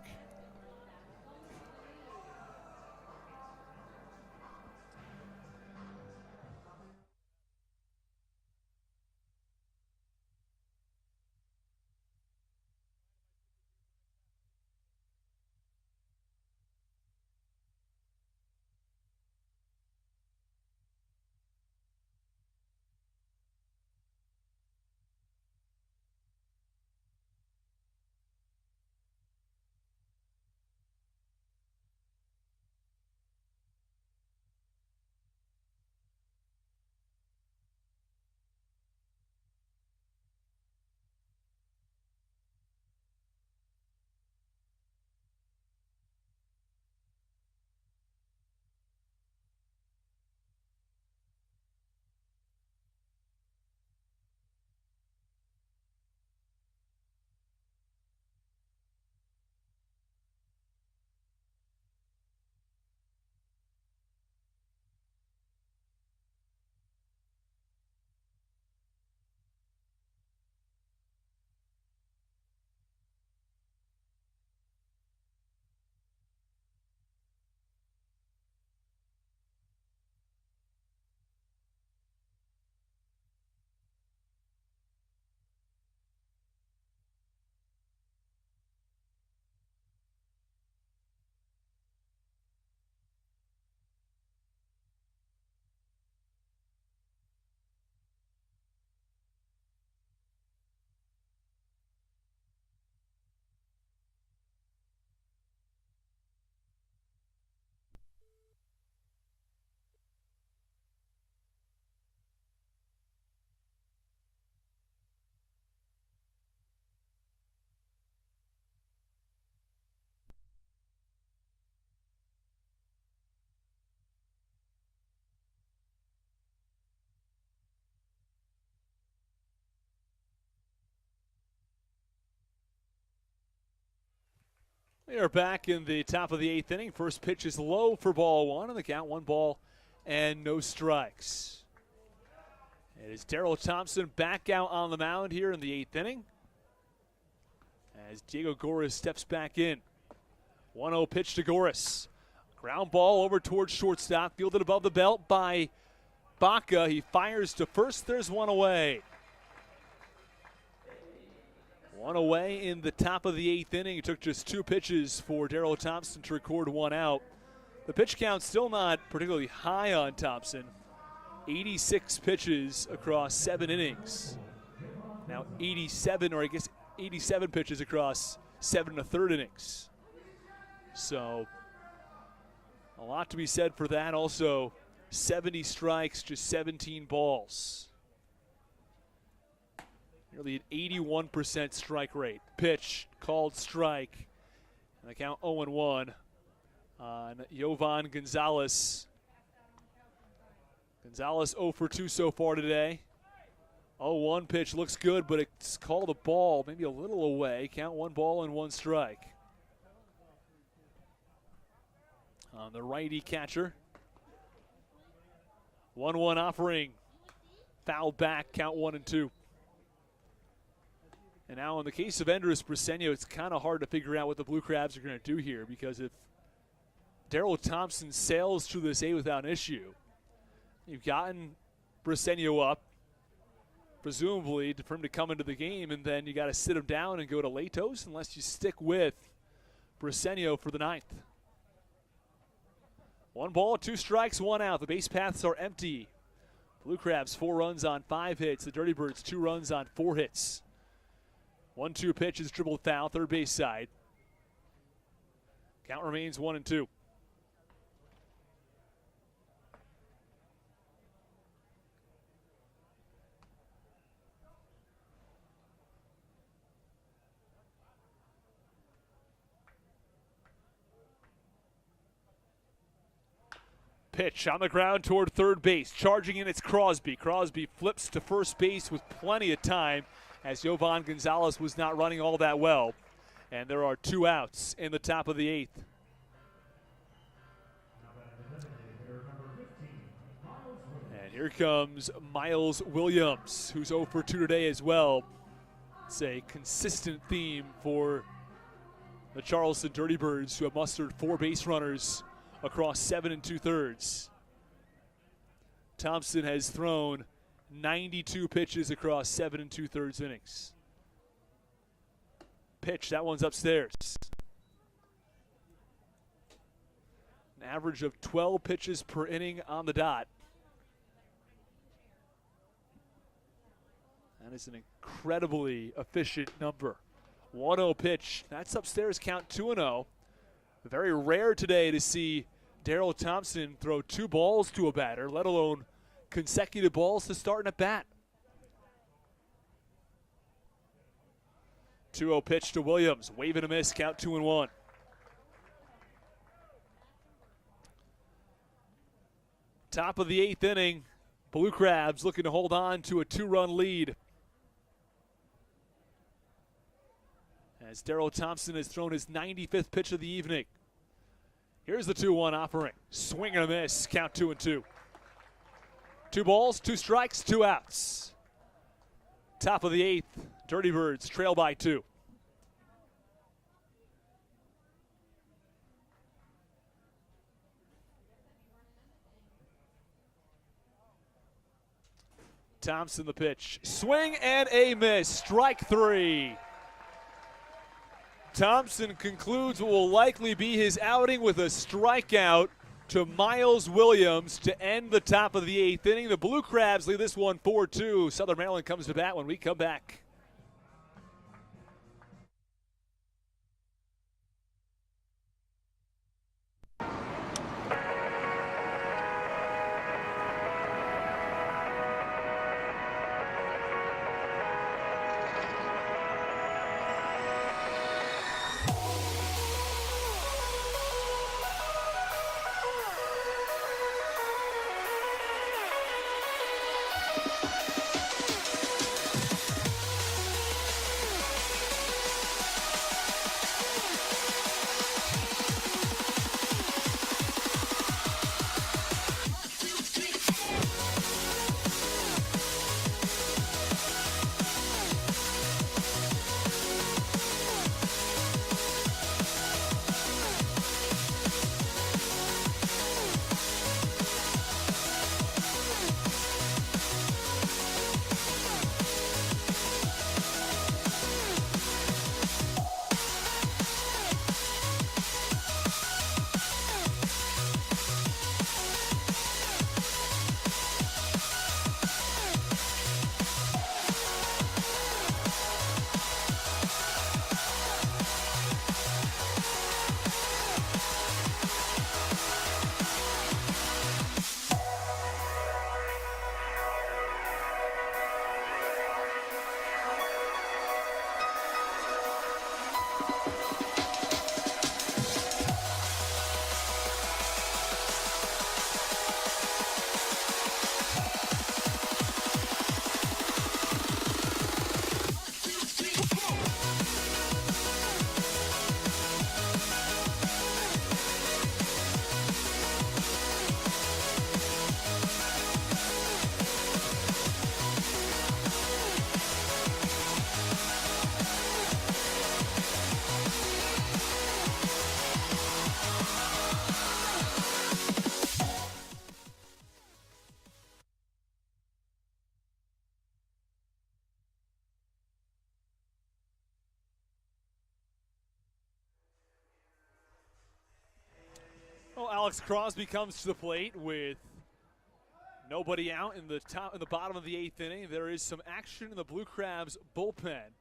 We are back in the top of the 8th inning. First pitch is low for ball one, and the count 1 ball and no strikes. It is Darryl Thompson back out on the mound here in the 8th inning as Diego Goris steps back in. 1-0 pitch to Goris. Ground ball over towards shortstop, fielded above the belt by Baca. He fires to first. There's one away. One away in the top of the 8th inning. It took just 2 pitches for Darryl Thompson to record 1 out. The pitch count still not particularly high on Thompson. 86 pitches across 7 innings. Now 87 pitches across 7 1/3 innings. So a lot to be said for that. Also 70 strikes, just 17 balls. Nearly an 81% strike rate. Pitch called strike. And the count 0-1 on Yovan Gonzalez. Gonzalez 0 for 2 so far today. 0-1 pitch looks good, but it's called a ball, maybe a little away. Count 1 ball and 1 strike. On the righty catcher. 1-1 offering. Foul back, count 1-2. And now in the case of Andres Briseño, it's kind of hard to figure out what the Blue Crabs are going to do here, because if Darryl Thompson sails through this 8 without an issue, you've gotten Briseño up, presumably for him to come into the game, and then you got to sit him down and go to Latos unless you stick with Briseño for the 9th. 1 ball, 2 strikes, 1 out. The base paths are empty. Blue Crabs 4 runs on 5 hits. The Dirty Birds 2 runs on 4 hits. 1-2 pitch is dribbled foul, third base side. Count remains 1-2. Pitch on the ground toward third base. Charging in, it's Crosby. Crosby flips to first base with plenty of time, as Yovan Gonzalez was not running all that well. And there are 2 outs in the top of the 8th. And here comes Miles Williams, who's 0 for 2 today as well. It's a consistent theme for the Charleston Dirty Birds, who have mustered 4 base runners across 7 2/3. Thompson has thrown 92 pitches across 7 2/3 innings. Pitch, that one's upstairs. An average of 12 pitches per inning on the dot. That is an incredibly efficient number. 1-0 pitch, that's upstairs, count 2-0. Very rare today to see Darryl Thompson throw 2 balls to a batter, let alone consecutive balls to start an at-bat. 2-0 pitch to Williams. Wave and a miss, count 2-1. Top of the 8th inning, Blue Crabs looking to hold on to a 2-run lead, as Darryl Thompson has thrown his 95th pitch of the evening. Here's the 2-1 offering. Swing and a miss, count 2-2. 2 balls, 2 strikes, 2 outs. Top of the 8th, Dirty Birds trail by 2. Thompson the pitch. Swing and a miss, strike 3. Thompson concludes what will likely be his outing with a strikeout to Miles Williams to end the top of the 8th inning. The Blue Crabs lead this one 4-2. Southern Maryland comes to bat when we come back. Alex Crosby comes to the plate with nobody out in the bottom of the 8th inning. There is some action in the Blue Crabs bullpen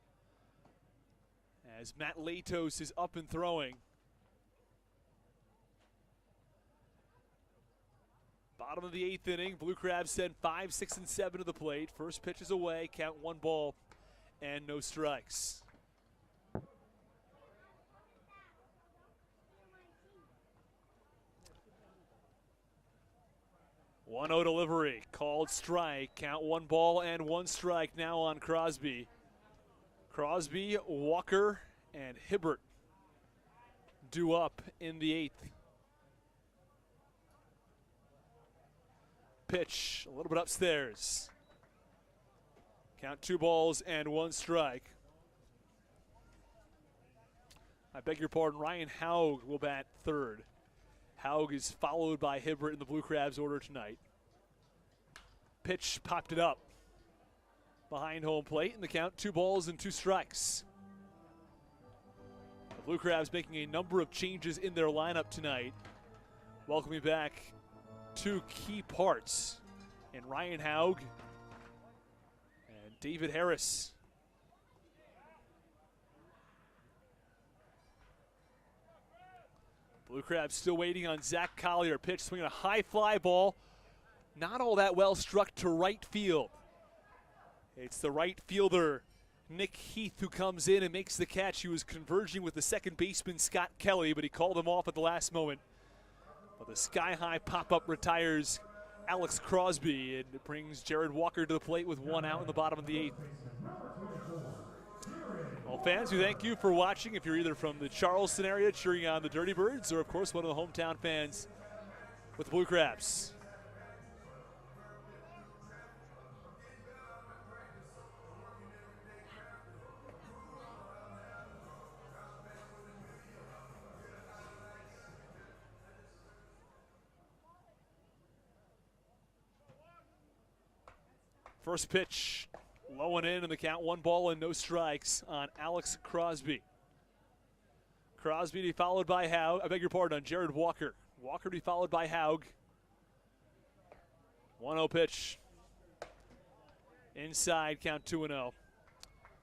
as Matt Latos is up and throwing. Bottom of the 8th inning, Blue Crabs send 5, 6, and 7 to the plate. First pitch is away, count 1 ball and no strikes. One 0 delivery, called strike, count 1 ball and 1 strike now on Crosby. Crosby, Walker, and Hibbert due up in the 8th. Pitch a little bit upstairs. Count 2 balls and 1 strike. I beg your pardon, Ryan Haug will bat third. Haug is followed by Hibbert in the Blue Crabs order tonight. Pitch popped it up behind home plate, and the count 2 balls and 2 strikes. The Blue Crabs making a number of changes in their lineup tonight, welcoming back 2 key parts in Ryan Haug and David Harris. Blue Crabs still waiting on Zach Collier. Pitch swinging a high fly ball. Not all that well struck to right field. It's the right fielder, Nick Heath, who comes in and makes the catch. He was converging with the second baseman, Scott Kelly, but he called him off at the last moment. But the sky-high pop-up retires Alex Crosby, and it brings Jared Walker to the plate with 1 out in the bottom of the 8th. Well, fans, we thank you for watching. If you're either from the Charleston area cheering on the Dirty Birds, or of course one of the hometown fans with the Blue Crabs. First pitch, low and in the count 1 ball and no strikes on Alex Crosby. Crosby to be followed by Haug. I beg your pardon, on Jared Walker. Walker to be followed by Haug. 1-0 pitch. Inside, count 2-0.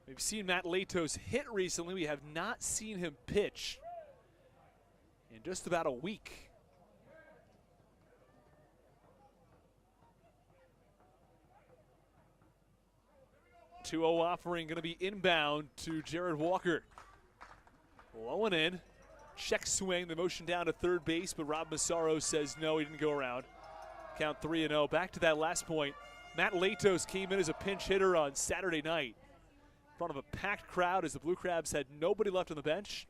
We've seen Matt Latos hit recently. We have not seen him pitch in just about a week. 2-0 offering going to be inbound to Jared Walker. Low and in. Check swing, the motion down to third base, but Rob Massaro says no, he didn't go around. Count 3-0. Back to that last point. Matt Latos came in as a pinch hitter on Saturday night in front of a packed crowd as the Blue Crabs had nobody left on the bench.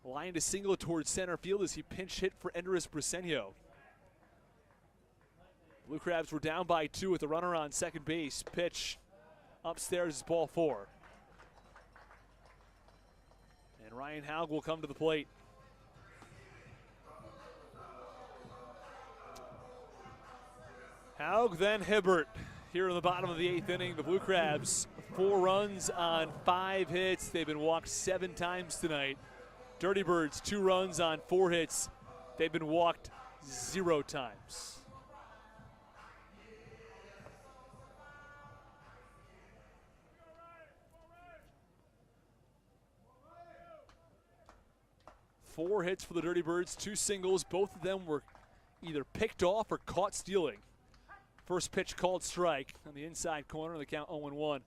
Lined a single towards center field as he pinch hit for Endris Briseño. Blue Crabs were down by 2 with the runner on second base. Pitch upstairs is ball 4. And Ryan Haug will come to the plate. Haug, then Hibbert. Here in the bottom of the 8th inning, the Blue Crabs, 4 runs on 5 hits. They've been walked 7 times tonight. Dirty Birds, 2 runs on 4 hits. They've been walked 0 times. Four hits for the Dirty Birds, 2 singles. Both of them were either picked off or caught stealing. First pitch called strike on the inside corner, the count 0-1.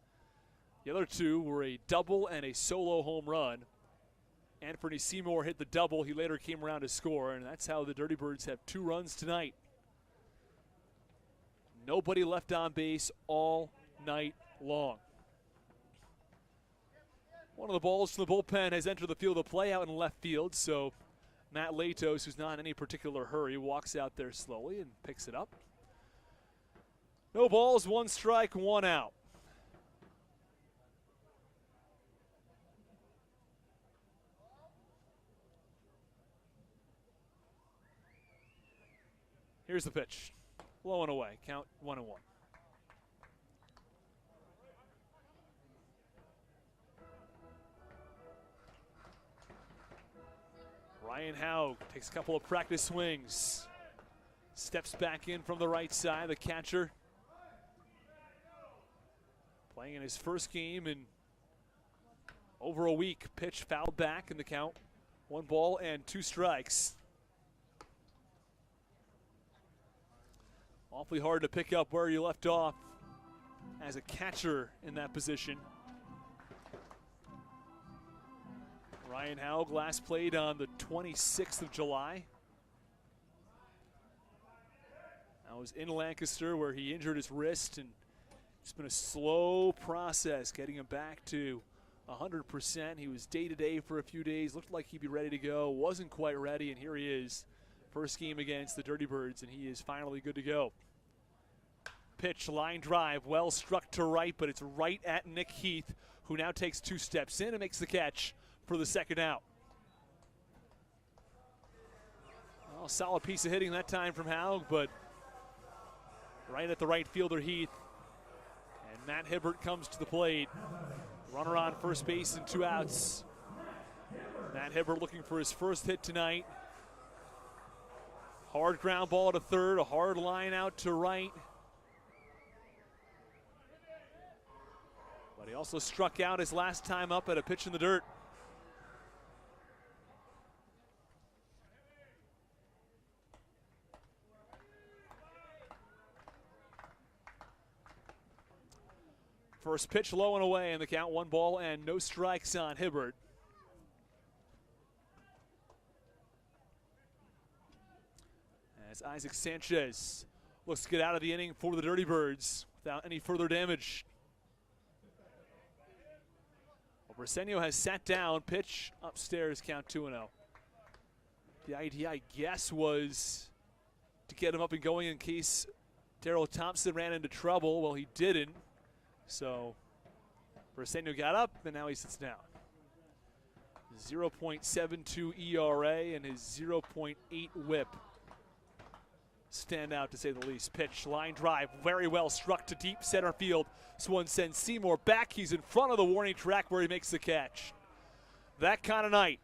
The other 2 were a double and a solo home run. Anthony Seymour hit the double. He later came around to score, and that's how the Dirty Birds have 2 runs tonight. Nobody left on base all night long. One of the balls from the bullpen has entered the field of play out in left field, so Matt Latos, who's not in any particular hurry, walks out there slowly and picks it up. No balls, 1 strike, 1 out. Here's the pitch. Low and away, count 1-1. Ryan Haug takes a couple of practice swings. Steps back in from the right side, the catcher. Playing in his first game in over a week. Pitch fouled back in the count. 1 ball and 2 strikes. Awfully hard to pick up where you left off as a catcher in that position. Ryan Haug last played on the 26th of July. That was in Lancaster where he injured his wrist, and it's been a slow process getting him back to 100%. He was day-to-day for a few days, looked like he'd be ready to go, wasn't quite ready, and here he is. First game against the Dirty Birds, and he is finally good to go. Pitch, line drive, well struck to right, but it's right at Nick Heath, who now takes 2 steps in and makes the catch for the second out. Well, solid piece of hitting that time from Haug, but right at the right fielder Heath. And Matt Hibbert comes to the plate. Runner on first base and 2 outs. Matt Hibbert looking for his first hit tonight. Hard ground ball to third, a hard line out to right. But he also struck out his last time up at a pitch in the dirt. First pitch low and away in the count, 1 ball and no strikes on Hibbert. As Isaac Sanchez looks to get out of the inning for the Dirty Birds without any further damage. Well, Briseño has sat down, pitch upstairs, count 2-0. The idea, I guess, was to get him up and going in case Darrell Thompson ran into trouble. Well, he didn't. So Briseño got up, and now he sits down. 0.72 ERA and his 0.8 whip stand out, to say the least. Pitch, line drive, very well struck to deep center field. This one sends Seymour back. He's in front of the warning track where he makes the catch. That kind of night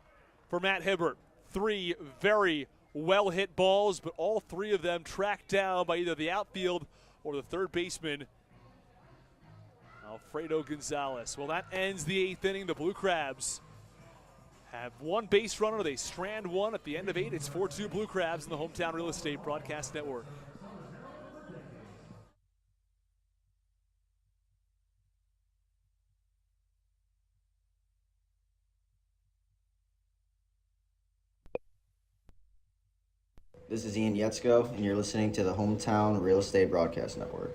for Matt Hibbert. 3 very well-hit balls, but all 3 of them tracked down by either the outfield or the third baseman, Alfredo Gonzalez. Well, that ends the 8th inning. The Blue Crabs have 1 base runner. They strand 1 at the end of 8. It's 4-2 Blue Crabs in the Hometown Real Estate Broadcast Network. This is Ian Yetzko, and you're listening to the Hometown Real Estate Broadcast Network.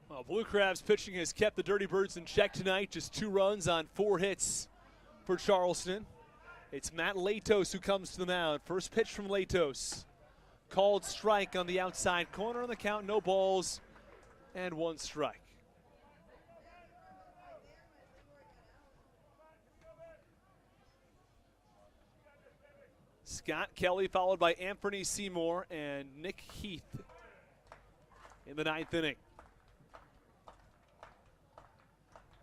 Well, Blue Crabs pitching has kept the Dirty Birds in check tonight. Just 2 runs on 4 hits for Charleston. It's Matt Latos who comes to the mound. First pitch from Latos. Called strike on the outside corner on the count. No balls and 1 strike. Scott Kelly followed by Anthony Seymour and Nick Heath in the 9th inning.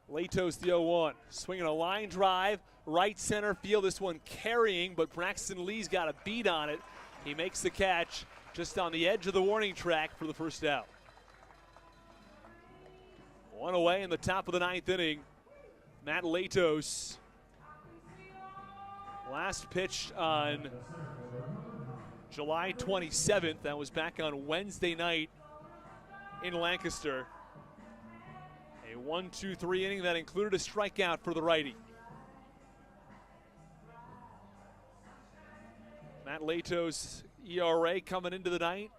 Latos the 0-1, swinging a line drive, right center field. This one carrying, but Braxton Lee's got a beat on it. He makes the catch just on the edge of the warning track for the first out. 1 away in the top of the 9th inning. Matt Latos. Last pitched on July 27th. That was back on Wednesday night in Lancaster. A 1-2-3 inning that included a strikeout for the righty. Matt Latos' ERA coming into the night,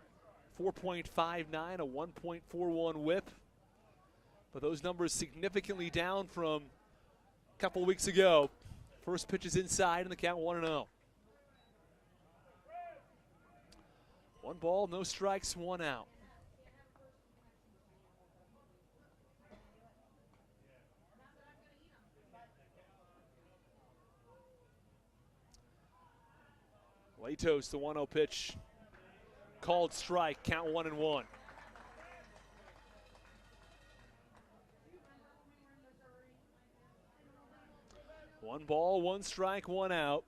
4.59, a 1.41 whip. But those numbers significantly down from a couple of weeks ago. First pitch is inside and the count 1-0. 1 ball, no strikes, 1 out. Latos, the 1-0 pitch. Called strike, count 1-1. One ball, 1 strike, 1 out.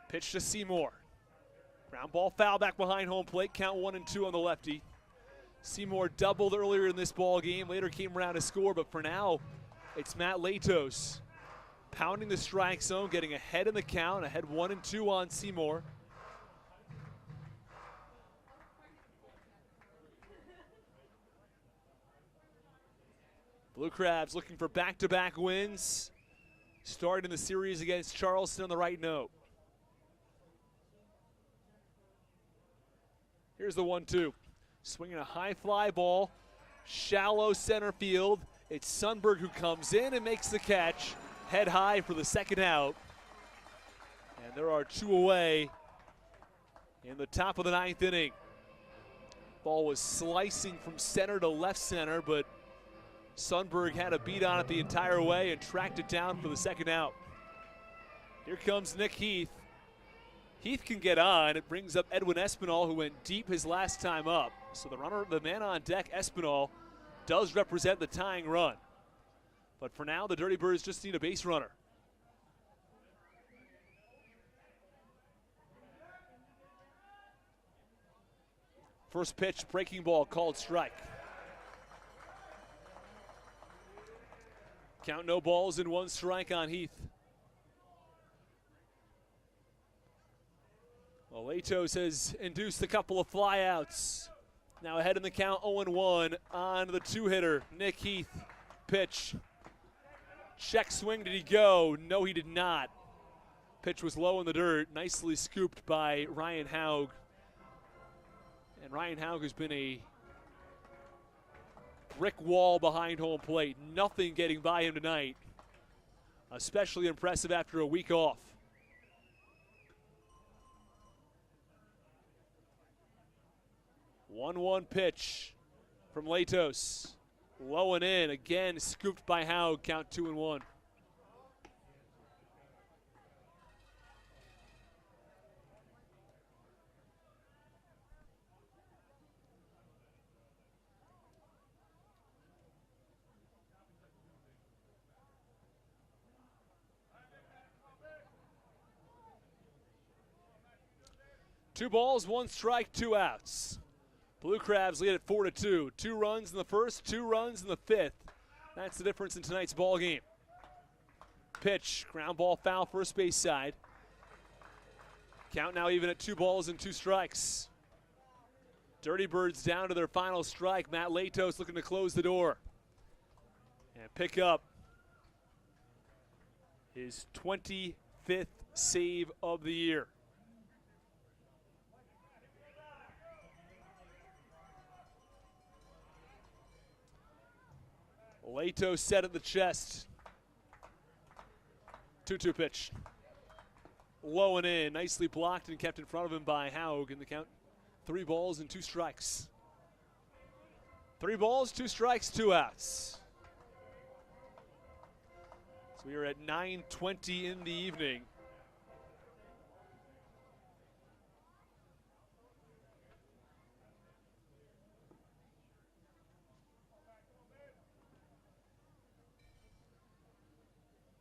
Pitch to Seymour. Ground ball foul back behind home plate. Count 1-2 on the lefty. Seymour doubled earlier in this ball game. Later came around to score, but for now, it's Matt Latos pounding the strike zone, getting ahead in the count. Ahead 1-2 on Seymour. Blue Crabs looking for back-to-back wins. Starting the series against Charleston on the right note. Here's the 1-2. Swinging a high fly ball. Shallow center field. It's Sundberg who comes in and makes the catch. Head high for the second out. And there are 2 away in the top of the 9th inning. Ball was slicing from center to left center, but Sundberg had a beat on it the entire way and tracked it down for the second out. Here comes Nick Heath. Heath can get on. It brings up Edwin Espinal, who went deep his last time up. So the man on deck, Espinal, does represent the tying run. But for now, the Dirty Birds just need a base runner. First pitch, breaking ball, called strike. Count no balls and 1 strike on Heath. Well, Latos has induced a couple of flyouts. Now ahead in the count, 0-1 on the 2-hitter, Nick Heath. Pitch. Check swing, did he go? No, he did not. Pitch was low in the dirt, nicely scooped by Ryan Haug. And Ryan Haug has been a brick wall behind home plate. Nothing getting by him tonight. Especially impressive after a week off. 1-1 pitch from Latos. Low and in, again scooped by Haug, count 2-1. Two balls, 1 strike, 2 outs. Blue Crabs lead at 4-2. 2 runs in the first, 2 runs in the 5th. That's the difference in tonight's ball game. Pitch, ground ball foul, first base side. Count now even at 2 balls and 2 strikes. Dirty Birds down to their final strike. Matt Latos looking to close the door and pick up his 23rd 5th save of the year. Leto set at the chest. 2-2 pitch. Low and in, nicely blocked and kept in front of him by Haug in the count. 3 balls and 2 strikes. 3 balls, 2 strikes, 2 outs. So we are at 9:20 in the evening.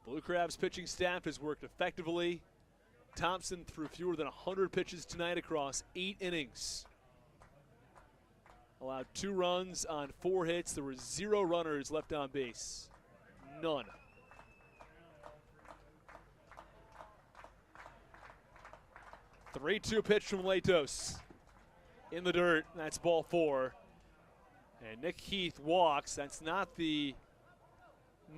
Blue Crabs pitching staff has worked effectively. Thompson threw fewer than 100 pitches tonight across 8 innings. Allowed 2 runs on 4 hits. There were 0 runners left on base. None. The 3-2 pitch from Latos. In the dirt, that's ball 4. And Nick Heath walks. That's not the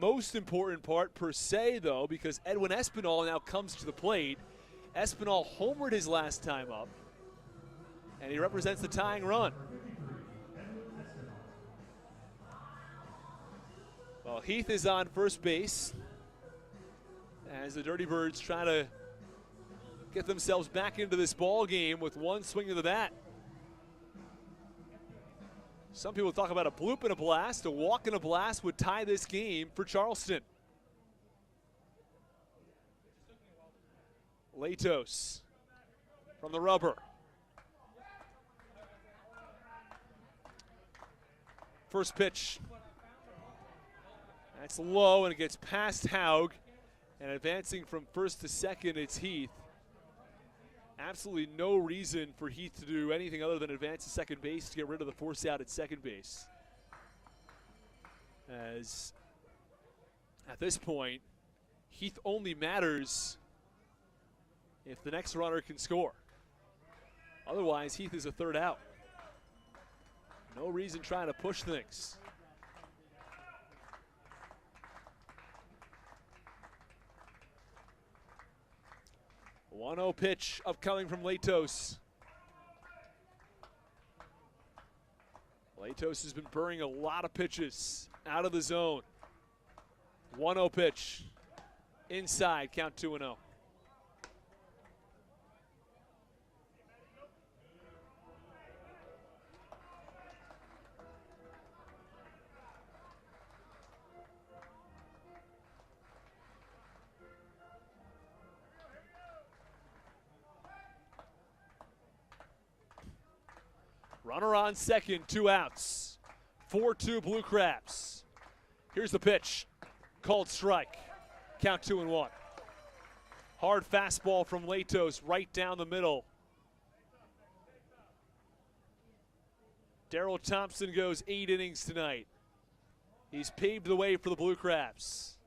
most important part per se, though, because Edwin Espinal now comes to the plate. Espinal homered his last time up, and he represents the tying run. Well, Heath is on first base as the Dirty Birds try to get themselves back into this ball game with 1 swing of the bat. Some people talk about a bloop and a blast. A walk and a blast would tie this game for Charleston. Latos from the rubber. First pitch. That's low, and it gets past Haug. And advancing from first to second, it's Heath. Absolutely no reason for Heath to do anything other than advance to second base to get rid of the force out at second base. As at this point, Heath only matters if the next runner can score. Otherwise, Heath is a third out. No reason trying to push things. A 1-0 pitch upcoming from Latos. Latos has been burning a lot of pitches out of the zone. 1-0 pitch. Inside, count 2-0. Runner on second, 2 outs. 4-2 Blue Crabs. Here's the pitch. Called strike. Count 2-1. Hard fastball from Latos right down the middle. Daryl Thompson goes 8 innings tonight. He's paved the way for the Blue Crabs.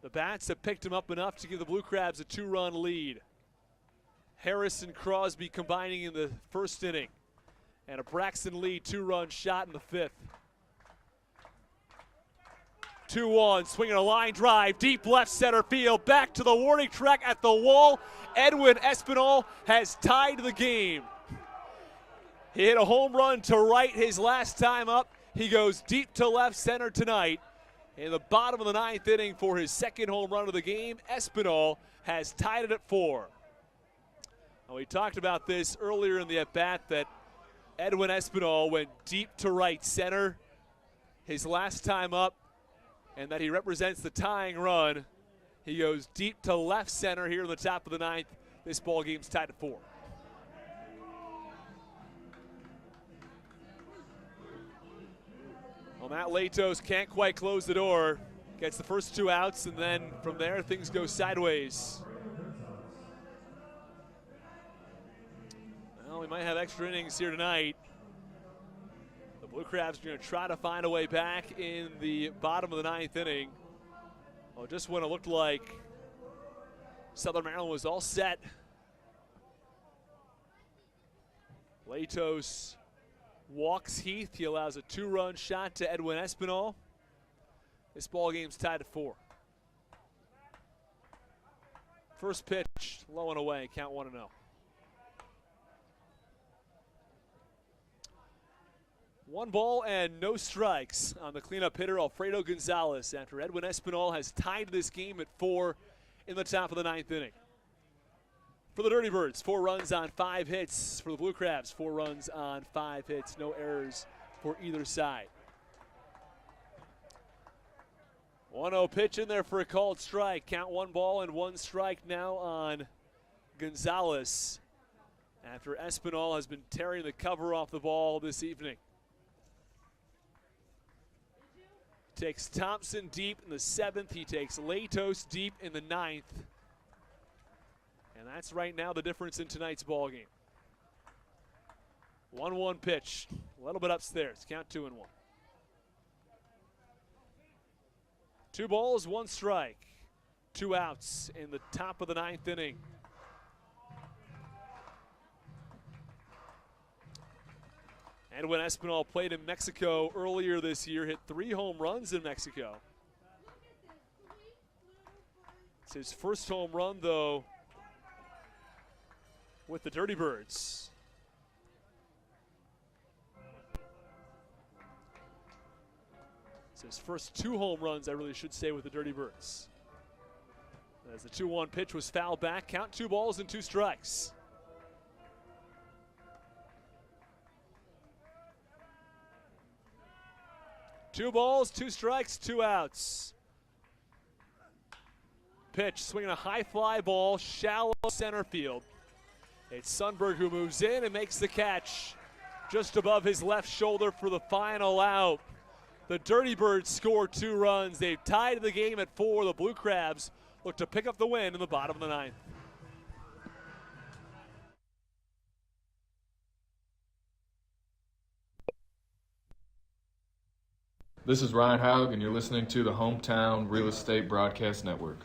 The Bats have picked him up enough to give the Blue Crabs a 2-run lead. Harris and Crosby combining in the first inning. And a Braxton Lee 2-run shot in the 5th. 2-1, swinging a line drive, deep left center field, back to the warning track at the wall. Edwin Espinal has tied the game. He hit a home run to right his last time up. He goes deep to left center tonight. In the bottom of the 9th inning for his 2nd home run of the game, Espinal has tied it at 4. We talked about this earlier in the at-bat that Edwin Espinal went deep to right center his last time up, and that he represents the tying run. He goes deep to left center here in the top of the 9th. This ball game's tied at 4. Well, Matt Latos can't quite close the door. Gets the first 2 outs, and then from there things go sideways. Well, we might have extra innings here tonight. The Blue Crabs are going to try to find a way back in the bottom of the 9th inning. Well, just when it looked like Southern Maryland was all set, Latos walks Heath. He allows a 2-run shot to Edwin Espinal. This ball game's tied at 4. First pitch, low and away, count 1-0. One ball and no strikes on the cleanup hitter, Alfredo Gonzalez, after Edwin Espinal has tied this game at 4 in the top of the 9th inning. For the Dirty Birds, 4 runs on 5 hits. For the Blue Crabs, 4 runs on 5 hits. No errors for either side. 1-0 pitch in there for a called strike. Count 1 ball and 1 strike now on Gonzalez after Espinal has been tearing the cover off the ball this evening. Takes Thompson deep in the 7th. He takes Latos deep in the 9th. And that's right now the difference in tonight's ball game. 1-1 pitch. A little bit upstairs. Count 2-1. 2 balls, 1 strike. 2 outs in the top of the 9th inning. Edwin Espinal played in Mexico earlier this year, hit 3 home runs in Mexico. It's his first home run, though, with the Dirty Birds. It's his first 2 home runs, I really should say, with the Dirty Birds. As the 2-1 pitch was fouled back, count 2 balls and 2 strikes. Two balls, 2 strikes, 2 outs. Pitch, swinging a high fly ball, shallow center field. It's Sundberg who moves in and makes the catch just above his left shoulder for the final out. The Dirty Birds score 2 runs. They've tied the game at 4. The Blue Crabs look to pick up the win in the bottom of the 9th. This is Ryan Haug, and you're listening to the Hometown Real Estate Broadcast Network.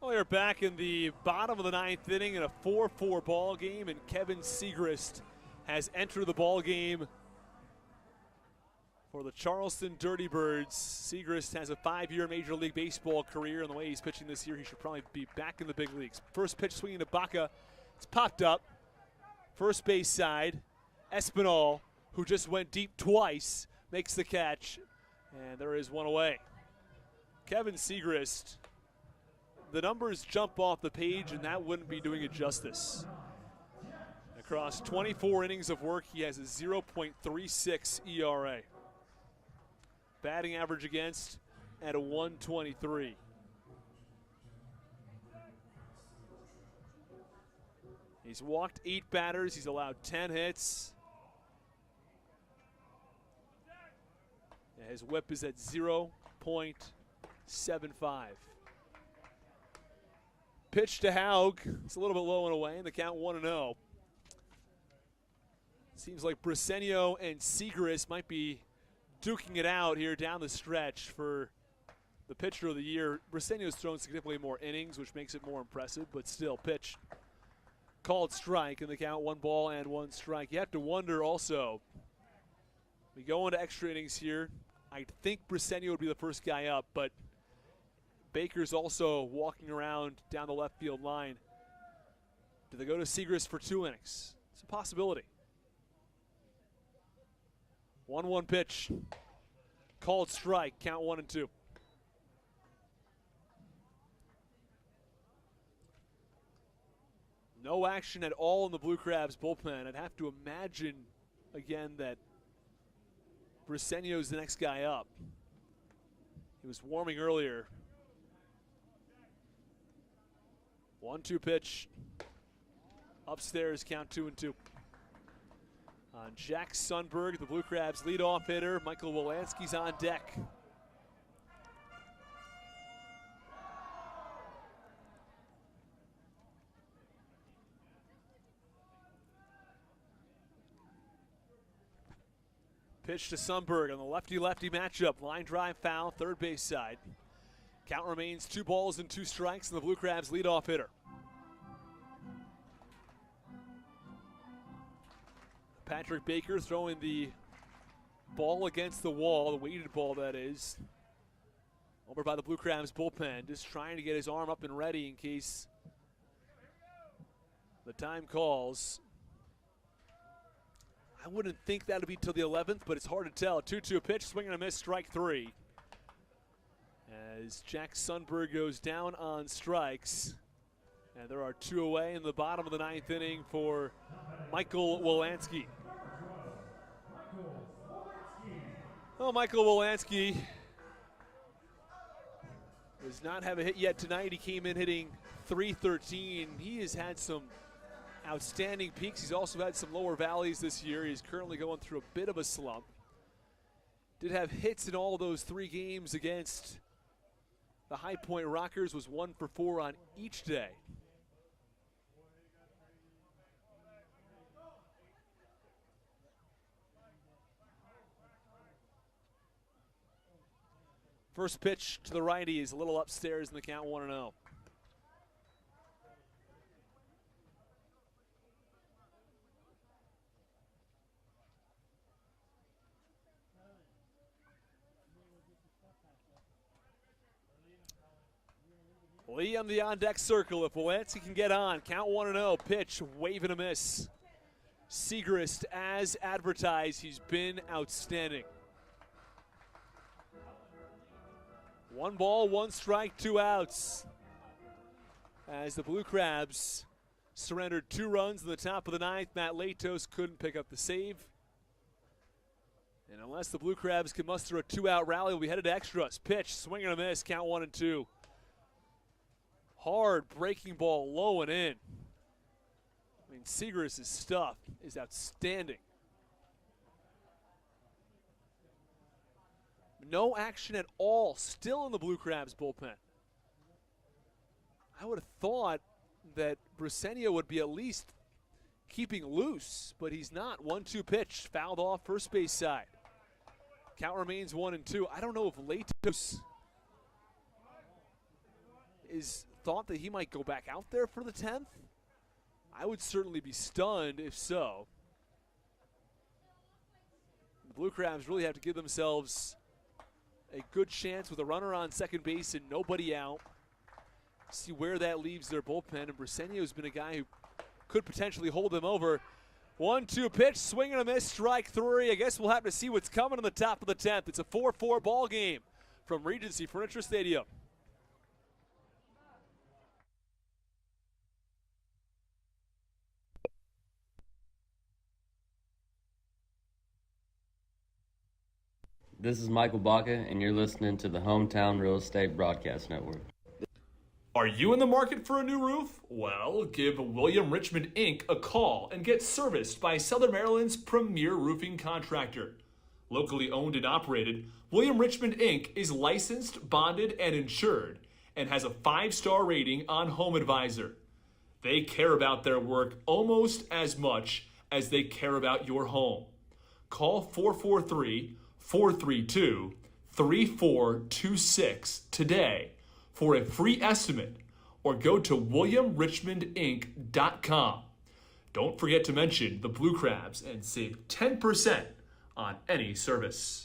We are back in the bottom of the 9th inning in a 4-4 ball game, and Kevin Siegrist has entered the ball game for the Charleston Dirty Birds. Siegrist has a 5-year Major League Baseball career, and the way he's pitching this year, he should probably be back in the big leagues. First pitch swinging to Baca. It's popped up. First base side. Espinal, who just went deep twice, makes the catch, and there is one away. Kevin Siegrist the numbers jump off the page, and that wouldn't be doing it justice. Across 24 innings of work, he has a 0.36 ERA. Batting average against at a 123. He's walked 8 batters. He's allowed 10 hits. His whip is at 0.75. Pitch to Haug. It's a little bit low and away, and the count 1-0. Seems like Briseño and Segris might be duking it out here down the stretch for the pitcher of the year. Briseño's thrown significantly more innings, which makes it more impressive, but still, pitch called strike, and the count 1-1 strike. You have to wonder also, we go into extra innings here. I think Briseño would be the first guy up, but Baker's also walking around down the left field line. Do they go to Segris for 2 innings? It's a possibility. 1-1 pitch. Called strike, count 1-2. No action at all in the Blue Crabs bullpen. I'd have to imagine, again, that Briseño's the next guy up. He was warming earlier. 1-2 pitch. Upstairs, count 2-2. On Jack Sundberg, the Blue Crabs leadoff hitter. Michael Wolanski's on deck. Pitch to Sundberg on the lefty-lefty matchup. Line drive foul, third base side. Count remains 2-2 strikes, and the Blue Crabs leadoff hitter. Patrick Baker throwing the ball against the wall, the weighted ball that is, over by the Blue Crabs bullpen, just trying to get his arm up and ready in case the time calls. I wouldn't think that would be till the 11th, but it's hard to tell. 2-2 pitch, swing and a miss, strike 3. As Jack Sundberg goes down on strikes. And there are 2 away in the bottom of the 9th inning for Michael Wolanski. Well, Michael Wolanski does not have a hit yet tonight. He came in hitting .313. He has had some outstanding peaks. He's also had some lower valleys this year. He's currently going through a bit of a slump. Did have hits in all those 3 games against the High Point Rockers. Was 1 for 4 on each day. First pitch to the righty is a little upstairs in the count 1-0. Lee on the on-deck circle. If Wolanski can get on, count 1-0. Pitch, wave and a miss. Segrist, as advertised, he's been outstanding. 1 ball, 1 strike, 2 outs. As the Blue Crabs surrendered 2 runs in the top of the 9th, Matt Latos couldn't pick up the save. And unless the Blue Crabs can muster a 2-out rally, we'll be headed to extras. Pitch, swing and a miss, count 1-2. Hard breaking ball, low and in. I mean, Segrist' stuff is outstanding. No action at all, still in the Blue Crabs bullpen. I would have thought that Briseño would be at least keeping loose, but he's not. 1-2 pitch, fouled off first base side. Count remains 1-2. I don't know if Latos is thought that he might go back out there for the 10th. I would certainly be stunned if so. The Blue Crabs really have to give themselves a good chance with a runner on second base and nobody out. See where that leaves their bullpen. And Briseño has been a guy who could potentially hold them over. 1-2 pitch, swing and a miss, strike 3. I guess we'll have to see what's coming in the top of the 10th. It's a 4-4 ball game from Regency Furniture Stadium. This is Michael Baca, and you're listening to the Hometown Real Estate Broadcast Network. Are you in the market for a new roof? Well, give William Richmond Inc. a call and get serviced by Southern Maryland's premier roofing contractor. Locally owned and operated, William Richmond Inc. is licensed, bonded, and insured, and has a 5-star rating on HomeAdvisor. They care about their work almost as much as they care about your home. Call 443-432-3426 today for a free estimate, or go to williamrichmondinc.com. Don't forget to mention the Blue Crabs and save 10% on any service.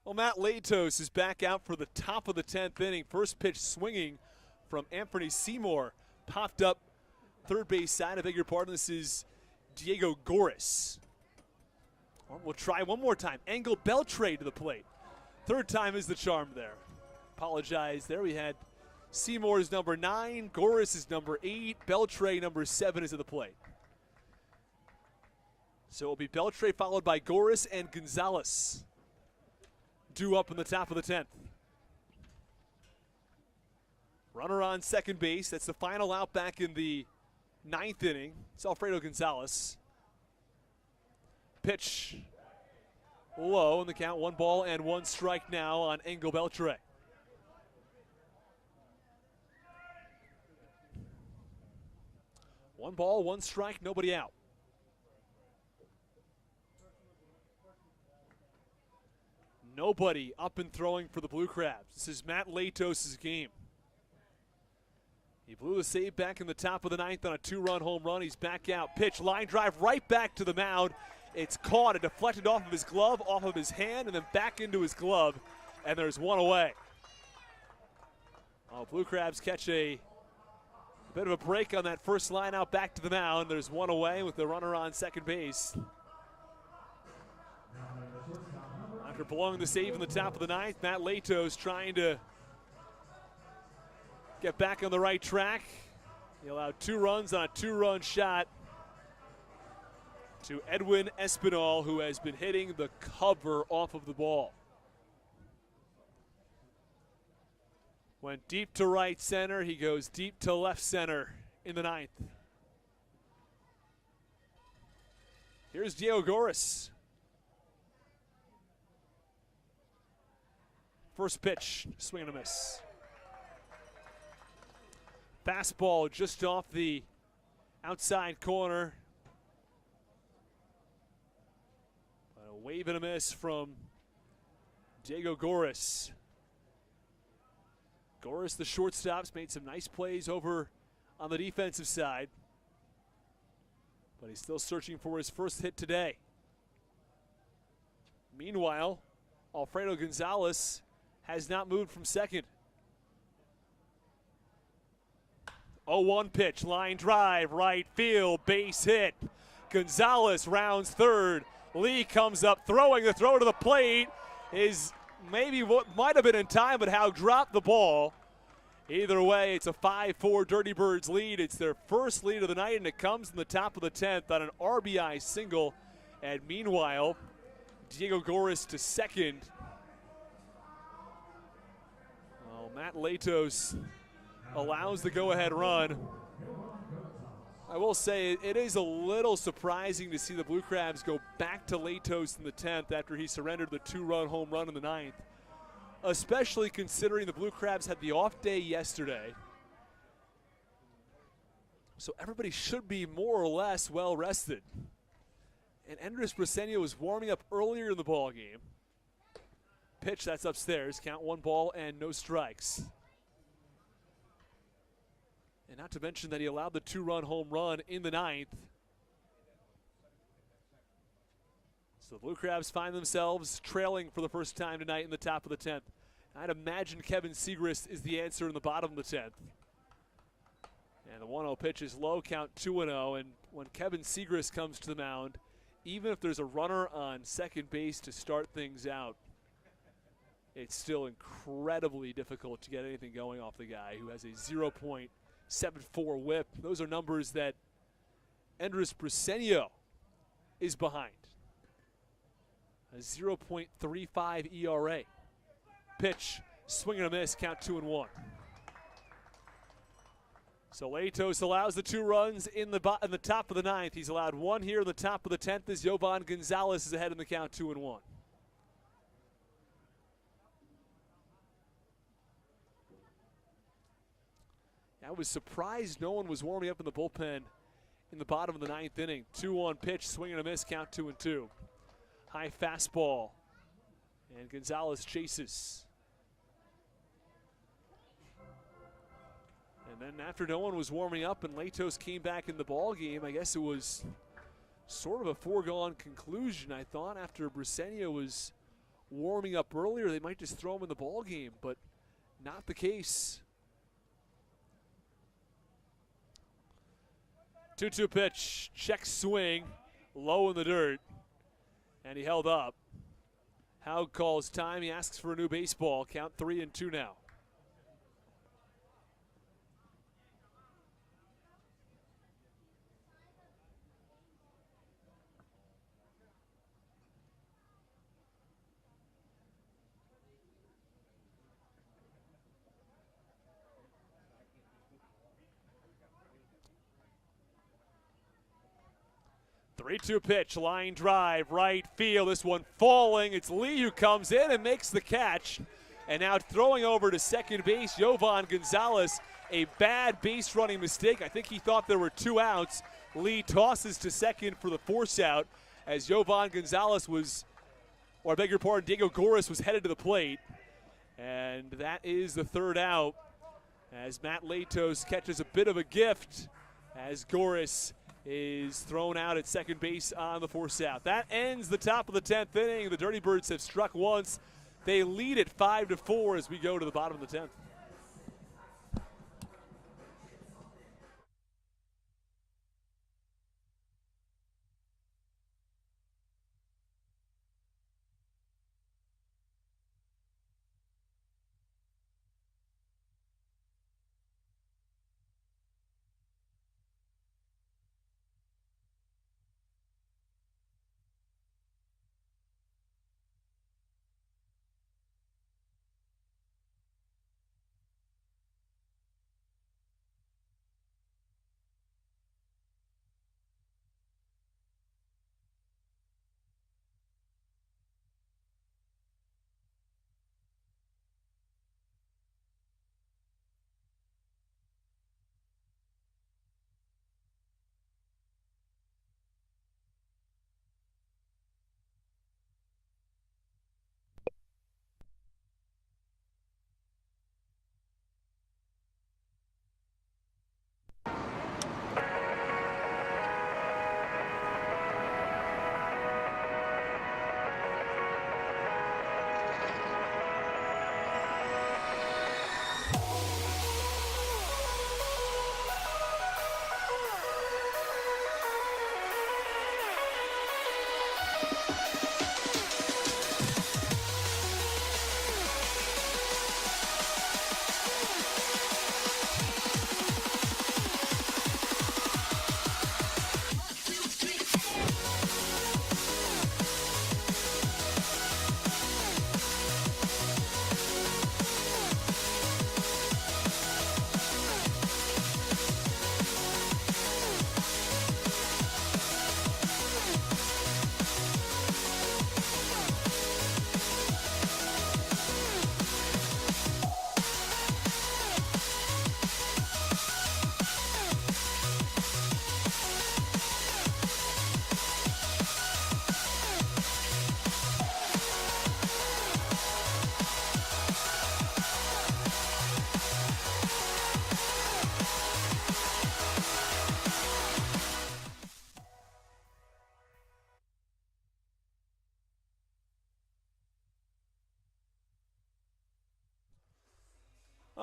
Well, Matt Latos is back out for the top of the 10th inning. First pitch swinging from Anthony Seymour. Popped up third base side. I beg your pardon. This is Diego Goris. We'll try one more time. Engel Beltre to the plate. Third time is the charm there. Apologize there. We had Seymour's number 9. Goris is number 8. Beltre number 7 is at the plate. So it will be Beltre followed by Goris and Gonzalez. Due up in the top of the 10th. Runner on second base. That's the final out back in the 9th inning. It's Alfredo Gonzalez. Pitch low in the count. 1 ball and 1 strike now on Engel Beltre. One ball, 1 strike, nobody out. Nobody up and throwing for the Blue Crabs. This is Matt Latos' game. He blew the save back in the top of the 9th on a 2-run home run. He's back out. Pitch, line drive right back to the mound. It's caught. It deflected off of his glove, off of his hand, and then back into his glove. And there's 1 away. Oh, Blue Crabs catch a bit of a break on that first line out back to the mound. There's 1 away with the runner on second base. After blowing the save in the top of the 9th, Matt Latos trying to get back on the right track. He allowed 2 runs on a 2-run shot to Edwin Espinal, who has been hitting the cover off of the ball. Went deep to right center. He goes deep to left center in the 9th. Here's Diego Goris. First pitch, swing and a miss. Fastball just off the outside corner. But a wave and a miss from Diego Goris. Goris, the shortstop's made some nice plays over on the defensive side. But he's still searching for his first hit today. Meanwhile, Alfredo Gonzalez has not moved from second. 0-1 pitch, line drive, right field, base hit. Gonzalez rounds third. Lee comes up, throwing the throw to the plate is maybe what might have been in time, but Howe dropped the ball. Either way, it's a 5-4 Dirty Birds lead. It's their first lead of the night, and it comes in the top of the 10th on an RBI single And meanwhile, Diego Goris to second. Well, Matt Latos allows the go-ahead run. I will say it is a little surprising to see the Blue Crabs go back to Latos in the 10th after he surrendered the 2-run home run in the 9th, especially considering the Blue Crabs had the off day yesterday. So everybody should be more or less well rested. And Andres Briseño was warming up earlier in the ball game. Pitch, that's upstairs. Count 1 ball and no strikes. And not to mention that he allowed the 2-run home run in the 9th. So the Blue Crabs find themselves trailing for the first time tonight in the top of the 10th. I'd imagine Kevin Segrist is the answer in the bottom of the 10th. And the 1-0 pitch is low, count 2-0. And when Kevin Segrist comes to the mound, even if there's a runner on second base to start things out, it's still incredibly difficult to get anything going off the guy who has a 0.74 whip. Those are numbers that Andres Briseño is behind. A 0.35 ERA. Pitch, swing and a miss, count 2-1. So Latos allows the 2 runs in the top of the 9th. He's allowed 1 here in the top of the 10th as Yovan Gonzalez is ahead in the count 2-1. I was surprised no one was warming up in the bullpen in the bottom of the 9th inning. 2-1 pitch, swing and a miss, count 2-2. High fastball, and Gonzalez chases. And then after no one was warming up and Latos came back in the ball game, I guess it was sort of a foregone conclusion. I thought after Briseño was warming up earlier, they might just throw him in the ball game, but not the case. 2-2 pitch, check swing, low in the dirt, and he held up. Haug calls time, he asks for a new baseball, count 3-2 now. Three-two pitch, line drive, right field. This one falling. It's Lee who comes in and makes the catch. And now throwing over to second base, Yovan Gonzalez. A bad base running mistake. I think he thought there were 2 outs. Lee tosses to second for the force out as Yovan Gonzalez was, or I beg your pardon, Diego Goris was headed to the plate. And that is the 3rd out as Matt Latos catches a bit of a gift as Goris is thrown out at second base on the force out. That ends the top of the 10th inning. The Dirty Birds have struck once. They lead it 5-4 as we go to the bottom of the 10th.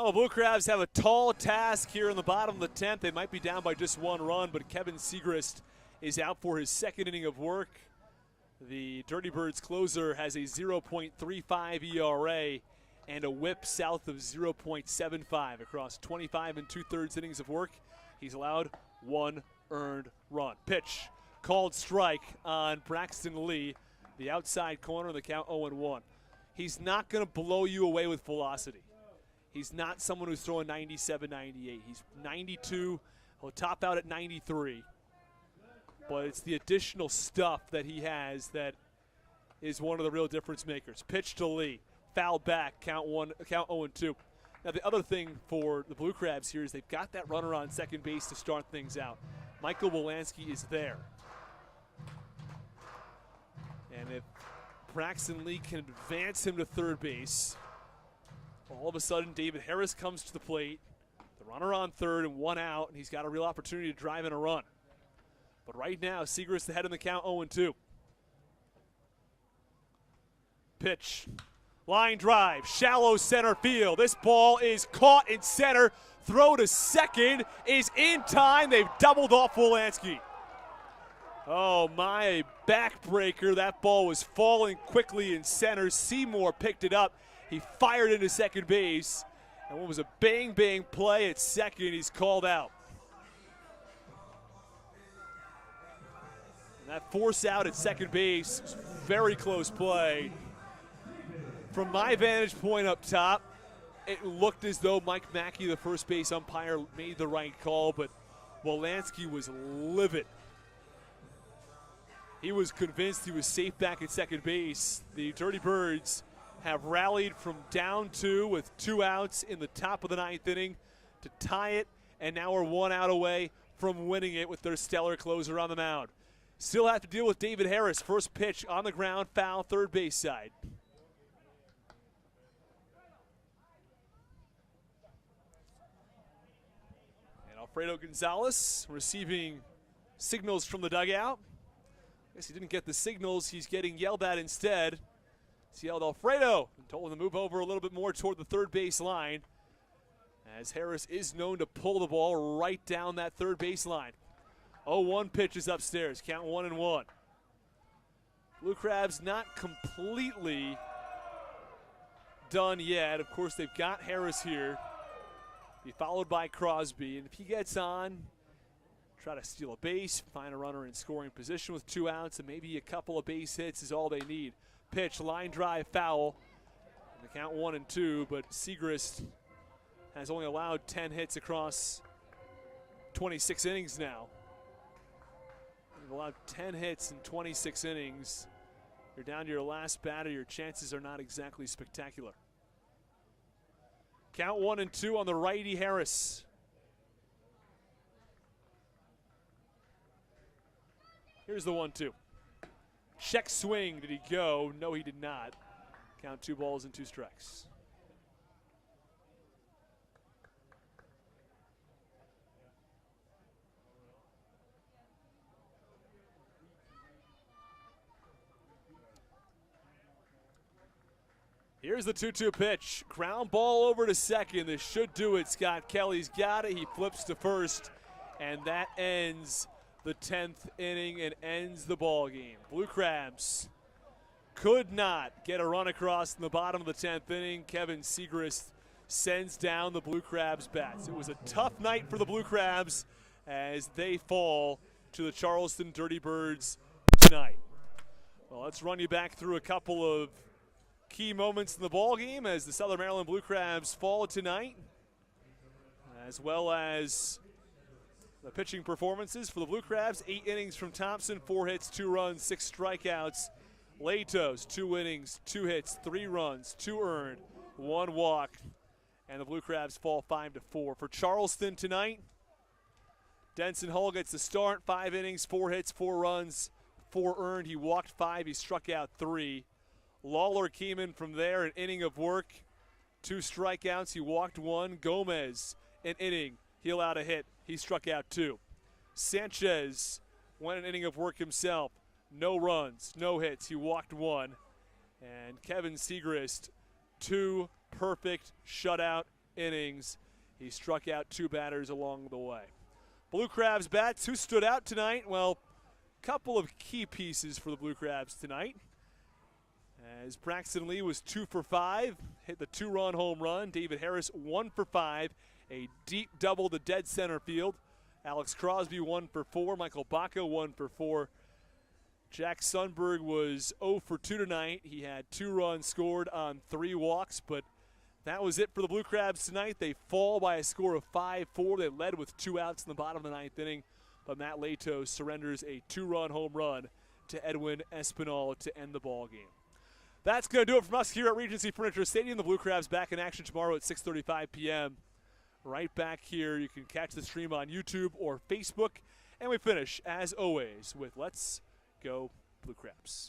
Well, Blue Crabs have a tall task here in the bottom of the 10th. They might be down by just one run, but Kevin Siegrist is out for his second inning of work. The Dirty Birds closer has a 0.35 ERA and a whip south of 0.75 across 25 and 2/3 innings of work. He's allowed one earned run. Pitch called strike on Braxton Lee, the outside corner, the count 0-1. He's not going to blow you away with velocity. He's not someone who's throwing 97, 98. He's 92. He'll top out at 93. But it's the additional stuff that he has that is one of the real difference makers. Pitch to Lee. Foul back. Count 0-2. Now, the other thing for the Blue Crabs here is they've got that runner on second base to start things out. Michael Wolanski is there. And if Braxton Lee can advance him to third base, all of a sudden David Harris comes to the plate. The runner on third and one out, and he's got a real opportunity to drive in a run. But right now, Siegrist ahead in the count 0-2. Pitch. Line drive, shallow center field. This ball is caught in center. Throw to second is in time. They've doubled off Wolanski. Oh my, backbreaker. That ball was falling quickly in center. Seymour picked it up. He fired into second base. And what was a bang-bang play at second, he's called out. And that force out at second base, very close play. From my vantage point up top, it looked as though Mike Mackey, the first base umpire, made the right call, but Wolanski was livid. He was convinced he was safe back at second base. The Dirty Birds have rallied from down 2 with 2 outs in the top of the 9th inning to tie it, and now are 1 out away from winning it with their stellar closer on the mound. Still have to deal with David Harris. First pitch on the ground, foul, third base side. Alfredo Gonzalez receiving signals from the dugout. I guess he didn't get the signals. He's getting yelled at instead. He yelled Alfredo and told him to move over a little bit more toward the third base line, as Harris is known to pull the ball right down that third base line. 0-1 pitch is upstairs. Count 1-1. Blue Crabs not completely done yet. Of course, they've got Harris here. Be followed by Crosby, and if he gets on, try to steal a base, find a runner in scoring position with 2 outs, and maybe a couple of base hits is all they need. Pitch, line drive, foul. And the count 1-2, but Siegrist has only allowed 10 hits across 26 innings now. You've allowed 10 hits in 26 innings. You're down to your last batter. Your chances are not exactly spectacular. Count 1-2 on the righty Harris. Here's the 1-2. Check swing. Did he go? No, he did not. Count 2 balls and 2 strikes. Here's the 2-2 pitch. Ground ball over to second. This should do it. Scott Kelly's got it. He flips to first, and that ends the 10th inning and ends the ball game. Blue Crabs could not get a run across in the bottom of the 10th inning. Kevin Siegrist sends down the Blue Crabs bats. It was a tough night for the Blue Crabs as they fall to the Charleston Dirty Birds tonight. Well, let's run you back through a couple of key moments in the ball game as the Southern Maryland Blue Crabs fall tonight, as well as the pitching performances for the Blue Crabs. 8 innings from Thompson, 4 hits, 2 runs, 6 strikeouts. Latos, 2 innings, 2 hits, 3 runs, 2 earned, 1 walk, and the Blue Crabs fall 5-4. For Charleston tonight, Denson Hull gets the start, 5 innings, 4 hits, 4 runs, 4 earned. He walked 5, he struck out 3. Lawler came in from there, an inning of work, 2 strikeouts, he walked 1. Gomez, an inning, he allowed a hit, he struck out 2. Sanchez went an inning of work himself, no runs, no hits, he walked 1. And Kevin Siegrist, 2 perfect shutout innings. He struck out 2 batters along the way. Blue Crabs bats, who stood out tonight? Well, a couple of key pieces for the Blue Crabs tonight. As Braxton Lee was 2 for 5, hit the 2-run home run. David Harris 1 for 5, a deep double to dead center field. Alex Crosby 1 for 4, Michael Baca 1 for 4. Jack Sundberg was 0 for 2 tonight. He had 2 runs scored on 3 walks, but that was it for the Blue Crabs tonight. They fall by a score of 5-4. They led with 2 outs in the bottom of the 9th inning, but Matt Lato surrenders a 2-run home run to Edwin Espinal to end the ball game. That's going to do it from us here at Regency Furniture Stadium. The Blue Crabs back in action tomorrow at 6:35 p.m. Right back here. You can catch the stream on YouTube or Facebook. And we finish, as always, with Let's Go Blue Crabs.